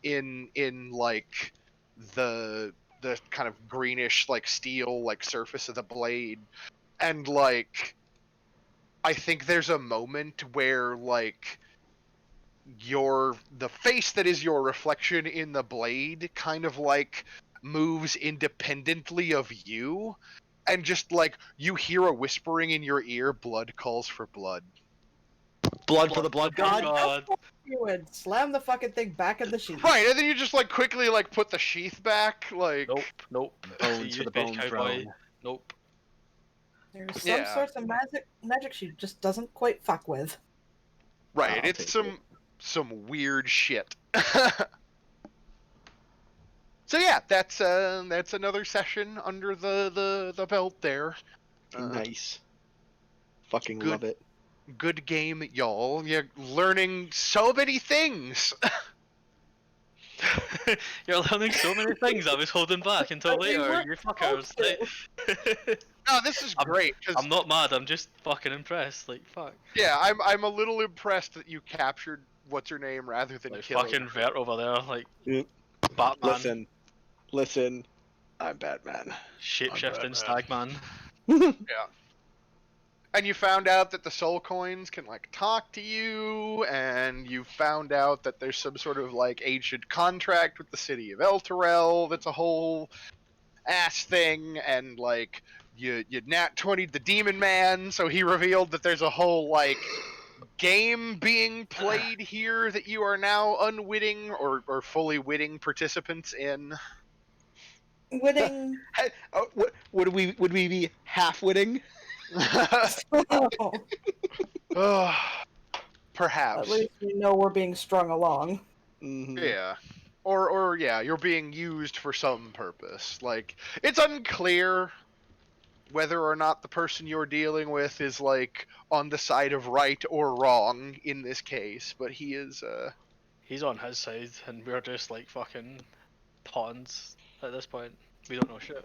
in like the kind of greenish like steel like surface of the blade, and like I think there's a moment where like the face that is your reflection in the blade kind of like moves independently of you, and just like you hear a whispering in your ear, blood calls for blood. Blood for the blood god. God. You would slam the fucking thing back in the sheet. Right, and then you just like quickly like put the sheath back, like Nope. Bones See for you, the space bone cowboy. throne. Nope. There's some Yeah. sorts of magic she just doesn't quite fuck with. right, I'll it's take some weird shit. So yeah, that's another session under the belt there. Nice. Fucking good. love it. Good game, y'all. You're learning so many things. You're learning so many things I was holding back until But we later, weren't you fuckers. supposed No, this is great. 'Cause, I'm not mad, I'm just fucking impressed. Like, fuck. yeah, I'm a little impressed that you captured what's her name rather than Like, killing fucking her. Vert over there, like, Mm. Batman. Listen. I'm Batman. Shapeshifting Stagman. And you found out that the soul coins can like talk to you, and you found out that there's some sort of like ancient contract with the city of Elturel that's a whole ass thing, and like you nat 20'd the demon man, so he revealed that there's a whole like game being played here that you are now unwitting or fully witting participants in. Winning. Hey, would we be half witting? At Perhaps. least we know we're being strung along. Mm-hmm. Yeah. Or yeah, you're being used for some purpose. Like, it's unclear whether or not the person you're dealing with is like on the side of right or wrong in this case, but he is He's on his side, and we're just like fucking pawns at this point. We don't know shit.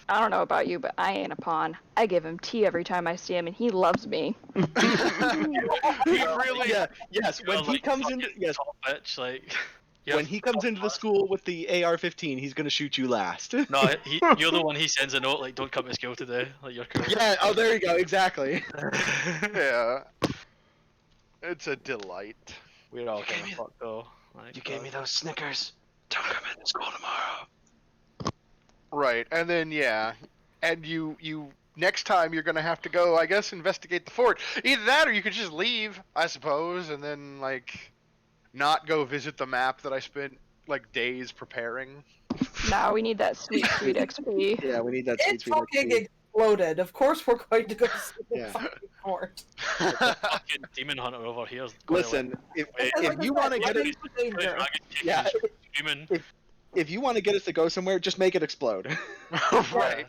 I don't know about you, but I ain't a pawn. I give him tea every time I see him, and he loves me. he really Yeah. Yes. You're When he like comes fucking into yes. top bitch, like. When he comes into the school with the AR-15, he's gonna shoot you last. No, you're the one he sends a note like, "Don't come to school today." Like you're cool. Yeah. Oh, there you go. Exactly. yeah. It's a delight. We're all kind of fucked though. Like, You gave me those Snickers. Don't come into school tomorrow. Right. And then yeah, and you next time you're going to have to go, I guess, investigate the fort. Either that or you could just leave, I suppose, and then like not go visit the map that I spent like days preparing. Now we need that sweet XP. Yeah, we need that It sweet fucking XP. exploded. Of course we're going to go see the Yeah. fucking fort. fucking demon hunter over here. Listen, if you want to get it, danger. yeah, Screaming. if you want to get us to go somewhere, just make it explode. Right.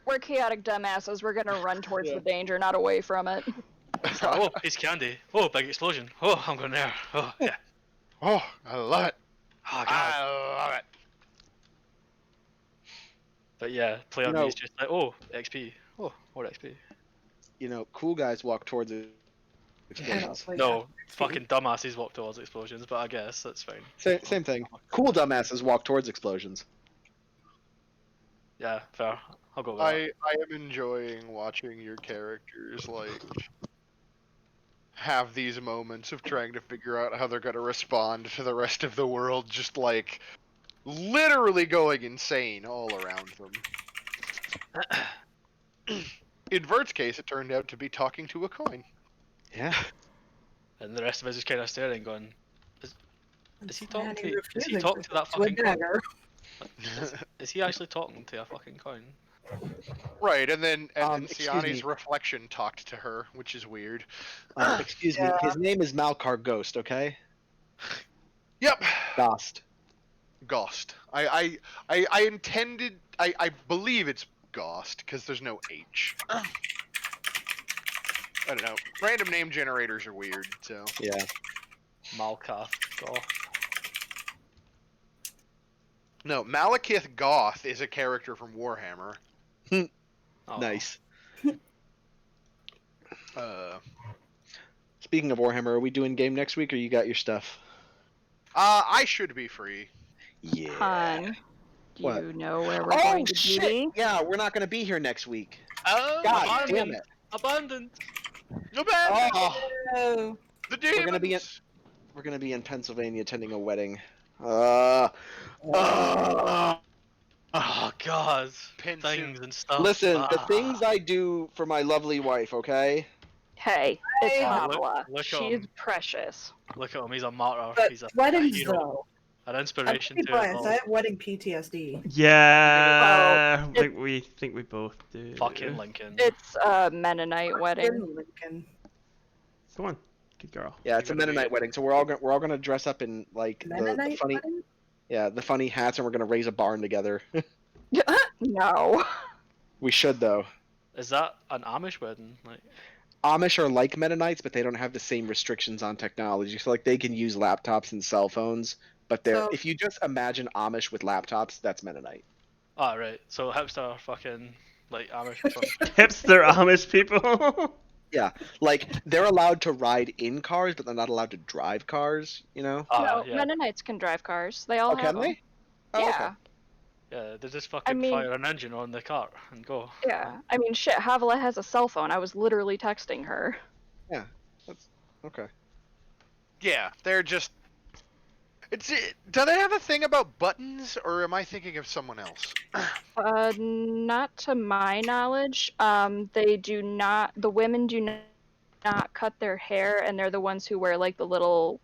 We're chaotic dumbasses. We're gonna run towards Yeah. the danger, not away from it. Oh, piece of candy. Oh, big explosion. Oh, I'm going there. Oh, yeah. Oh, I love it. Oh, God. I love it. But yeah, player No. B is just like, oh, XP. Oh, more XP. You know, cool guys walk towards it. Explosions. No, fucking dumbasses walk towards explosions, but I guess that's fine. Same thing. Cool dumbasses walk towards explosions. Yeah, fair. I'll go with that. I am enjoying watching your characters like have these moments of trying to figure out how they're going to respond to the rest of the world, just like literally going insane all around them. In Vert's case, it turned out to be talking to a coin. Yeah. And the rest of us is kind of staring, going, is he talking to? Is he refusing talking to that to a fucking coin? dagger. Is he actually talking to a fucking coin? Right, and then Excuse Siani's me. reflection talked to her, which is weird. Excuse me. His name is Malcar Ghost. Okay. Yep. Ghost. Ghost. I intended. I believe it's Ghost because there's no H. I don't know. Random name generators are weird. So Yeah. Malkath. Goth. no, Malekith Goth is a character from Warhammer. Oh. Nice. Uh, Speaking of Warhammer, are we doing game next week, or you got your stuff? I should be free. Yeah. Han, do What? you know where we're Oh going to shit! be? Yeah, we're not gonna be here next week. Oh, God abandoned. damn it! Abandoned. Abandoned Oh, Oh, the we're gonna be in demons. we're gonna be in Pennsylvania attending a wedding. Uh, uh, Oh god. Pensive. Things and stuff. listen, the Ah. things I do for my lovely wife, okay? Hey, it's Hey. Oh, Kamala. look at She's him. precious. Look at him. He's a martyr. but He's a weddings hero. though. An I'm inspiration pretty to us biased. all. I have wedding PTSD. Yeah, Oh, we think we both do. Fucking Lincoln. It's a Mennonite wedding. In Lincoln. Come on, good girl. Yeah, it's a You're gonna be- Mennonite wedding, so we're all gonna dress up in like the Mennonite funny wedding? the funny hats, and we're gonna raise a barn together. No. We should though. Is that an Amish wedding? Like, Amish are like Mennonites, but they don't have the same restrictions on technology. So like they can use laptops and cell phones, but So- if you just imagine Amish with laptops, that's Mennonite. oh right. So hipster fucking like Amish. Hipster Amish people. Yeah, like they're allowed to ride in cars, but they're not allowed to drive cars. You know? No, Yeah. Mennonites can drive cars. They all Oh, have can they? them. Oh, okay. Yeah, Yeah, they just fucking mean- fire an engine on the cart and go. yeah. I mean, shit, Havilah has a cell phone. I was literally texting her. That's okay. Yeah, they're just. Do they have a thing about buttons, or am I thinking of someone else? Not to my knowledge. They do not. The women do not cut their hair, and they're the ones who wear like the little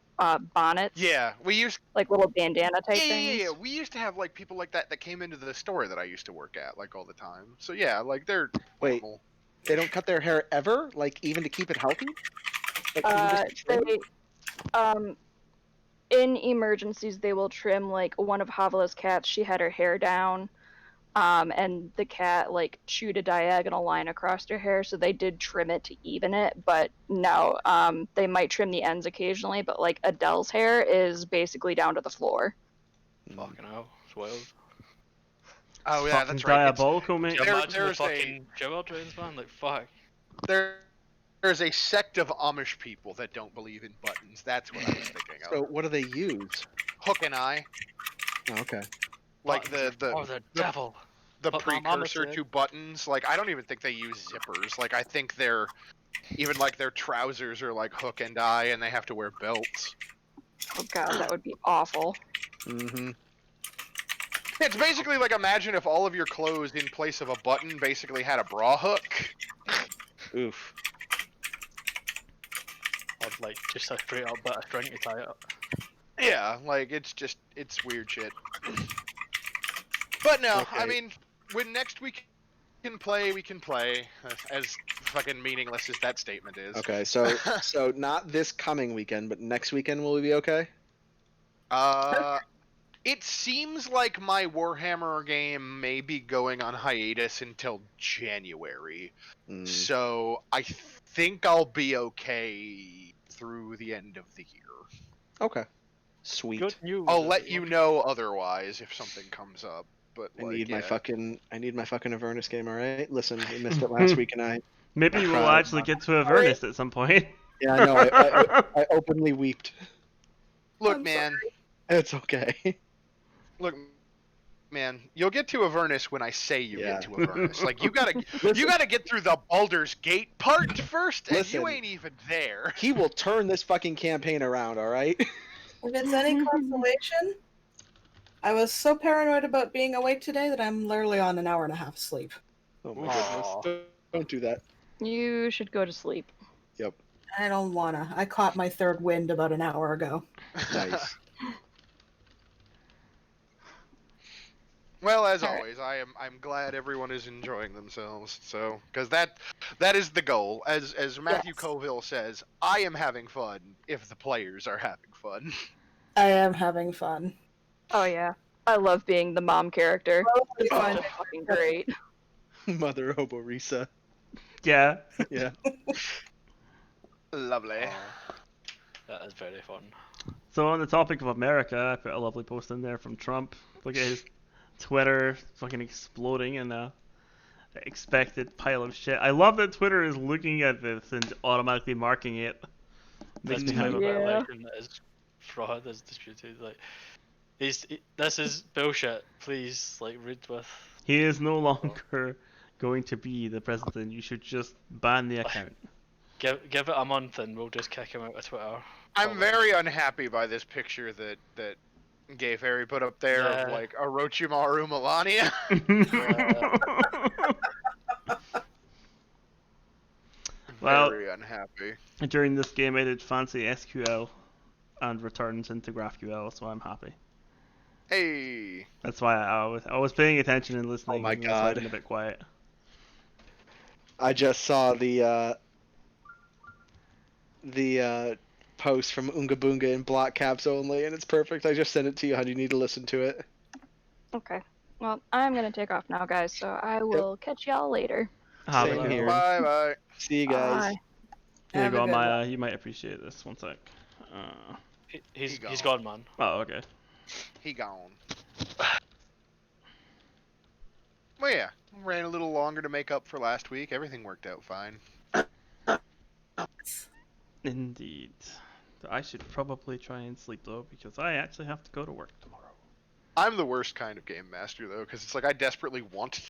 bonnets. Yeah, we used. Like little bandana type Yeah, things. yeah. We used to have like people like that came into the store that I used to work at like all the time. So yeah, like they're Wait. normal. They don't cut their hair ever, like even to keep it healthy. Like, even just to trim? They, in emergencies, they will trim like one of Havilah's cats. She had her hair down, and the cat like chewed a diagonal line across her hair, so they did trim it to even it. But no, they might trim the ends occasionally, but like Adele's hair is basically down to the floor. Fucking hell, it's wild. Oh yeah, Fucking that's right. diabolical, mate. Can you There- imagine the there's a- fucking Jewel trains, man? Like, fuck. There's a sect of Amish people that don't believe in buttons. That's what I was thinking of. So what do they use? Hook and eye, Oh, okay. like Buttons the or the devil. the But my mama precursor said- to buttons. Like I don't even think they use zippers. Like I think they're even like their trousers are like hook and eye, and they have to wear belts. Oh god, that would be awful. Mm-hmm. It's basically like imagine if all of your clothes in place of a button basically had a bra hook. Oof. Or like just a straight up bit of string to tie it up. Yeah, like it's weird shit. But no, I Okay. mean, when next week can play, we can play. As fucking meaningless as that statement is. Okay, so not this coming weekend, but next weekend will we be okay? It seems like my Warhammer game may be going on hiatus until January. Mm. So I think I'll be okay through the end of the year. Okay. Sweet. Good news. I'll let you know otherwise if something comes up. But I like, need yeah. I need my fucking Avernus game. All right. Listen, we missed it last week, and I. Maybe we'll Uh, actually get to Avernus at some point. Yeah, I know. I openly weeped. Look, I'm man. It's okay. Look, man. You'll get to Avernus when I say you Yeah. get to Avernus. Like you gotta get through the Baldur's Gate part first, and Listen. you ain't even there. He will turn this fucking campaign around. All right. If it's any consolation, I was so paranoid about being awake today that I'm literally on an hour and a half sleep. Oh my Aw. goodness. Don't do that. You should go to sleep. Yep. I don't wanna. I caught my third wind about an hour ago. Nice. Well, as All right. always, I'm glad everyone is enjoying themselves. So, because that is the goal. As Matthew Yes. Colville says, I am having fun if the players are having fun. I am having fun. Oh yeah, I love being the mom character. It's Oh. just fucking great. Mother Oborisa. Yeah. Yeah. Lovely. Oh, that is very fun. So on the topic of America, I put a lovely post in there from Trump. Look at his Twitter fucking exploding in a expected pile of shit. I love that Twitter is looking at this and automatically marking it. Makes This me claim happy. about Yeah. election is fraud is disputed. Like, this is bullshit. Please, like, read with. He is no longer going to be the president. You should just ban the account. Give it a month and we'll just kick him out of Twitter. I'm very unhappy by this picture that Gay Fairy put up there Yeah. of like Orochimaru Melania. Well, Very unhappy. during this game I did fancy SQL and returns into GraphQL, so I'm happy. Hey. That's why I was paying attention and listening. Oh my even though I've God. been a bit quiet. I just saw the post from Oonga Boonga in block caps only, and it's perfect. I just sent it to you. How do you need to listen to it? Okay. Well, I'm gonna take off now, guys. So I will catch y'all later. Have a Same good here. one. Bye bye. See you guys. Bye. Here you Have a go, good Maya. You might appreciate this. One sec. He's gone. gone, man. Oh, okay. He gone. Well, yeah, ran a little longer to make up for last week. Everything worked out fine. Indeed. I should probably try and sleep though, because I actually have to go to work tomorrow. I'm the worst kind of game master though, because it's like I desperately want